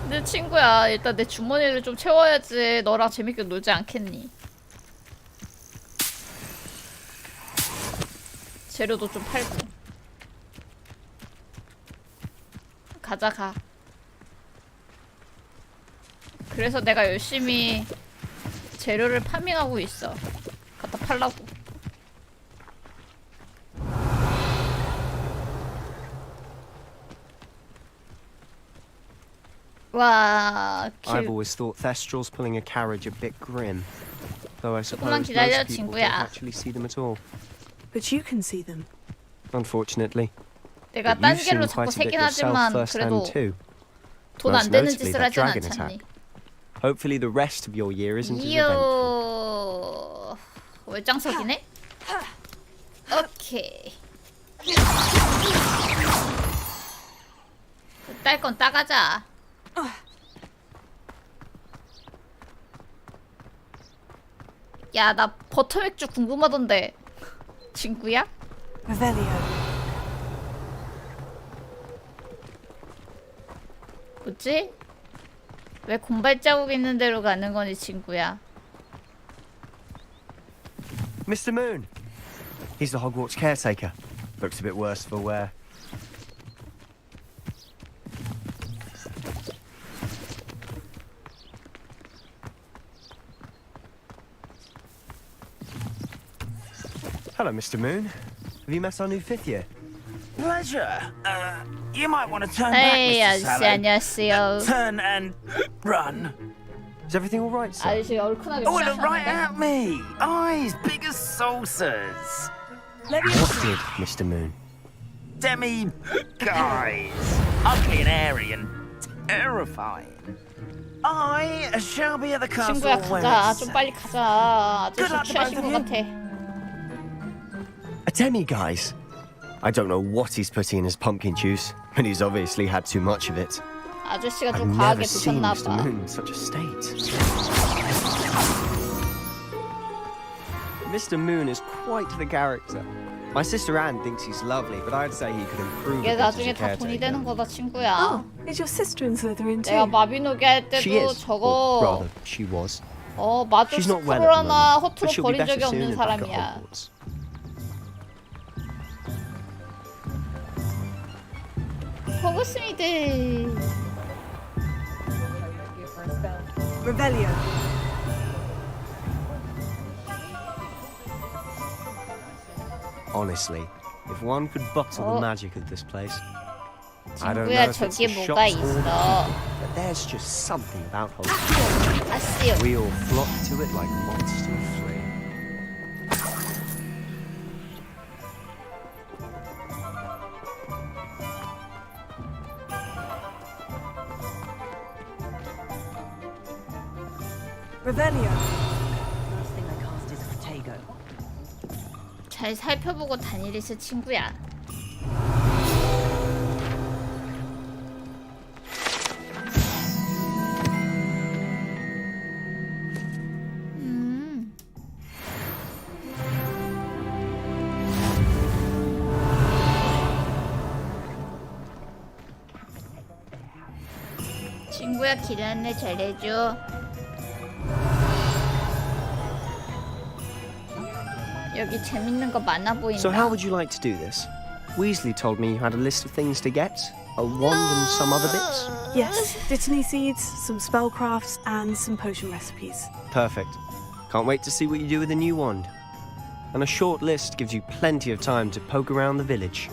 내 친구야. 일단 내 주머니를 좀 채워야지. 너랑 재밌게 놀지 않겠니? 재료도 좀 팔고. 가자 가. 그래서 내가 열심히 재료를 파밍하고 있어. 갖다 팔라고. 와, I've always thought Thestrals pulling a carriage a bit grim. Though I suppose 조금만 most 기다려, people 친구야. don't actually see them at all. But you can see them. Unfortunately. 내가 But 딴 you've 길로 seen 자꾸 quite a bit 새긴 yourself 하지만 firsthand 그래도 too. 돈 Most 안 되는 notably 짓을 that 하진 dragon 않잖니. attack. Hopefully the rest of your year isn't as eventful. 이요. 월장석이네? 오케이. 딸 건 따가자. 야, 나 버터맥주 궁금하던데. 친구야? Revelio. 뭐지? 왜 곰발자국 있는 데로 가는 거니, 친구야? Mr. Moon. He's the Hogwarts caretaker. Looks a bit worse for wear. Hello, Mr. Moon. Have you met our new 5th year? Pleasure. You might want to turn Hey, back, Mr. 아저씨, Sallow. 안녕하세요. Turn and run. Is everything all right, sir? 아저씨가 얼큰하게 Oh, look right 취하셨는데. at me! Eyes big as saucers! What did, Mr. Moon? Demi, guys! Ugly and airy and terrifying. I shall be at the castle 친구야 when 가자. it's 좀 빨리 가자. Good luck 아저씨 to both 취하신 of 것 you. 같아. A demi, guys. I don't know what he's putting in his pumpkin juice, but he's obviously had too much of it. 아저씨가 I've 좀 never 과하게 seen 드셨나 Mr. 봐. Moon in such a state. Mr. Moon is quite the character. My sister Anne thinks he's lovely, but I'd say he could improve 이게 a bit as 나중에 a 다 돈이 caretaker. 되는 거다 친구야. Oh, is your sister in Slytherin too? 내가 마비노기 할 She 때도 is. Or 저거 rather, she was. 마주 She's not well at the 스크롤 하나 moment, 허투루 but she'll be 버린 적이 better soon 없는 and back at 사람이야. Hogwarts. 호그스미드. Revelio. Honestly, if one could bottle the magic of this place. I don't know 친구야 if it's 저기에 the 뭐가 shops or the 있어. people, but there's just something about Hogwarts. 아씨요. We all flock to it like moths to a flame. Revelio. First thing I cast is Protego. 잘 살펴보고 다니리스 친구야. 친구야 길 안내 잘해줘. 여기 재밌는 거 많아 보인다. So how would you like to do this? Weasley told me you had a list of things to get, a wand and some other bits. Yes, dittany seeds, some spellcrafts, and some potion recipes. Perfect. Can't wait to see what you do with the new wand. And a short list gives you plenty of time to poke around the village.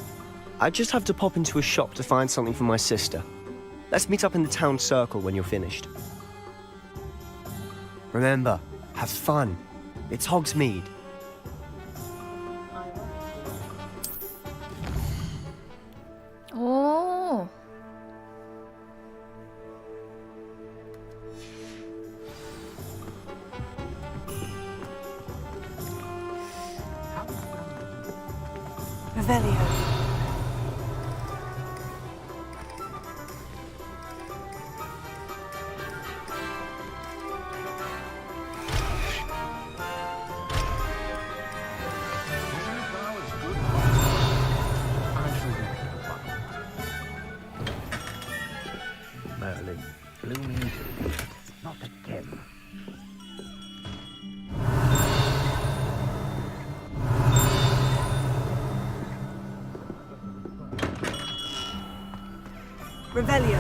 I just have to pop into a shop to find something for my sister. Let's meet up in the town circle when you're finished. Remember, have fun. It's Hogsmeade. 오. Revelio. Merlin, blooming, not again. Revelio.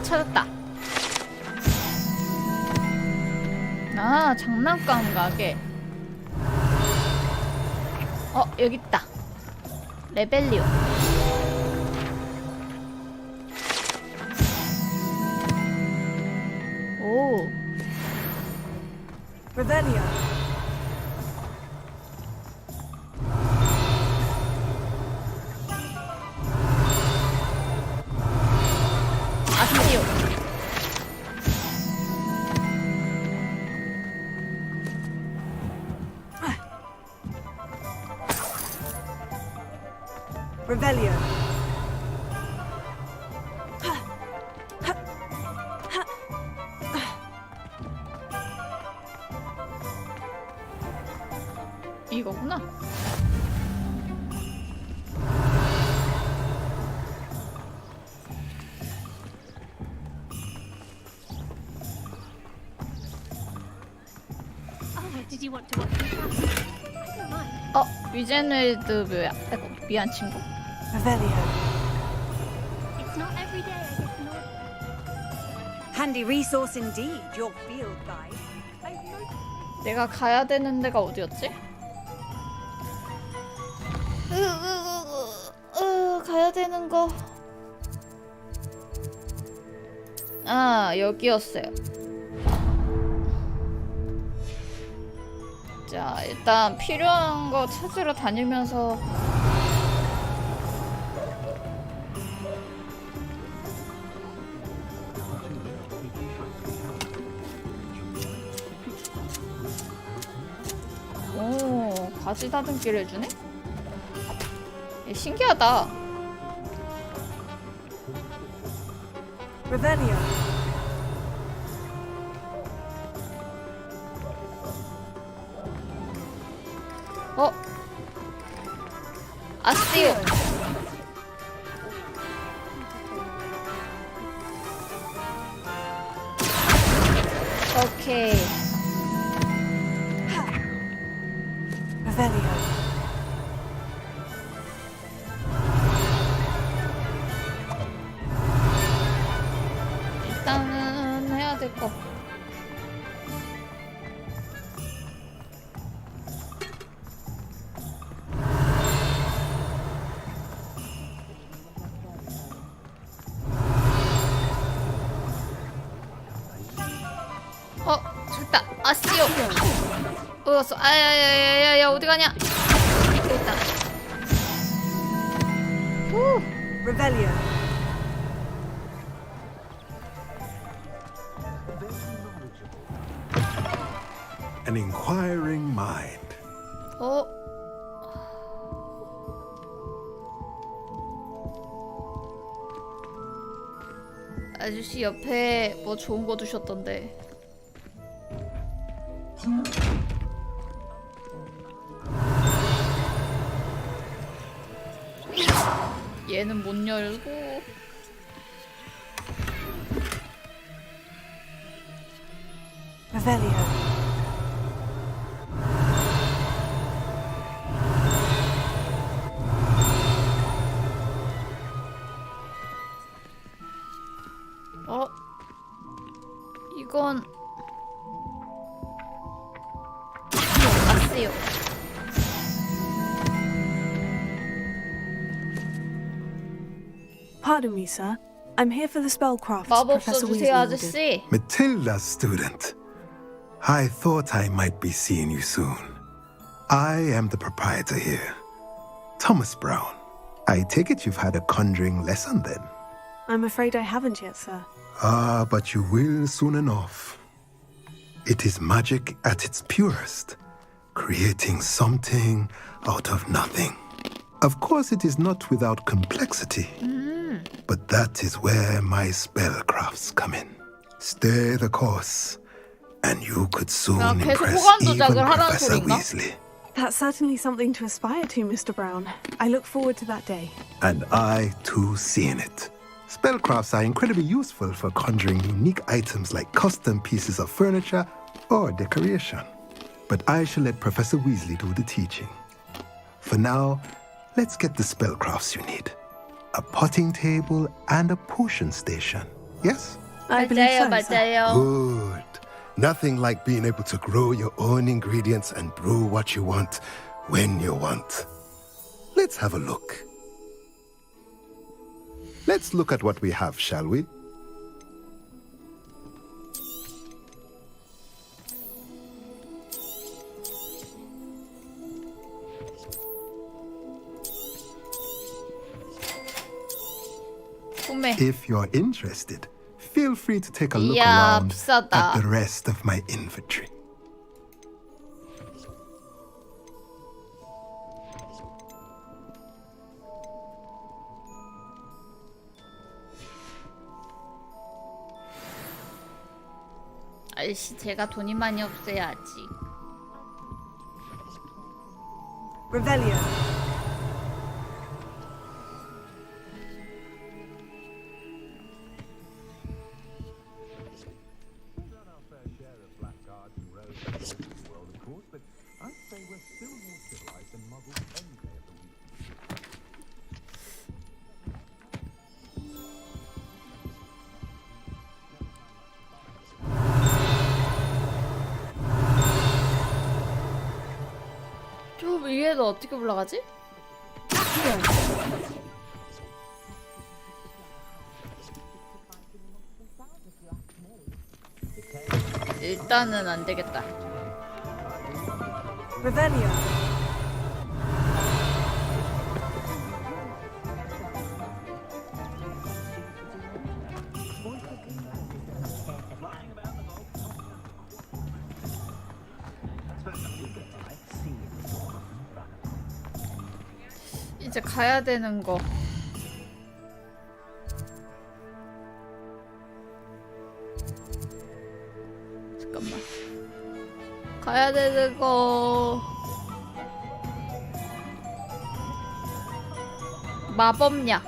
찾았다. 아, 장난감 가게. 여기 있다. 레벨리오. 오. Revelio. 아시오. Revelio. 이거구나. Did you want to watch me pass? I don't mind. 위제네드 묘야. 아이고, 미안 친구. Revelio. It's not every day I get an order. Handy resource indeed, your field guide. I've noticed 내가 가야 되는 데가 어디였지? 가야 되는 거. 아, 여기였어요. 자, 일단 필요한 거 찾으러 다니면서 오, 가지 다듬기를 해주네? 신기하다. Revelio. 아스티오. 오케이. Revelio. 일단은 해야 될 거. 됐다. 아씨오. 어서. 아야야야야야, 어디 가냐? 됐다. 후. Revelio. An inquiring mind. 아저씨 옆에 뭐 좋은 거 두셨던데. 얘는 못 열고. Revelio. 이건 아세요. Pardon me, sir. I'm here for the spellcraft. 마법 Professor 써주세요, Weasley ordered. 아저씨. Matilda's student. I thought I might be seeing you soon. I am the proprietor here, Thomas Brown. I take it you've had a conjuring lesson then? I'm afraid I haven't yet, sir. Ah, but you will soon enough. It is magic at its purest, creating something out of nothing. Of course, it is not without complexity, but that is where my spellcrafts come in. Stay the course, and you could soon impress even Professor Weasley. That's certainly something to aspire to, Mr. Brown. I look forward to that day. And I, too, seeing it. Spellcrafts are incredibly useful for conjuring unique items like custom pieces of furniture or decoration. But I shall let Professor Weasley do the teaching. For now, let's get the spellcrafts you need. A potting table and a potion station. Yes? I believe so, 맞아요. Good. Nothing like being able to grow your own ingredients and brew what you want when you want. Let's have a look. Let's look at what we have, shall we? If you're interested, feel free to take a look around at the rest of my inventory. 아저씨, 제가 돈이 많이 없어요, 아직. Revelio. 위에도 어떻게 올라가지? 일단은 안 되겠다. Revelio. 이제 가야 되는 거. 잠깐만. 가야 되는 거. 마법약.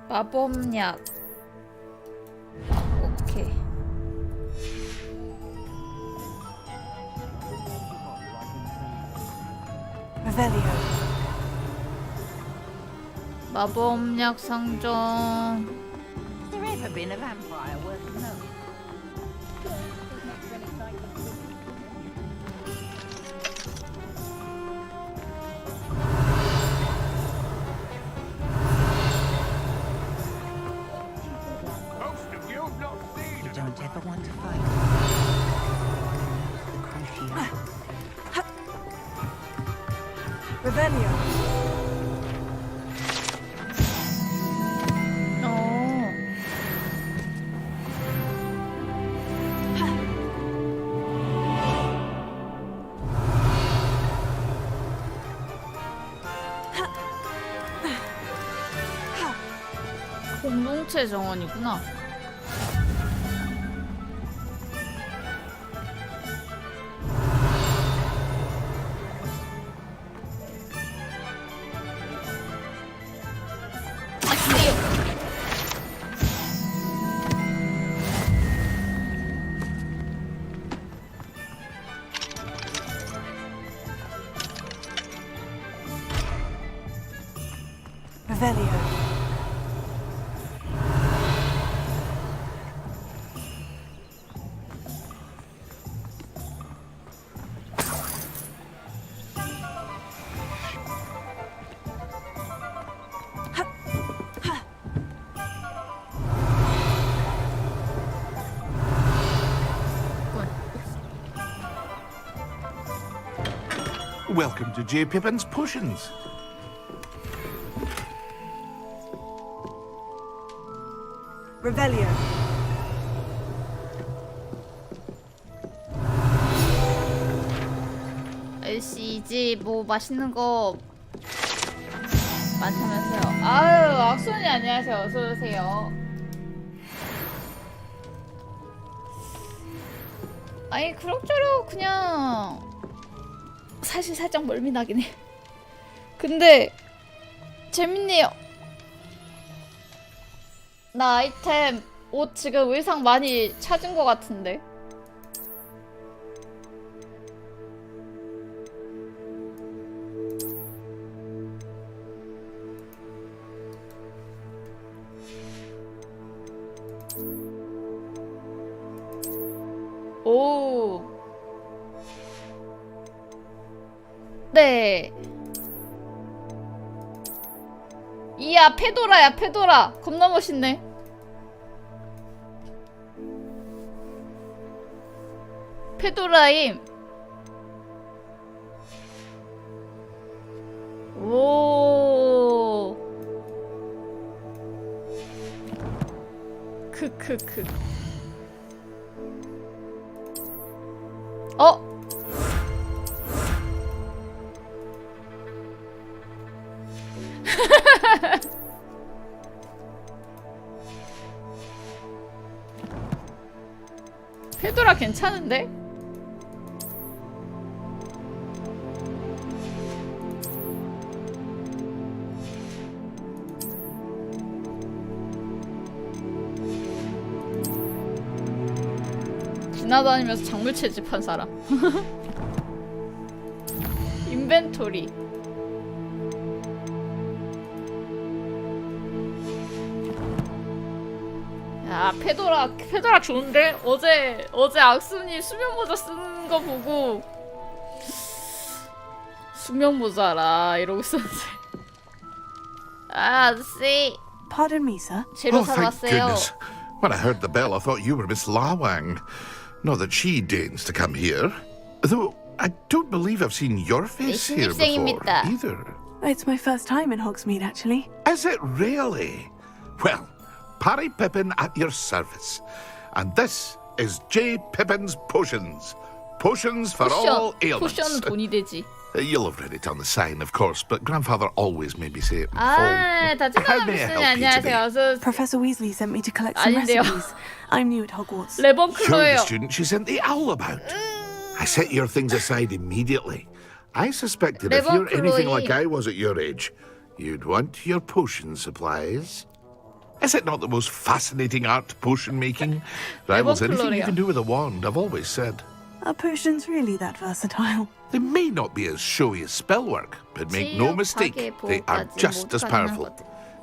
마법약. 오케이. Revelio. 마법약 상점. Has there ever been a vampire worth knowing? You don't ever want to fight. The crucial. Revelio. 공동체 정원이구나. Revelio. Welcome to J. Pippin's Potions. Revelio. LCG 뭐 맛있는 거 많다면서요. 아유, 악순이 안녕하세요. 어서 오세요. 아니 그럭저럭 그냥 사실 살짝 멀미 나긴 해. 근데 재밌네요. 나 아이템 옷 지금 의상 많이 찾은 것 같은데. 오. 네. 이야, 페도라야, 페도라. 겁나 멋있네. 페도라임. 오. 크크크. 어? 페도라 괜찮은데? 지나다니면서 작물 채집한 사람. 인벤토리. 야, 페도라 좋은데? 어제 악순이 수면 모자 쓰는 거 보고 수명 모자라 이러고 있었는데. 아, 아저씨. Pardon me, sir. 재료 Oh, 사러 thank 왔어요. goodness. When I heard the bell, I thought you were Miss Lawang. Not that she deigns to come here. Though I don't believe I've seen your face here before 신입생입니다. either. It's my first time in Hogsmeade, actually. Is it really? Well, Parry Pippin at your service. And this is J. Pippin's Potions. Potions for all ailments. 포션은 돈이 되지. You'll have read it on the sign, of course, but Grandfather always made me say it in 아, full. How may I 다친다는 help you today? 안녕하세요. Professor Weasley sent me to collect some 아닌데요. recipes. I'm new at Hogwarts. You're the 레번클로예요. student she sent the owl about. I set your things aside immediately. I suspected if you're anything like I was at your age, you'd want your potion supplies. Is it not the most fascinating art, potion making? Rivals anything you can do with a wand, I've always said. Are potions really that versatile? They may not be as showy as spellwork, but make no mistake, they are just as powerful.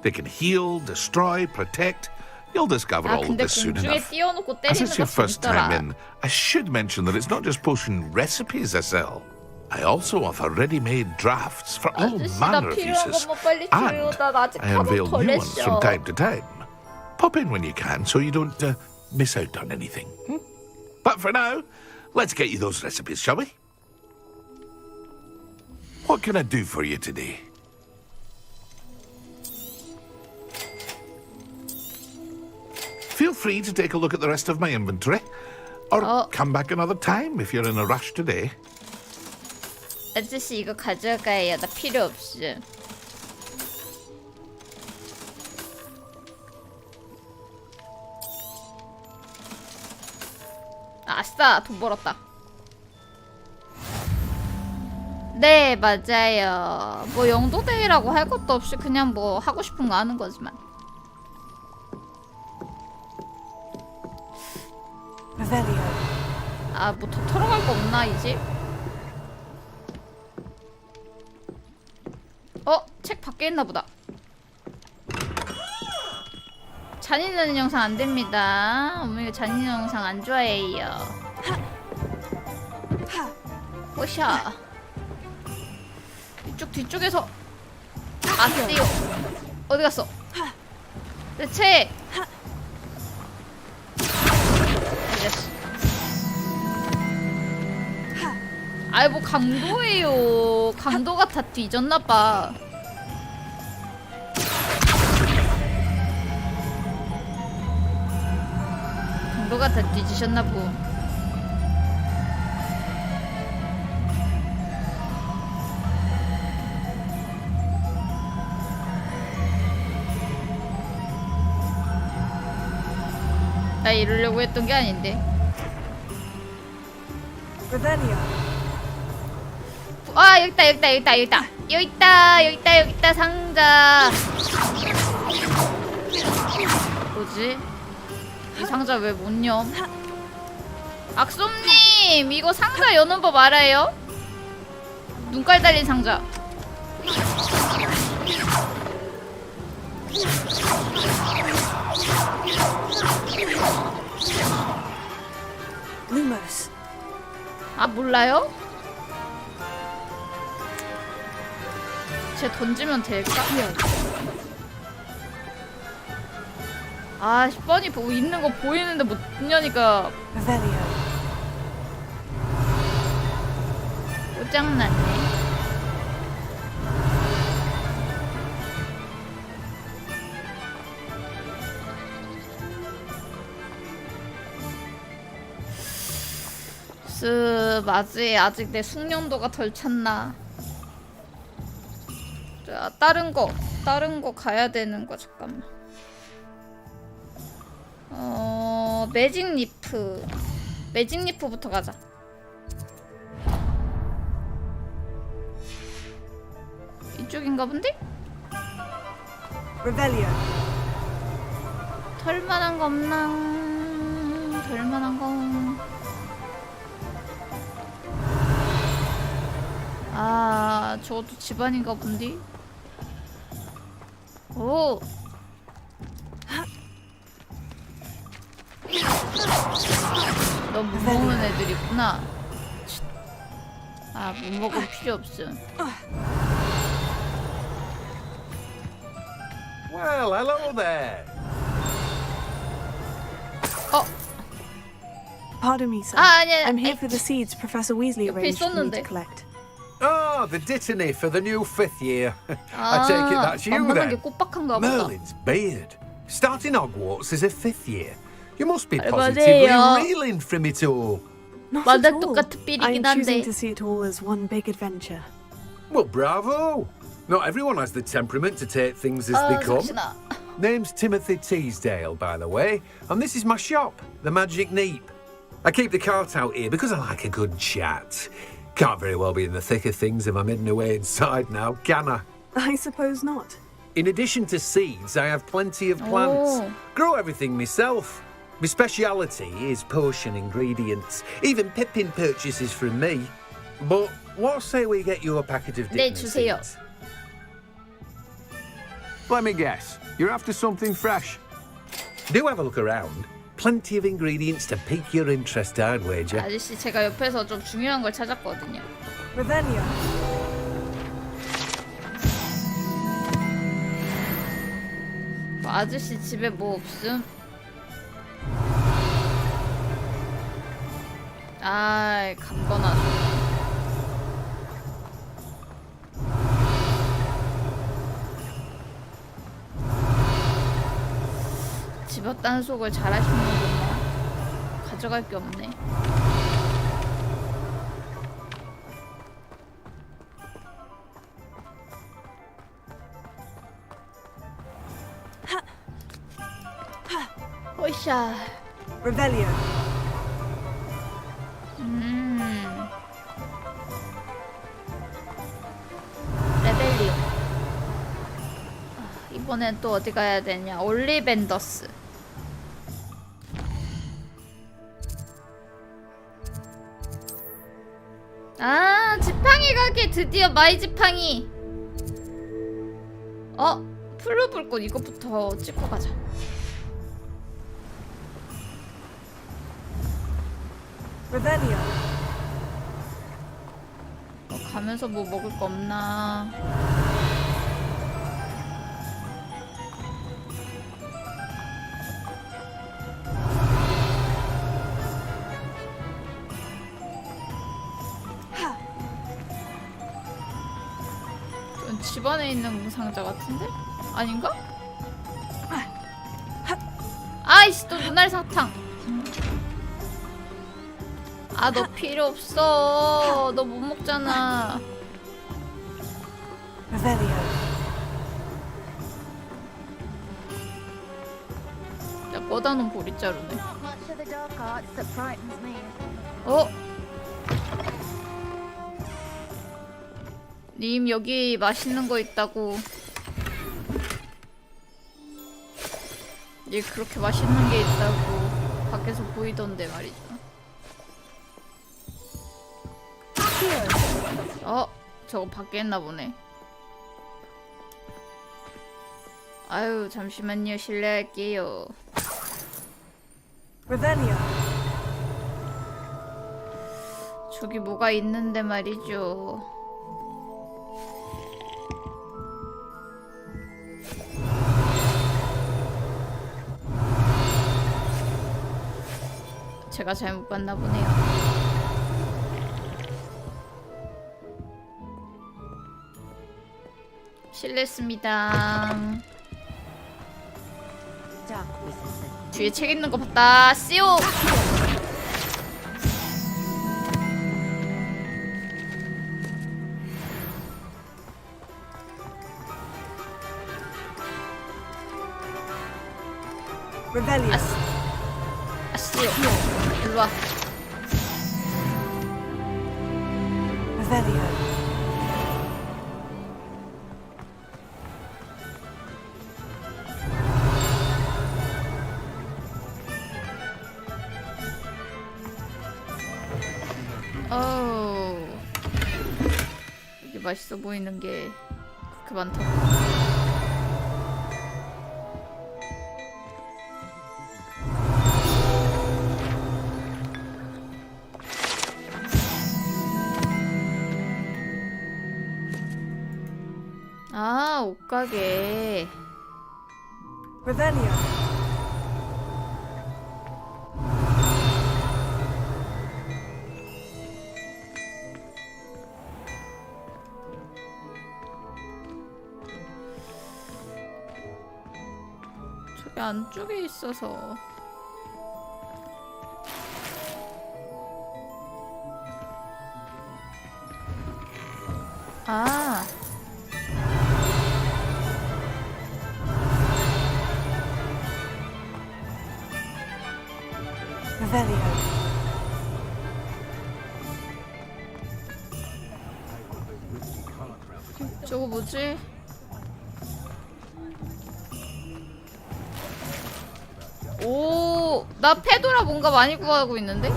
They can heal, destroy, protect. You'll discover all of this soon enough. As it's your first time in, I should mention that it's not just potion recipes I sell. I also offer ready-made drafts for all manner of uses, and I unveil new ones from time to time. Pop in when you can so you don't miss out on anything. But for now, let's get you those recipes, shall we? What can I do for you today? Feel free to take a look at the rest of my inventory, or come back another time if you're in a rush today. 아저씨 이거 가져가요. 나 필요 없음. 아싸, 돈 벌었다. 네, 맞아요. 뭐 영도대회라고 할 것도 없이 그냥 뭐 하고 싶은 거 하는 거지만. 아, 뭐 더 털어갈 거 없나 이 집? 책 밖에 있나 보다. 잔인한 영상 안 됩니다. 어머니가 잔인한 영상 안 좋아해요. 오샤. 이쪽 뒤쪽에서 아세요. 어디 갔어? 내 책. 아이 뭐 강도예요. 강도가 다 뒤졌나봐. 강도가 다 뒤지셨나보. 나 이러려고 했던 게 아닌데. 아, 여기 있다 상자. 뭐지? 이 상자 왜 못 여? 악솜님, 이거 상자 여는 법 알아요? 눈깔 달린 상자. Lumos. 아, 몰라요? 쟤 던지면 될까? 아, 뻔히 보고 있는 거 보이는데 못 여니까 고장났네. 맞지? 아직 내 숙련도가 덜 찼나? 자, 다른 거 가야 되는 거 잠깐만. 매직 리프부터 가자. 이쪽인가 본데? 털만한 거 없나? 털만한 거. 아, 저것도 집안인가 본데? 오! 너무 무서운 애들이구나. 아, 못 먹으면 필요 없음. Well, hello there. Pardon me, sir. I'm here for the seeds Professor Weasley arranged for me to collect. Oh, the dittany for the new 5th year. I take it that's you 만만한 게 then. 꽃박한가 보다. Merlin's beard. Starting Hogwarts as a 5th year. You must be 알바네요. positively reeling from it all. Not 완전 at all. 똑같은 삘이긴 I'm choosing 한데. to see it all as one big adventure. Well, bravo. Not everyone has the temperament to take things as they come. 잠시나. Name's Timothy Teasdale, by the way, and this is my shop, the Magic Neep. I keep the cart out here because I like a good chat. Can't very well be in the thick of things if I'm hidden away inside now, can I? I suppose not. In addition to seeds, I have plenty of plants. Grow everything myself. My speciality is potion ingredients. Even Pippin purchases from me. But what say we get you a packet of 네, dipping 주세요. seeds? Let me guess. You're after something fresh. Do have a look around. Plenty of ingredients to pique your interest, I'd wager. 아저씨 제가 옆에서 좀 중요한 걸 찾았거든요. Revelio. 아저씨 집에 뭐 없음? 아이, 감거나. 집어 단속을 잘하시는구나. 가져갈 게 없네. 오샤. Revelio. 레벨리오. 이번엔 또 어디 가야 되냐? 올리벤더스. 아, 지팡이 가게 드디어 마이 지팡이. 플루불꽃 이것부터 찍고 가자. Revelio. 가면서 뭐 먹을 거 없나? 전 집안에 있는 상자 같은데? 아닌가? 아이씨, 또 눈알 사탕. 아, 너 필요 없어. 너 못 먹잖아. Revelio. 야, 꺼다 놓은 보리자루네. Much of the dark arts that frightens me. 님, 여기 맛있는 거 있다고. 얘 그렇게 맛있는 게 있다고 밖에서 보이던데 말이죠. 저거 밖에 있나 보네. 아유, 잠시만요. 실례할게요. Revelio. 저기 뭐가 있는데 말이죠. 제가 잘못 봤나 보네요. 실례했습니다. 뒤에 책 있는 거 봤다. 씨오. Revelio. 씨오. 일로 와. Revelio. 이게 맛있어 보이는 게 그렇게 많다고. 옷가게. Revelio. 저기 안쪽에 있어서. 아. Revelio. 저거 뭐지? 오, 나 페도라 뭔가 많이 구하고 있는데?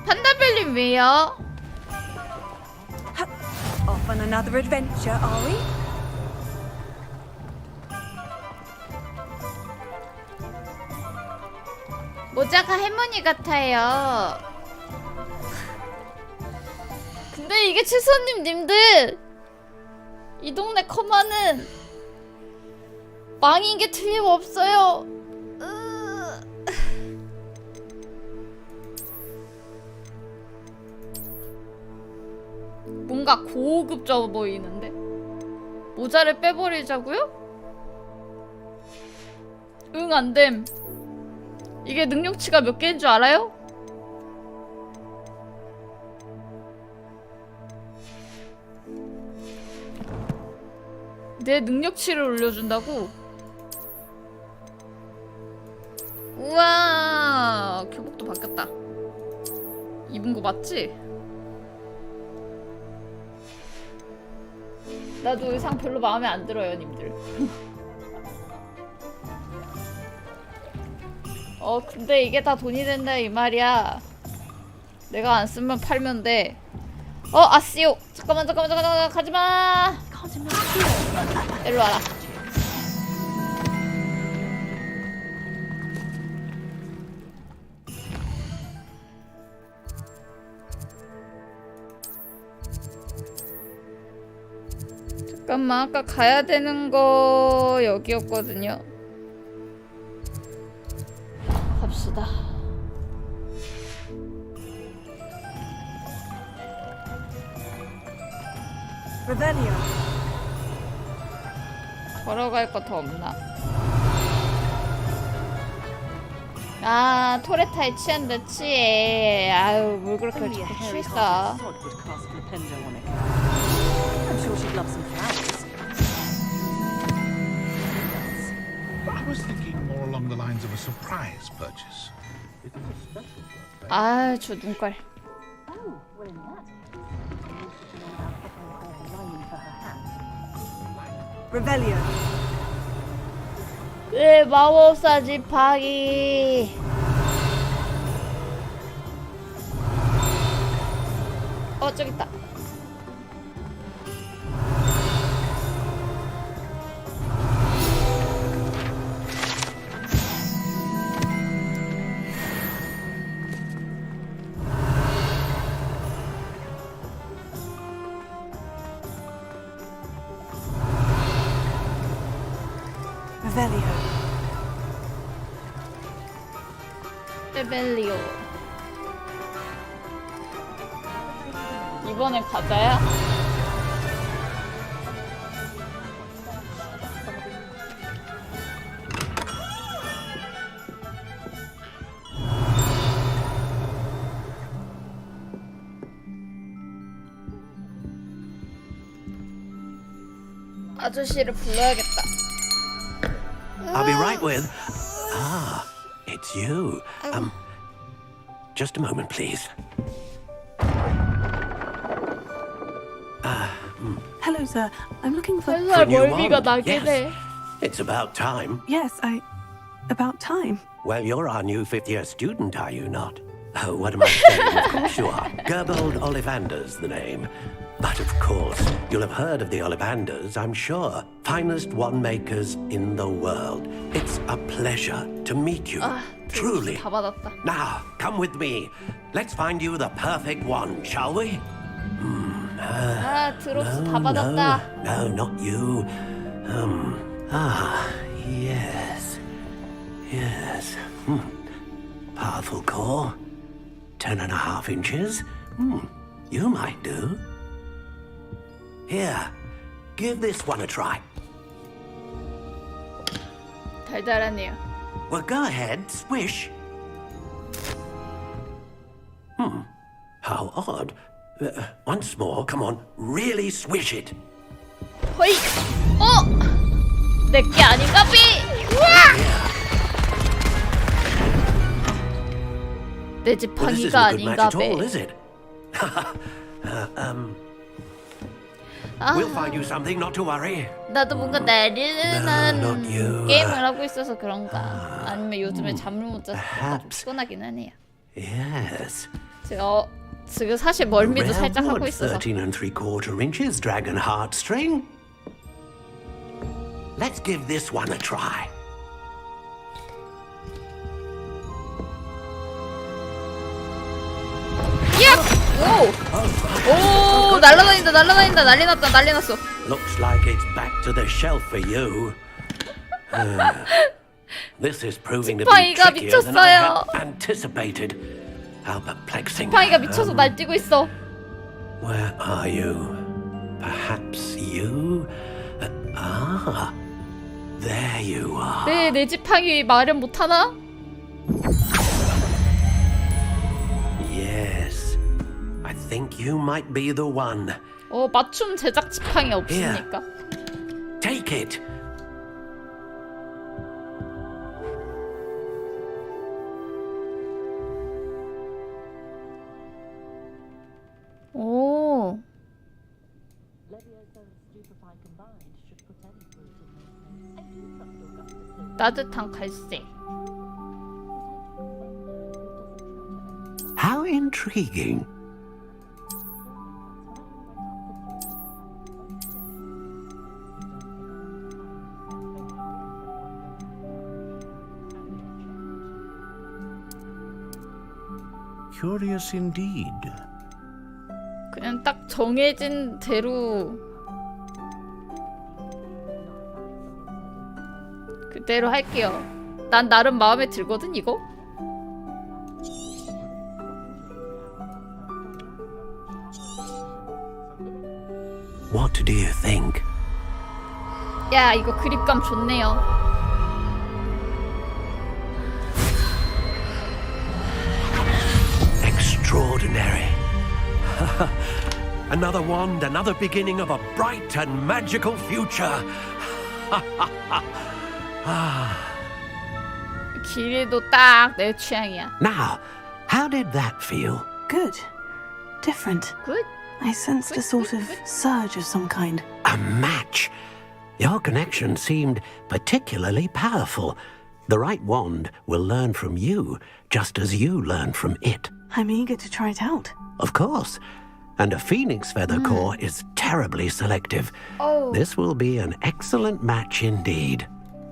판다벨님 왜요? Off on another adventure, are we? 모자가 할머니 같아요. 근데 이게 님들 이 동네 커마는 망인 게 틀림없어요. 뭔가 고급져 보이는데 모자를 빼버리자고요? 응, 안됨. 이게 능력치가 몇 개인 줄 알아요? 내 능력치를 올려준다고? 우와, 교복도 바뀌었다. 입은 거 맞지? 나도 의상 별로 마음에 안 들어요, 님들. 근데 이게 다 돈이 된다 이 말이야. 내가 안 쓰면 팔면 돼. 아씨오. 잠깐만 가지마. 일로 와라. 잠깐만, 아까 가야 되는 거 여기였거든요. 갑시다. Revelio. 걸어갈 거 더 없나? 아, 토레타에 취한다, 취해. 아유, 뭘 그렇게 자꾸 취했어. I'm sure she'd love some flowers. I was thinking more along the lines of a surprise purchase. 아, 저 눈깔. Revelio. 네, 마법사 지팡이. 저기 있다. 레벨리오. 이번엔 가자야? 아저씨를 불러야겠다. I'll be right with. Ah, it's you. Just a moment, please. Hello, sir. I'm looking for. 맨날 멀미가 나긴 해. It's about time. Yes, about time. Well, you're our new fifth-year student, are you not? Oh, what am I saying? Of course you are. Gerbold Ollivander's the name. But of course, you'll have heard of the Ollivanders, I'm sure. Finest wand-makers in the world. It's a pleasure to meet you. Truly. 다 받았다. Now, come with me. Let's find you the perfect wand, shall we? 드롭스 다 받았다. No, not you. Yes. Yes. Powerful core. 10.5 inches. You might do. Here, give this one a try. 달달하네요. Well, go ahead, swish. How odd. Once more, come on, really swish it. 허이! 내게 아닌가 비! 우와! 내 지팡이가 아닌가 배. We'll find you something, not to worry. 나도 뭔가 나른한 게임을 하고 있어서 그런가? 아니면 요즘에 잠을 못 자서 좀 피곤하긴 하네요. Yes. 제가 지금 사실 멀미도 살짝 하고 있어서. 13 3/4 inches dragon heartstring. Let's give this one a try. 오, 날라다닌다, 난리 났어. Looks like it's back to the shelf for you. This is proving to be trickier than I had anticipated. How perplexing. 지팡이가 미쳐서 날뛰고 있어. Where are you? Perhaps you? There you are. 내 지팡이 마련 못하나? Yes. I think you might be the one. 맞춤 제작 지팡이 없으니까. Here. Take it. 오. 따뜻한 갈색. How intriguing. Curious indeed. 그냥 딱 정해진 대로 그대로 할게요. 난 나름 마음에 들거든 이거. What do you think? 야, 이거 그립감 좋네요. Extraordinary. Another wand, another beginning of a bright and magical future. 길이도 딱 내 취향이야. Now, how did that feel? Good. Different. Good? I sensed a sort of surge of some kind. A match. Your connection seemed particularly powerful. The right wand will learn from you, just as you learn from it. I'm eager to try it out. Of course. And a phoenix feather core is terribly selective. This will be an excellent match indeed.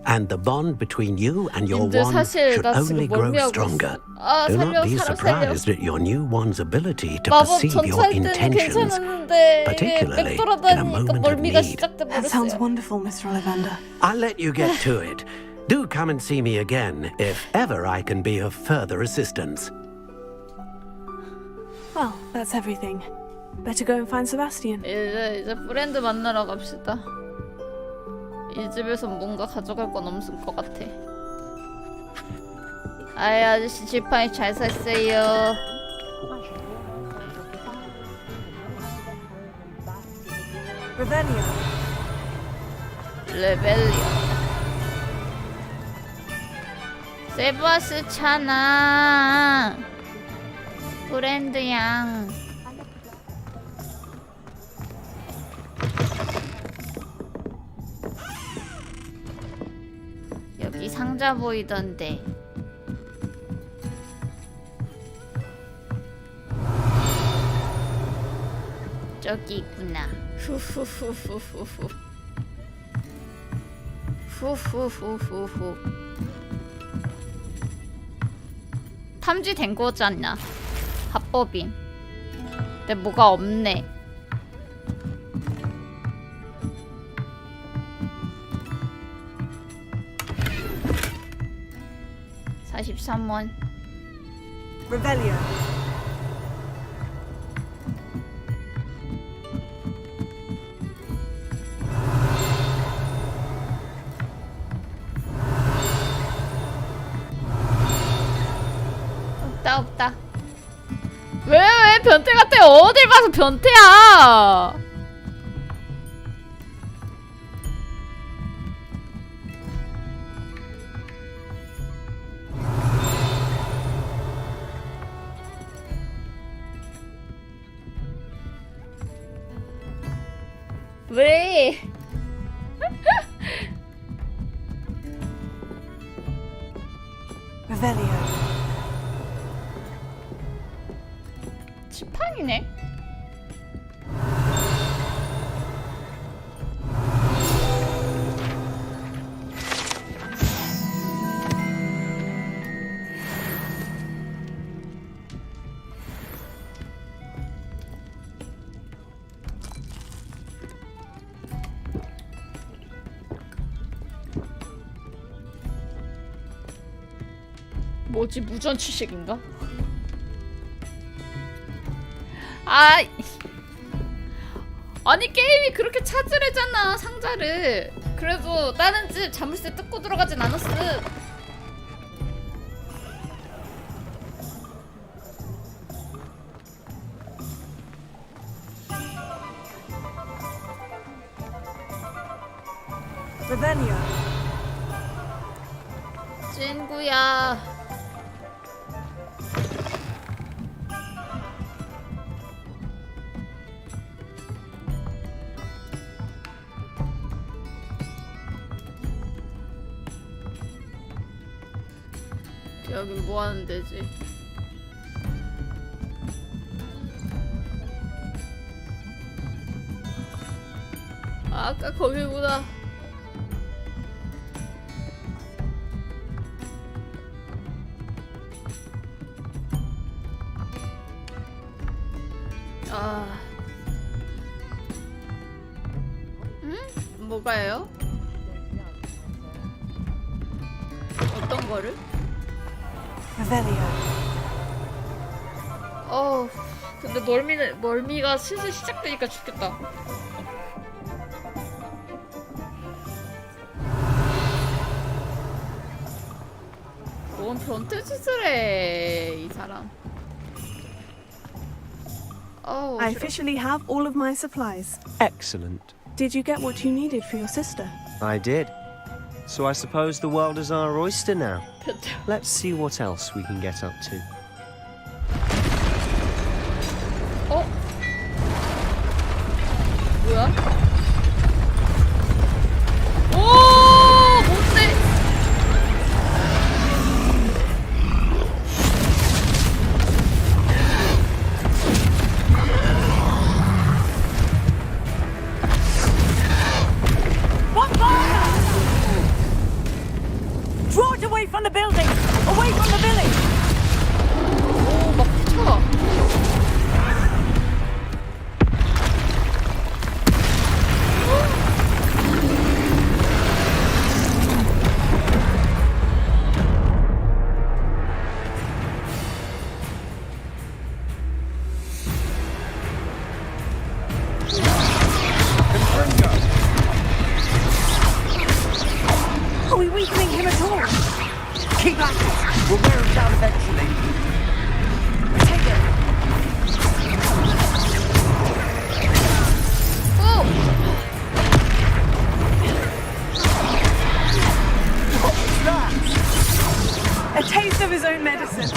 And the bond between you and your wand should only grow stronger. Do not be surprised at your new wand's ability to perceive your intentions, particularly in a moment of need. That sounds wonderful, Mr. Ollivander. I'll let you get to it. Do come and see me again if ever I can be of further assistance. Well, that's everything. Better go and find Sebastian. 이제 프렌드 만나러 갑시다. 이 집에서 뭔가 가져갈 건 없을 것 같아. 아이 아저씨 지팡이 잘 샀어요. 레벨리오. 세바스찬아. 프렌드 양. 여기 상자 보이던데. 저기 있구나. 후후후후후후. 후후후후후. 탐지된 거잖아. 합법임. 근데 뭐가 없네. 43원. Revelio. 없다. 왜 변태 같아? 어딜 봐서 변태야? 왜? Revelio. 지팡이네. 뭐지, 무전 취식인가? 아니 게임이 그렇게 찾으래잖아 상자를. 그래도 다른 집 자물쇠 뜯고 들어가진 않았음. Revelio. 친구야. 여긴 뭐 하는 데지? 아까 거기구나. 뭐가요? 어떤 거를? 근데 멀미가 슬슬 시작되니까 죽겠다. 뭔 변태 짓을 해, 이 사람. I officially have all of my supplies. Excellent. Did you get what you needed for your sister? I did. So I suppose the world is our oyster now. Let's see what else we can get up to. 뭐야? 오, 뭔데? What fire? Draw it away from the building! Away from the village! 오, 막 붙어. Are we weakening him at all? Keep at it! We'll wear him down eventually. Take it! Oh! What was that? A taste of his own medicine.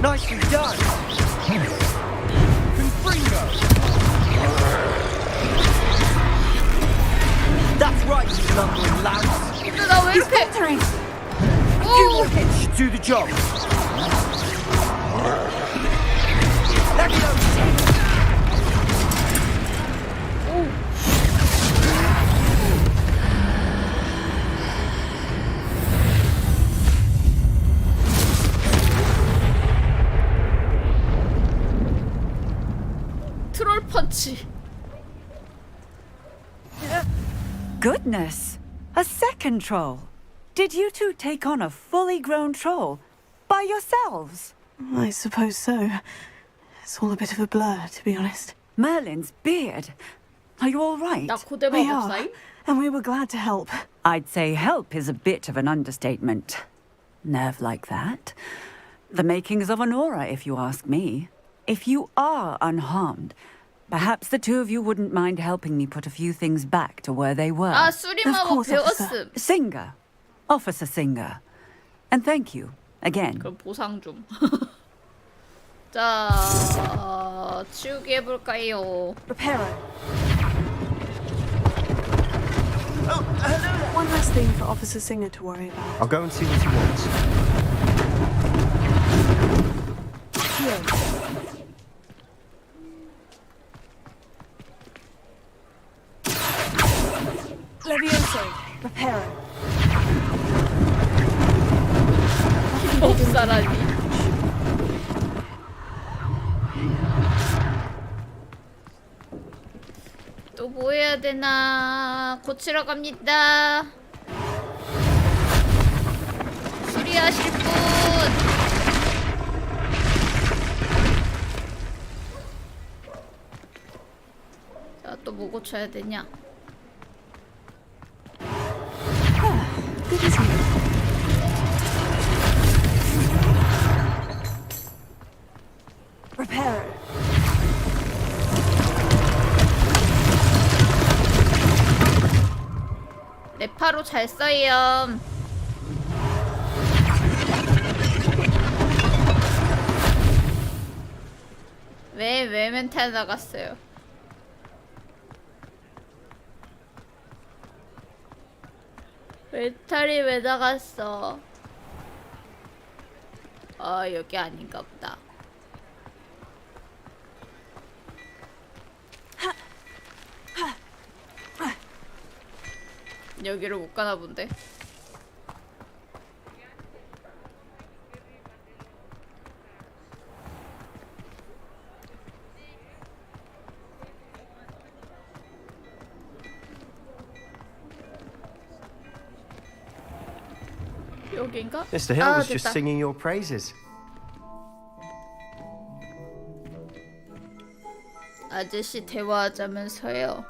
Nicely done. Confringo! That's right, you lumbering louse. 근데 나 왜 이렇게? Few more hits should do the job. Let me know. 트롤 펀치. Goodness! A second troll. Did you two take on a fully grown troll by yourselves? I suppose so. It's all a bit of a blur, to be honest. Merlin's beard. Are you all right? 나 고대 We are, 마법사임? and we were glad to help. I'd say help is a bit of an understatement. Nerve like that. The makings of an aura, if you ask me. If you are unharmed, perhaps the two of you wouldn't mind helping me put a few things back to where they were. 아, 수리마법 배웠음. Singer. Officer Singer. And thank you, again. 그럼 보상 좀. 자, 치우기 해볼까요? Reparo. One less thing for Officer Singer to worry about. I'll go and see what he wants. Here. Levioso. Reparo. 법사라니. 또 뭐 해야 되나? 고치러 갑니다. 수리하실 분. 자, 또 뭐 고쳐야 되냐? Reparo. 레파로 잘 써요. 왜 멘탈 나갔어요? 멘탈이 왜 나갔어? 여기 아닌가 보다. 여기를 못 가나 본데. 여긴가? Mr. Hill was 됐다. just singing your praises. 아저씨 대화하자면서요.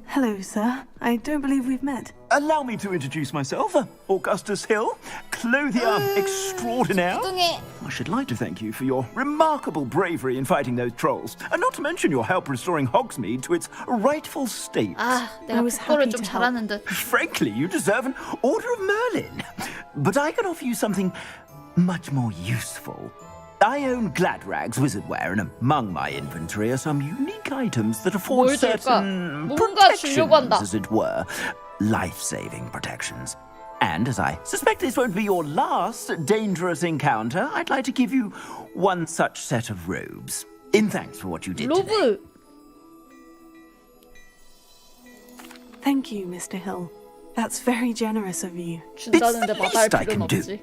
Hello, sir. I don't believe we've met. Allow me to introduce myself. Augustus Hill, clothier extraordinaire. I should like to thank you for your remarkable bravery in fighting those trolls, and not to mention your help restoring Hogsmeade to its rightful state. 아, 내가 북도를 좀 잘하는 듯. Frankly, you deserve an Order of Merlin. But I can offer you something much more useful. I own Gladrag's wizardware, and among my inventory are some unique items that afford 뭘 줄까? certain 뭔가 주려고 한다. protections, as it were. Life-saving protections. And as I suspect this won't be your last dangerous encounter, I'd like to give you one such set of robes. In thanks for what you did today. 로브. Thank you, Mr. Hill. That's very generous of you. 준다는데 받아할 least I 필요는 can 없지.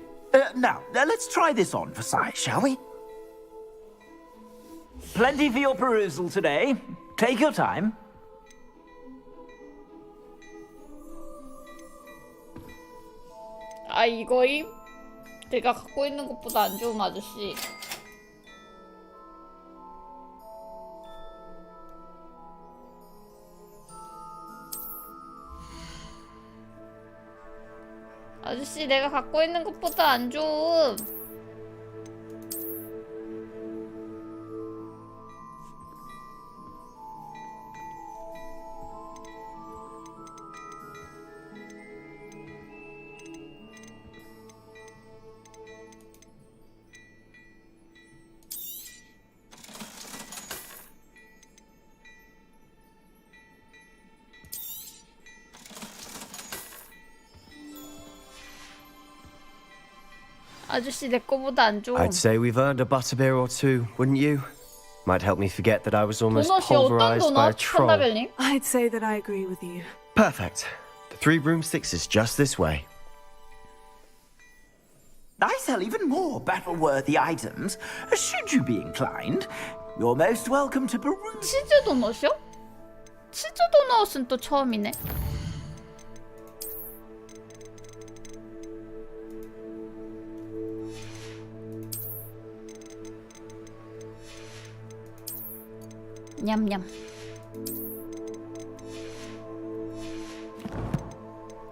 Now, let's try this on for size, shall we? Plenty for your perusal today. Take your time. 아, 이거임? 내가 갖고 있는 것보다 안 좋은 아저씨. 아저씨, 내가 갖고 있는 것보다 안 좋음. 아저씨 내 거보다 안 좋음. I'd say we've earned a butterbeer or two, wouldn't you? Might help me forget that I was almost 도넛이 어떤 pulverized by a 도넛? troll. 판다벨님? I'd say that I agree with you. Perfect. The 3 broomsticks is just this way. I sell even more battle-worthy items. Should you be inclined, you're most welcome to peruse. 치즈 도넛이요? 치즈 도넛은 또 처음이네. 냠냠.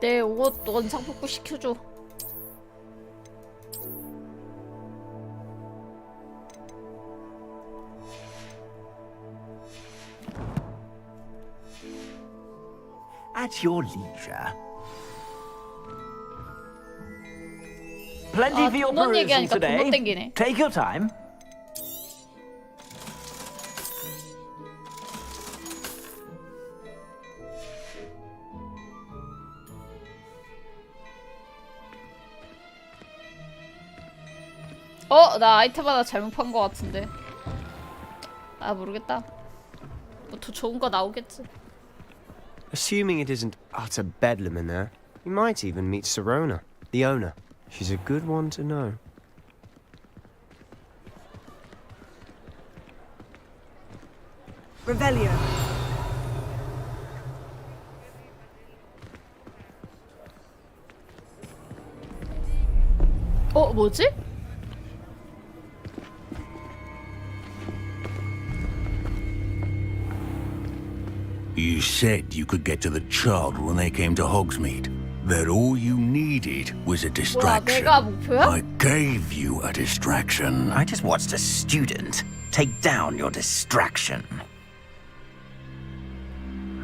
내 옷 원상복구 시켜줘. At your leisure. Plenty for your 돈 perusal 얘기하니까 돈 today. 땡기네. Take your time. 나 아이템 하나 잘못 판 거 같은데. 아 모르겠다. 뭐 더 좋은 거 나오겠지. Assuming it isn't utter bedlam in there, you might even meet Sirona, the owner. She's a good one to know. Revelio. 뭐지? You said you could get to the child when they came to Hogsmeade. That all you needed was a distraction. 내가 목표야? I gave you a distraction. I just watched a student take down your distraction.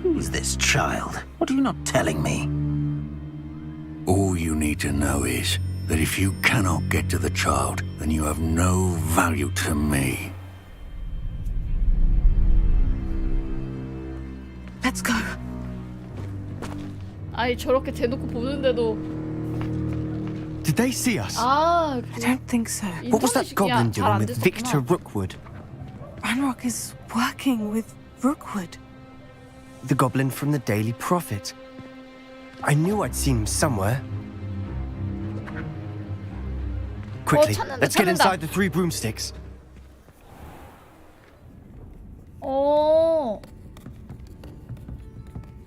Who's this child? What are you not telling me? All you need to know is that if you cannot get to the child, then you have no value to me. Let's go. 아니 저렇게 대놓고 보는데도. Did they see us? I don't think so. What was that goblin doing with Victor Rookwood? Ranrock is working with Rookwood. The goblin from the Daily Prophet. I knew I'd seen him somewhere. Quickly, let's get inside the three broomsticks.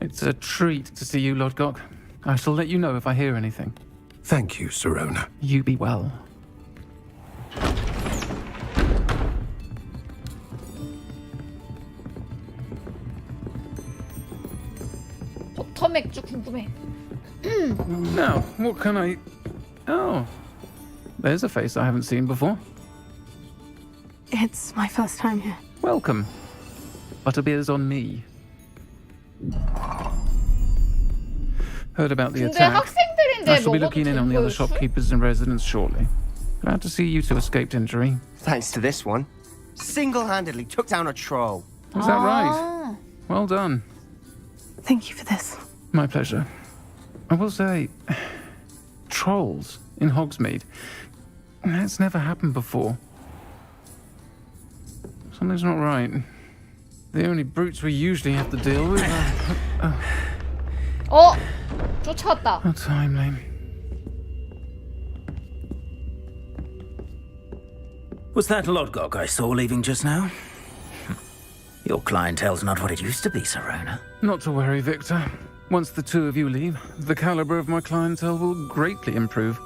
It's a treat to see you, Lord Gok. I shall let you know if I hear anything. Thank you, Sirona. You be well. 버터 맥주 궁금해. Now, what can I... Oh, there's a face I haven't seen before. It's my first time here. Welcome. Butterbeer's on me. Heard about the 근데 attack. 학생들인데 I shall be 먹어도 looking in 되는 on the other 거였어? shopkeepers and residents shortly. Glad to see you two escaped injury. Thanks to this one. Single-handedly took down a troll. Is that right? Well done. Thank you for this. My pleasure. I will say, trolls in Hogsmeade. That's never happened before. Something's not right. The only brutes we usually have to deal with 쫓아왔다. are timely. Was that Lodgok I saw leaving just now? Your clientele's not what it used to be, Sirona. Not to worry, Victor. Once the two of you leave, the caliber of my clientele will greatly improve.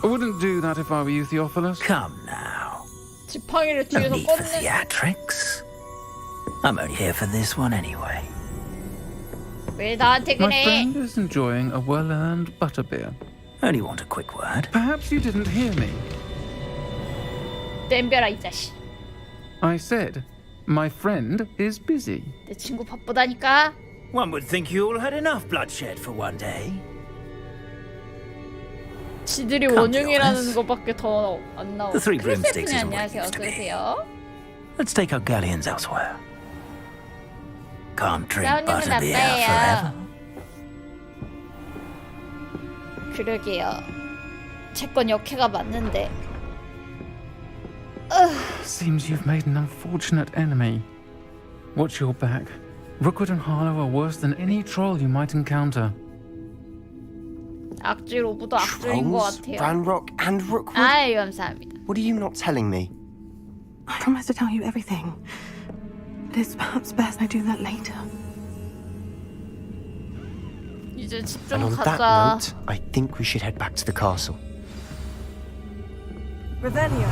I wouldn't do that if I were you, Theophilus. Come now. 지팡이를 No 뒤에서 need for 꺼내. theatrics. I'm only here for this one anyway. 왜 나한테 My 그래? friend is enjoying a well-earned butterbeer. Only want a quick word. Perhaps you didn't hear me. 댐벼라 이 자식. I said, my friend is busy. 내 친구 바쁘다니까. One would think you all had enough bloodshed for one day. 지들이 원흉이라는 것밖에 더 안 나오. The three broomsticks 크리스티님 isn't what it 안녕하세요. used to be. 어서오세요. Let's take our galleons elsewhere. Can't drink 나오님은 butterbeer 나빠요. forever. 그러게요. 채권 역해가 맞는데. Seems you've made an unfortunate enemy. Watch your back. Rookwood and Harlow are worse than any troll you might encounter. 악질 오브도 악질인 것 Trolls, 같아요. Ranrock, and Rookwood? 아이 감사합니다. What are you not telling me? I promise to tell you everything. But it's perhaps best I do that later. 이제 집 And 좀 on that 가자. note, I think we should head back to the castle. Revelio.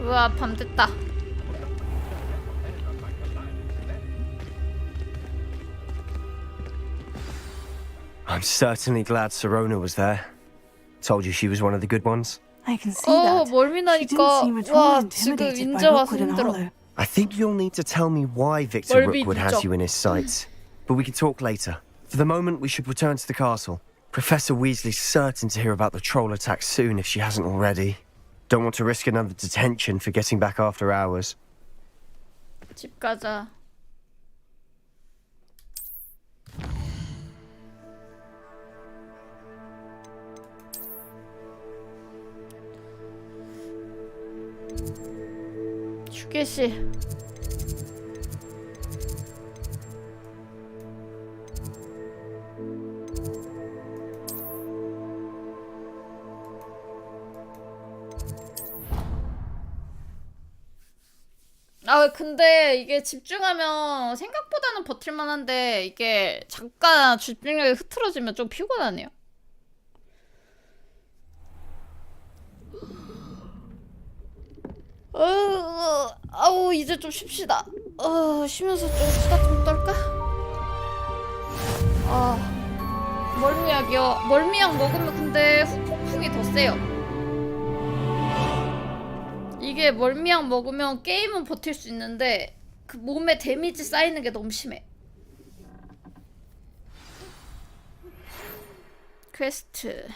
우와, 밤 됐다. I'm certainly glad Sirona was there. Told you she was one of the good ones. I can see that. 멀미 She didn't 나니까 seem at all 와, 지금 intimidated by 인제 와서 Rookwood and 힘들어. Hollow. I think you'll need to tell me why Victor 멀미 Rookwood has 누적. you in his sights. But we can talk later. For the moment, we should return to the castle. Professor Weasley's certain to hear about the troll attack soon if she hasn't already. Don't want to risk another detention for getting back after hours. 집 가자. 휴게실. 아, 근데 이게 집중하면 생각보다는 버틸만한데 이게 잠깐 집중력이 흐트러지면 좀 피곤하네요. 아우, 이제 좀 쉽시다. 쉬면서 좀 수다 좀 떨까? 멀미약이요. 멀미약 먹으면 근데 후폭풍이 더 세요. 이게 멀미약 먹으면 게임은 버틸 수 있는데 그 몸에 데미지 쌓이는 게 너무 심해. 퀘스트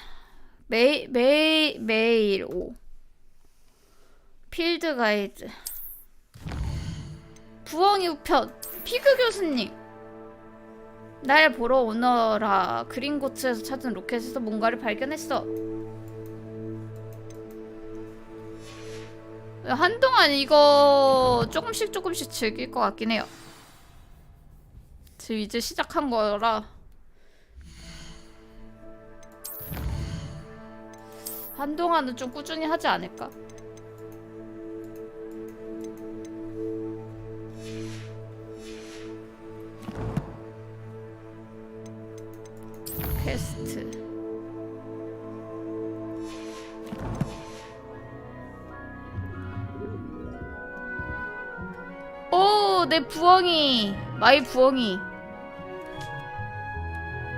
매일 5 필드 가이드 부엉이 우편 피그 교수님 날 보러 오너라. 그린고츠에서 찾은 로켓에서 뭔가를 발견했어. 한동안 이거 조금씩 즐길 것 같긴 해요. 지금 이제 시작한 거라 한동안은 좀 꾸준히 하지 않을까? 퀘스트 오, 내 부엉이. 마이 부엉이.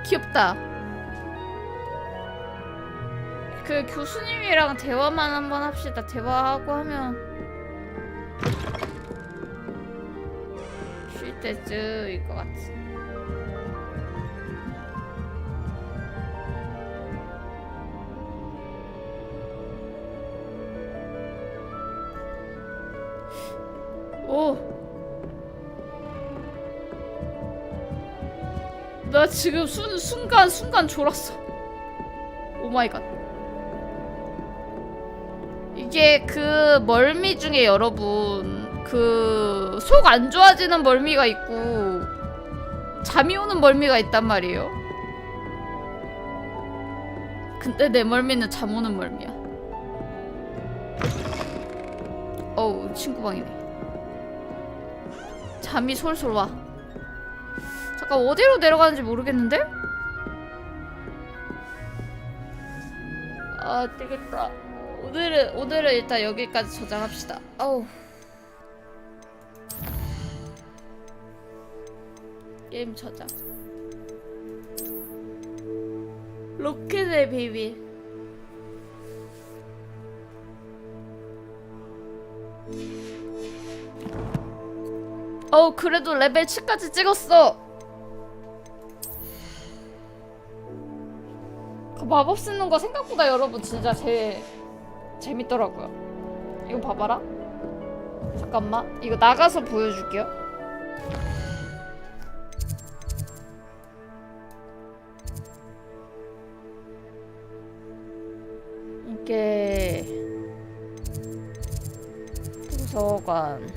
귀엽다. 그 교수님이랑 대화만 한번 합시다. 대화하고 하면 쉴 때쯤일 것 같지. 오. 나 지금 순간 졸았어. 오 마이 갓. 이게 그 멀미 중에 여러분 그 속 안 좋아지는 멀미가 있고 잠이 오는 멀미가 있단 말이에요. 근데 내 멀미는 잠 오는 멀미야. 어우, 친구 방이네. 잠이 솔솔 와. 잠깐 어디로 내려가는지 모르겠는데? 아, 되겠다. 오늘은 일단 여기까지 저장합시다. 아우. 게임 저장. 로켓의 비밀. 그래도 레벨 7까지 찍었어. 그 마법 쓰는 거 생각보다 여러분 진짜 재밌더라고요. 이거 봐봐라. 잠깐만, 이거 나가서 보여줄게요. 이게 도서관.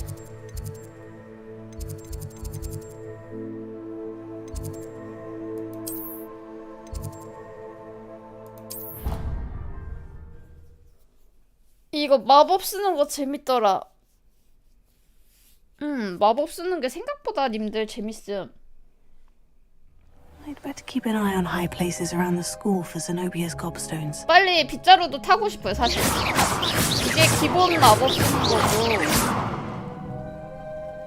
이거 마법 쓰는 거 재밌더라. 마법 쓰는 게 생각보다 님들 재밌음. I'd better keep an eye on high places around the school for Zenobia's gobstones. 빨리 빗자루도 타고 싶어요, 사실. 이게 기본 마법 쓰는 거고.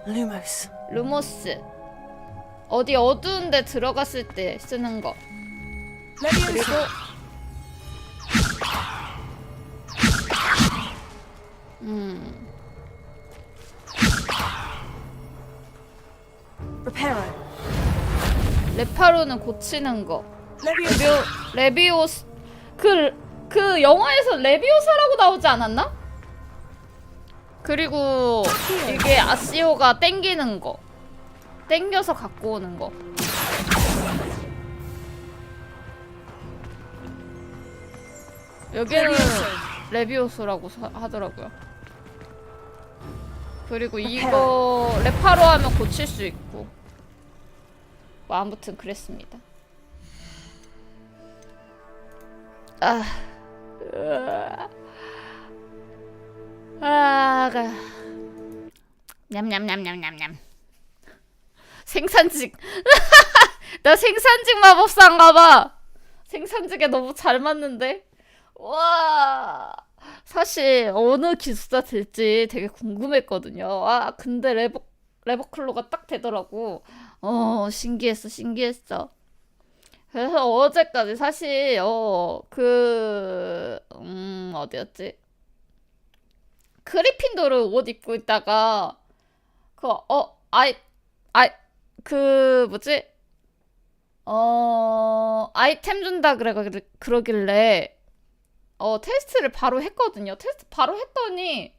Lumos. 루모스. 어디 어두운 데 들어갔을 때 쓰는 거. 그리고 레파로는 고치는 거. 레비오스. 그 영화에서 레비오사라고 나오지 않았나? 그리고 이게 아시오가 땡기는 거. 땡겨서 갖고 오는 거. 여기는 레비오스라고 하더라고요. 그리고 이거 레파로 하면 고칠 수 있고. 뭐 아무튼 그랬습니다. 냠냠냠냠냠냠. 생산직. 나 생산직 마법사인가봐. 생산직에 너무 잘 맞는데. 와. 사실 어느 기숙사 될지 되게 궁금했거든요. 근데 레버클로가 딱 되더라고. 신기했어. 그래서 어제까지 사실 어디였지? 그리핀도르 옷 입고 있다가 아이템 준다 그러길래 테스트를 바로 했거든요. 테스트 바로 했더니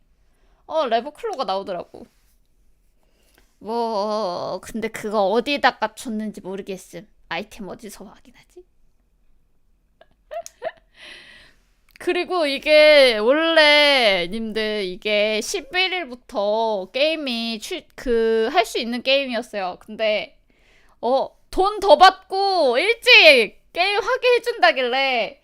레버클로가 나오더라고. 근데 그거 어디다가 줬는지 모르겠음. 아이템 어디서 확인하지? 그리고 이게 원래 님들 이게 11일부터 게임이 할 수 있는 게임이었어요. 근데 돈 더 받고 일찍 게임 하게 해준다길래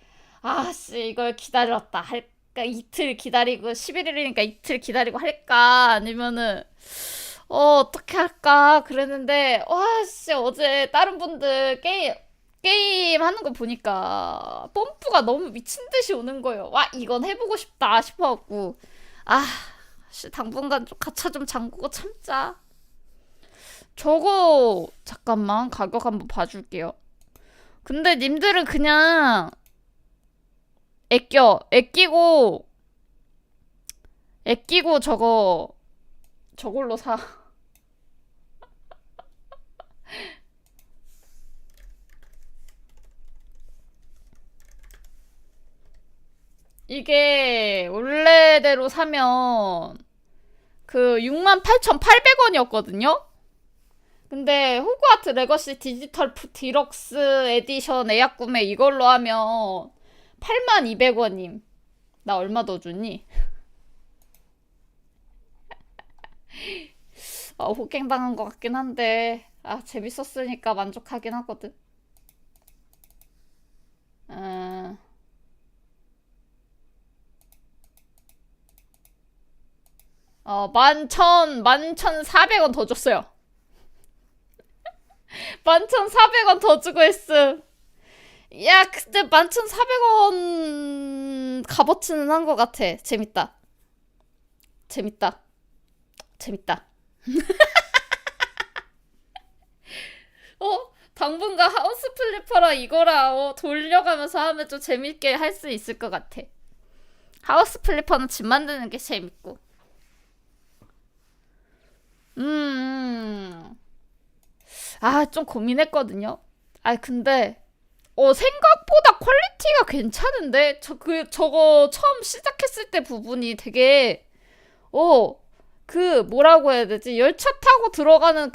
이걸 기다렸다 할까, 이틀 기다리고 11일이니까 이틀 기다리고 할까, 아니면은 어떻게 할까 그랬는데 어제 다른 분들 게임 하는 거 보니까 뽐뿌가 너무 미친듯이 오는 거예요. 이건 해보고 싶다 싶어갖고 당분간 좀 가차 좀 잠그고 참자. 저거 잠깐만 가격 한번 봐줄게요. 근데 님들은 그냥 애끼고 저걸로 사. 이게 원래대로 사면 그 68,800원이었거든요? 근데 호그와트 레거시 디지털 디럭스 에디션 예약 구매 이걸로 하면 82,200원임. 나 얼마 더 주니? 호갱당한 것 같긴 한데 재밌었으니까 만족하긴 하거든. 11,400원 더 줬어요. 11,400원 더 주고 했음. 근데 11,400원 값어치는 한 것 같아. 재밌다. 당분간 하우스 플리퍼랑 이거랑 돌려가면서 하면 좀 재밌게 할 수 있을 것 같아. 하우스 플리퍼는 집 만드는 게 재밌고. 좀 고민했거든요. 근데 생각보다 퀄리티가 괜찮은데 저거 처음 시작했을 때 부분이 되게 뭐라고 해야 되지? 열차 타고 들어가는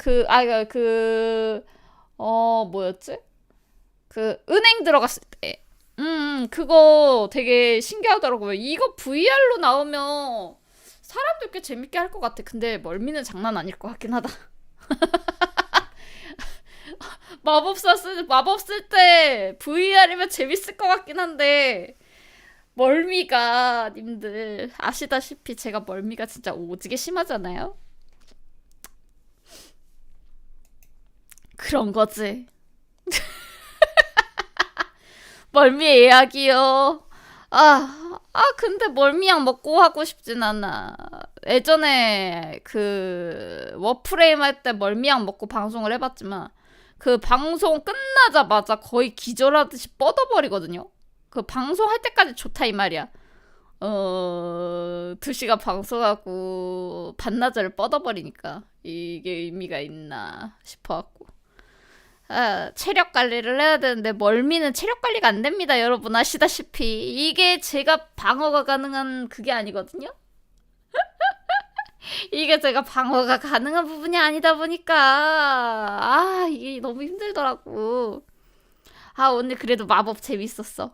뭐였지? 은행 들어갔을 때 그거 되게 신기하더라고요. 이거 VR로 나오면 사람들 꽤 재밌게 할 것 같아. 근데 멀미는 장난 아닐 것 같긴 하다. 마법 쓸 때 VR이면 재밌을 것 같긴 한데 멀미가 님들 아시다시피 제가 멀미가 진짜 오지게 심하잖아요. 그런 거지. 멀미의 이야기요. 근데 멀미약 먹고 하고 싶진 않아. 예전에 그 워프레임 할 때 멀미약 먹고 방송을 해봤지만 그 방송 끝나자마자 거의 기절하듯이 뻗어버리거든요. 그 방송할 때까지 좋다 이 말이야. 2시간 방송하고 반나절을 뻗어버리니까 이게 의미가 있나 싶어갖고. 체력 관리를 해야 되는데 멀미는 체력 관리가 안 됩니다. 여러분 아시다시피 이게 제가 방어가 가능한 그게 아니거든요. 이게 제가 방어가 가능한 부분이 아니다 보니까 이게 너무 힘들더라고. 오늘 그래도 마법 재밌었어.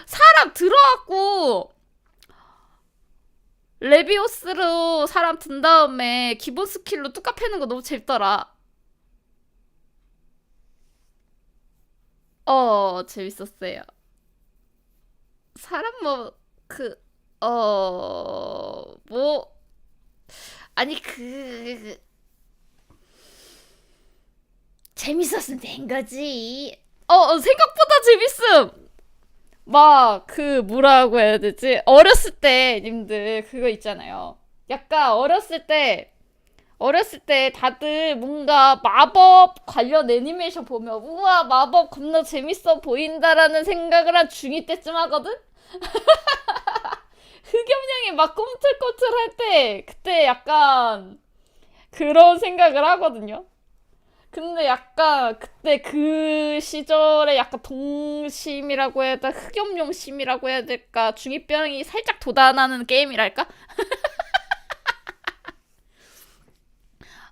사람 들어왔고 레비오스로 사람 든 다음에 기본 스킬로 뚜까 패는 거 너무 재밌더라. 재밌었어요. 사람 재밌었으면 된 거지. 생각보다 재밌음. 뭐라고 해야 되지? 어렸을 때, 님들, 그거 있잖아요. 약간 어렸을 때 다들 뭔가 마법 관련 애니메이션 보면, 우와, 마법 겁나 재밌어 보인다라는 생각을 한 중2 때쯤 하거든? 흑염룡이 막 꿈틀꿈틀 할 때, 그때 약간 그런 생각을 하거든요. 근데 약간 그때 그 시절에 약간 동심이라고 해야 될까 흑염룡심이라고 해야 될까 중2병이 살짝 돋아나는 게임이랄까?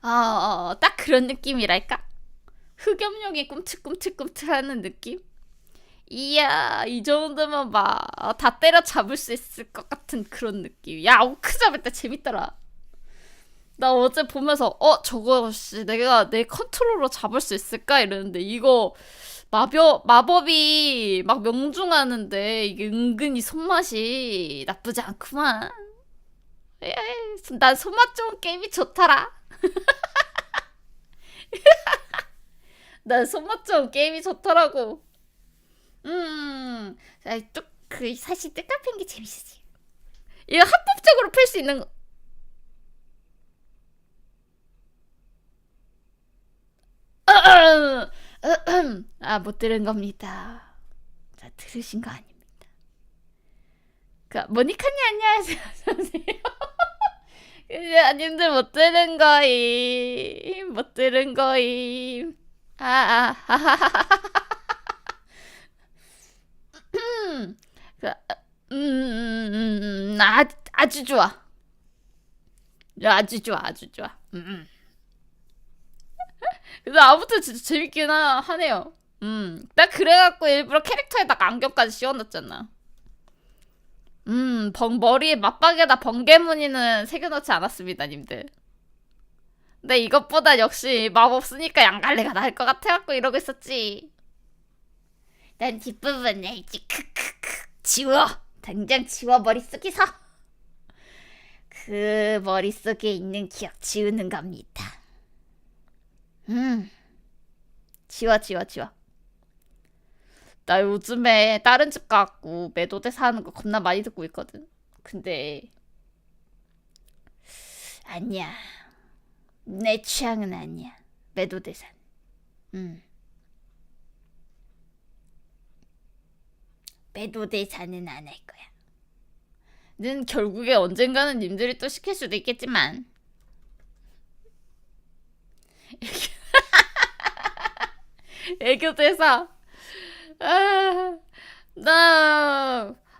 딱 그런 느낌이랄까? 흑염룡이 꿈틀꿈틀꿈틀하는 느낌? 이야 이 정도면 다 때려잡을 수 있을 것 같은 그런 느낌. 야 오크 잡을 때 재밌더라. 나 어제 보면서 저거 내가 내 컨트롤로 잡을 수 있을까 이러는데 이거 마법이 막 명중하는데 이게 은근히 손맛이 나쁘지 않구만. 난 손맛 좋은 게임이 좋더라. 난 손맛 좋은 게임이 좋더라고. 사실 뜻깊은 게 재밌었지. 이거 합법적으로 풀 수 있는 거. 못 들은 겁니다. 자, 들으신 거 아닙니다. 모니카님 안녕하세요. 어서오세요. 님들 못 들은 거임. 못 들은 거임. 아주 좋아. 아주 좋아, 아주 좋아. 근데 아무튼 진짜 재밌긴 하네요. 딱 그래갖고 일부러 캐릭터에다가 안경까지 씌워놨잖아. 머리에 맞박에다 번개무늬는 새겨놓지 않았습니다, 님들. 근데 이것보다 역시 마법 쓰니까 양갈래가 나을 것 같아갖고 이러고 있었지. 난 뒷부분 알지? 크크크 지워. 당장 지워 머릿속에서. 그 머릿속에 있는 기억 지우는 겁니다. 지워. 나 요즘에 다른 집 가갖고 매도대사 하는 거 겁나 많이 듣고 있거든. 근데 아니야. 내 취향은 아니야. 매도대사는. 매도대사는 안 할 거야. 는 결국에 언젠가는 님들이 또 시킬 수도 있겠지만 애교대사.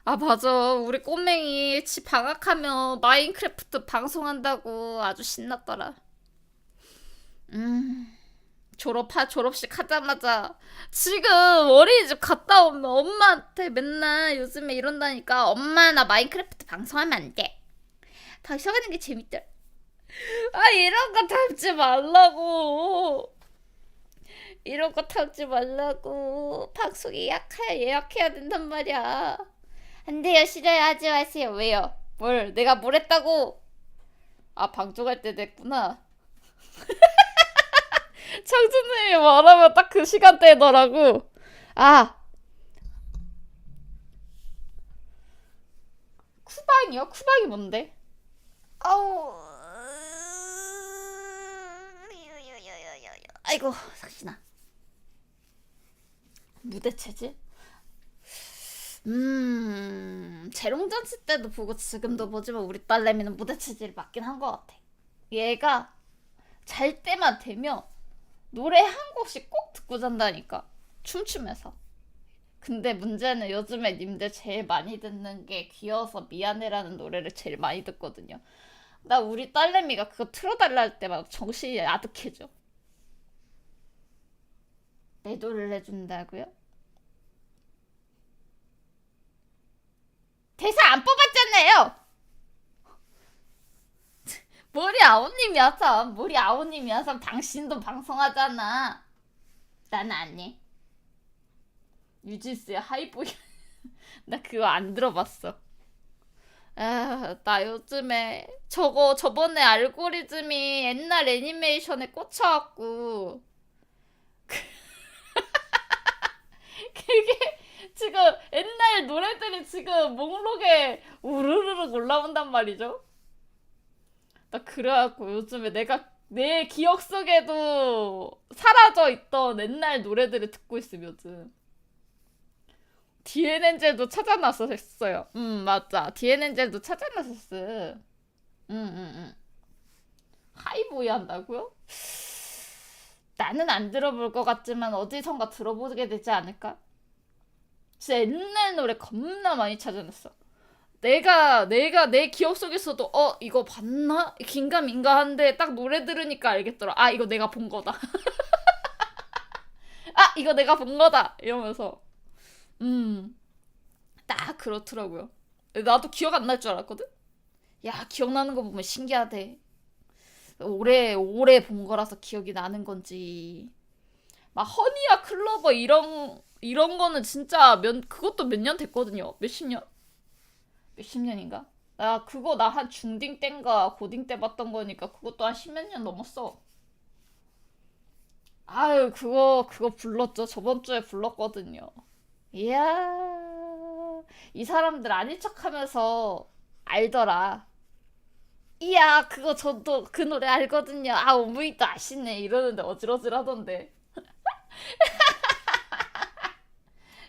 맞아. 우리 꼬맹이 집 방학하면 마인크래프트 방송한다고 아주 신났더라. 졸업식 하자마자 지금 어린이집 갔다 오면 엄마한테 맨날 요즘에 이런다니까. 엄마 나 마인크래프트 방송하면 안 돼. 방송하는 게 재밌더라. 이런 거 담지 말라고. 이런 거 담지 말라고. 방송 예약해야 된단 말이야. 안 돼요. 싫어요. 하지 마세요. 왜요? 내가 뭘 했다고? 방송할 때 됐구나. 창준님이 말하면 딱 그 시간대더라고. 아, 쿠방이요? 쿠방이 뭔데? 아우, 아이고 sak시나. 무대 체질? 재롱잔치 때도 보고 지금도 보지만 우리 딸내미는 무대 체질이 맞긴 한 것 같아. 얘가 잘 때만 되면 노래 한 곡씩 꼭 듣고 잔다니까. 춤추면서. 근데 문제는 요즘에 님들 제일 많이 듣는 게 귀여워서 미안해라는 노래를 제일 많이 듣거든요. 나 우리 딸내미가 그거 틀어달라 할 때마다 정신이 아득해져. 내 노래를 해준다고요? 대사 안 뽑았잖아요. 머리 아오님이야 참. 머리 아오님이야 참. 당신도 방송하잖아. 나는 안 해. 유진스의 하이보이. 나 그거 안 들어봤어. 아, 나 요즘에 저번에 알고리즘이 옛날 애니메이션에 꽂혀갖고 그게 지금 옛날 노래들이 지금 목록에 우르르르 올라온단 말이죠. 나 그래갖고 요즘에 내 기억 속에도 사라져 있던 옛날 노래들을 듣고 있음 요즘. DNN젤도 찾아놨었어요. 맞아. DNN젤도 찾아놨었어. 하이보이 한다고요? 나는 안 들어볼 것 같지만 어디선가 들어보게 되지 않을까? 진짜 옛날 노래 겁나 많이 찾아냈어. 내가 내 기억 속에서도 이거 봤나? 긴가민가 한데 딱 노래 들으니까 알겠더라. 아, 이거 내가 본 거다. 아, 이거 내가 본 거다. 이러면서 딱 그렇더라고요. 나도 기억 안 날 줄 알았거든? 야, 기억나는 거 보면 신기하대. 오래 본 거라서 기억이 나는 건지. 막 허니와 클로버 이런 거는 진짜 그것도 몇 년 됐거든요. 몇십 년? 몇십 년인가? 나 한 중딩 땐가 고딩 때 봤던 거니까 그것도 한 십몇 년 넘었어. 아유, 그거 불렀죠. 저번 주에 불렀거든요. 이야, 이 사람들 아닌 척 하면서 알더라. 이야, 그거 저도 그 노래 알거든요. 아, 오무이도 아시네. 이러는데 어질어질 하던데.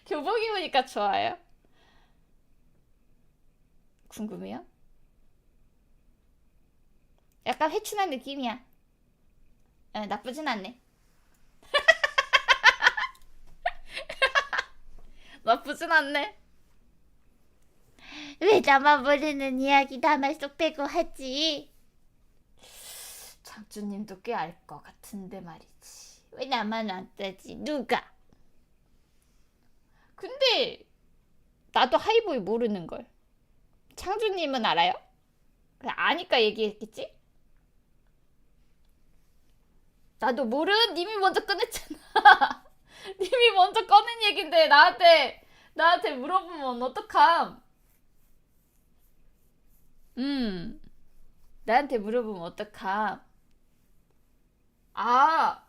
교복 입으니까 좋아요? 궁금해요? 약간 회춘한 느낌이야. 나쁘진 않네. 나쁘진 않네. 왜 나만 모르는 이야기 나만 쏙 빼고 하지? 장주님도 꽤 알 것 같은데 말이지. 왜 나만 안 따지? 누가? 근데 나도 하이보이 모르는걸. 창주님은 알아요? 아니까 얘기했겠지? 나도 님이 먼저 꺼냈잖아. 님이 먼저 꺼낸 얘긴데 나한테 물어보면 어떡함? 나한테 물어보면 어떡함? 아,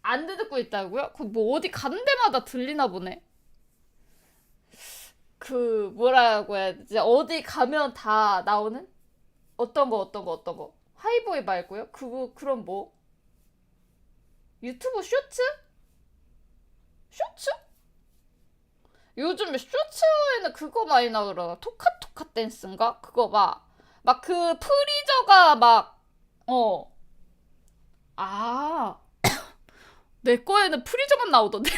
안 듣고 있다고요? 그 뭐 어디 가는 데마다 들리나 보네. 그 뭐라고 해야 되지? 어디 가면 다 나오는? 어떤 거? 하이보이 말고요? 그럼 뭐? 유튜브 쇼츠? 쇼츠? 요즘에 쇼츠에는 그거 많이 나오더라. 토카토카 댄스인가? 그거 막 그 프리저가 내 거에는 프리저만 나오던데.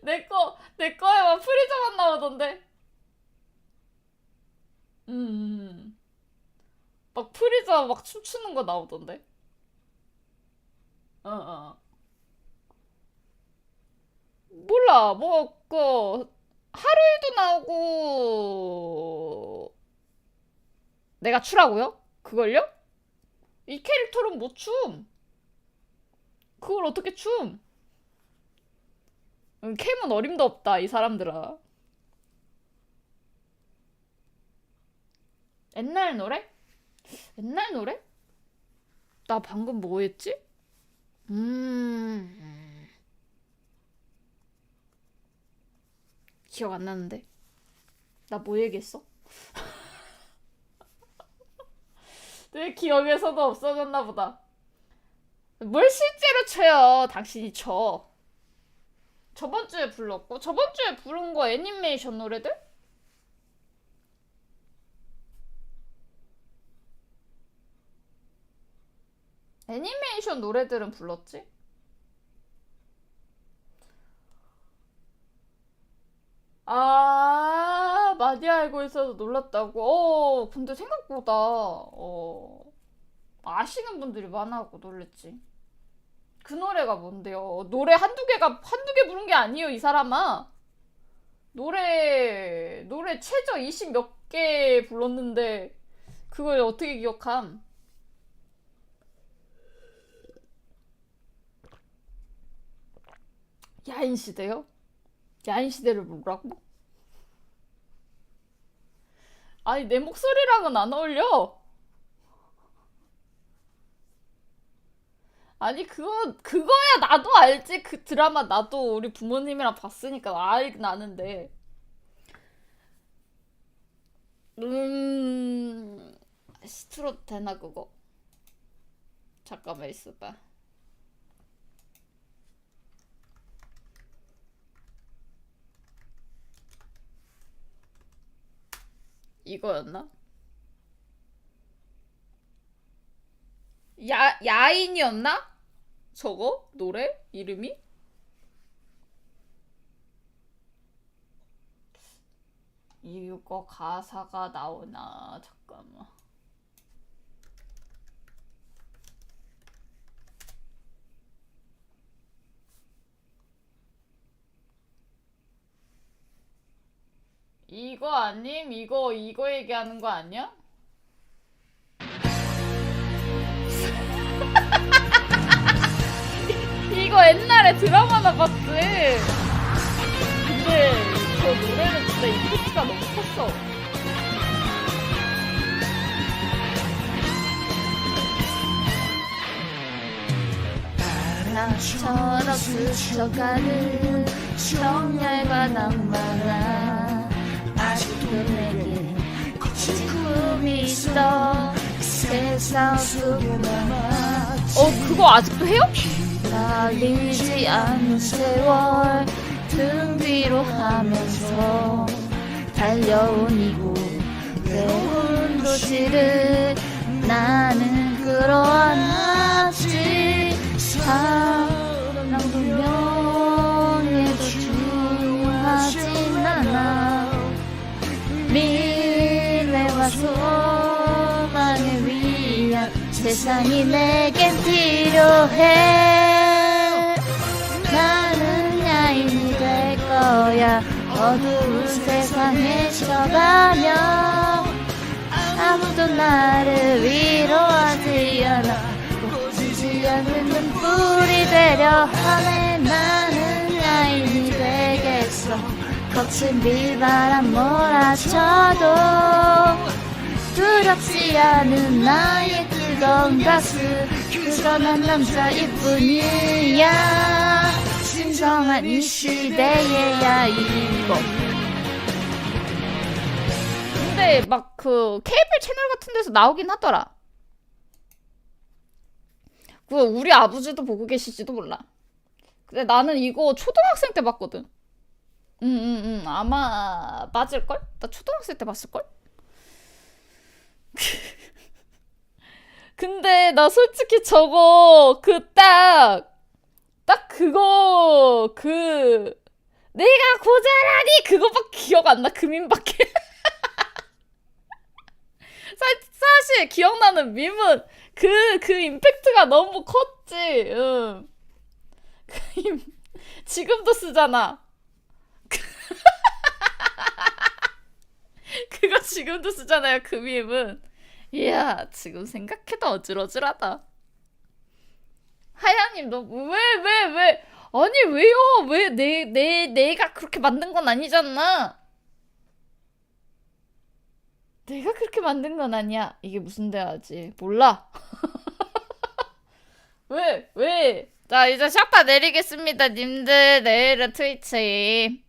내 거에만 프리저만 나오던데. 막 프리저 막 춤추는 거 나오던데. 몰라. 하루에도 나오고 내가 추라고요? 그걸요? 이 캐릭터는 못 춤. 그걸 어떻게 춤? 캠은 어림도 없다, 이 사람들아. 옛날 노래? 옛날 노래? 나 방금 뭐 했지? 기억 안 나는데. 나 뭐 얘기했어? 내 기억에서도 없어졌나 보다. 뭘 실제로 쳐요? 당신이 쳐. 저번 주에 불렀고, 저번 주에 부른 거 애니메이션 노래들? 애니메이션 노래들은 불렀지? 아, 많이 알고 있어서 놀랐다고. 근데 생각보다 아시는 분들이 많아갖고 놀랬지. 그 노래가 뭔데요? 노래 한두 개 부른 게 아니에요, 이 사람아. 노래 최저 20 몇 개 불렀는데 그걸 어떻게 기억함? 야인시대요? 야인시대를 부르라고? 아니, 내 목소리랑은 안 어울려. 아니, 그거야 나도 알지. 그 드라마 나도 우리 부모님이랑 봤으니까 알긴 아는데. 시트롯 되나 그거? 잠깐만 있어봐. 이거였나? 야인이었나? 저거? 노래? 이름이? 이거 가사가 나오나? 잠깐만. 이거 아님? 이거 얘기하는 거 아니야? 이거 옛날에 드라마나 봤지. 근데 저 노래는 진짜 임팩트가 너무 컸어. 바람처럼 스쳐가는 정열과 낭만아, 아직도 내게 꿈이 있어. 세상 속에 남아. 그거 아직도 해요? 달리지 않는 세월 등 뒤로 하면서 달려온 이곳 외운 도시를 나는 끌어안았지. 사랑도 명예도 중요하진 않아. 미래와 소망을 위한 세상이 내겐 필요해. 나는 야인이 될 거야. 어두운 세상에 쳐가며 아무도 나를 위로하지 않아. 보이지 않는 눈물이 되려 하네. 나는 야인이 되겠어. 거친 비바람 몰아쳐도 두렵지 않은 나의 뜨거운 가슴. 그건 한 남자일 뿐이야. 신성한 이 시대의 야인이고. 근데 막 그 케이블 채널 같은 데서 나오긴 하더라. 그 우리 아버지도 보고 계실지도 몰라. 근데 나는 이거 초등학생 때 봤거든. 아마 맞을걸? 나 초등학생 때 봤을걸? 근데 나 솔직히 저거 딱 그거 내가 고자라니 그거밖에 기억 안 나. 금인밖에. 사실 기억나는 밈은 그 임팩트가 너무 컸지. 지금도 쓰잖아. 그거 지금도 쓰잖아요, 그 밈은. 이야, 지금 생각해도 어질어질하다. 하야님, 너 왜? 아니, 왜요? 왜 내가 그렇게 만든 건 아니잖아. 내가 그렇게 만든 건 아니야. 이게 무슨 대화지? 몰라. 왜? 자, 이제 샷다 내리겠습니다, 님들. 내일은 트위치.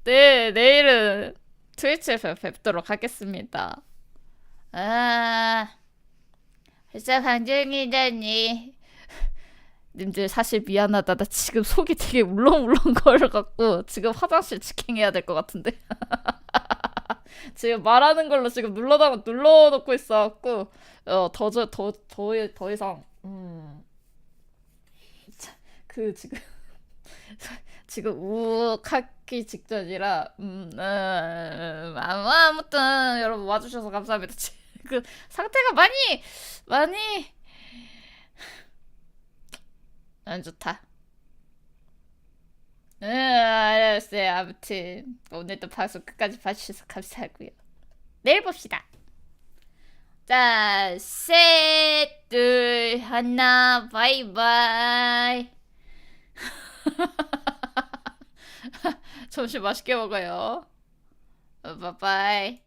네, 내일은 트위치에서 뵙도록 하겠습니다. 벌써 방정이다니. 님들 사실 미안하다. 나 지금 속이 되게 울렁울렁 거려갖고 지금 화장실 직행해야 될 것 같은데. 지금 말하는 걸로 지금 눌러놓고 있어갖고 더 이상 지금 우욱하기 직전이라 아무튼 여러분 와주셔서 감사합니다. 그 상태가 많이 안 좋다. 알았어요. 아무튼 오늘도 방송 끝까지 봐주셔서 감사하고요. 내일 봅시다. 자, 셋, 둘, 하나, 바이바이. 점심 맛있게 먹어요. 바이바이.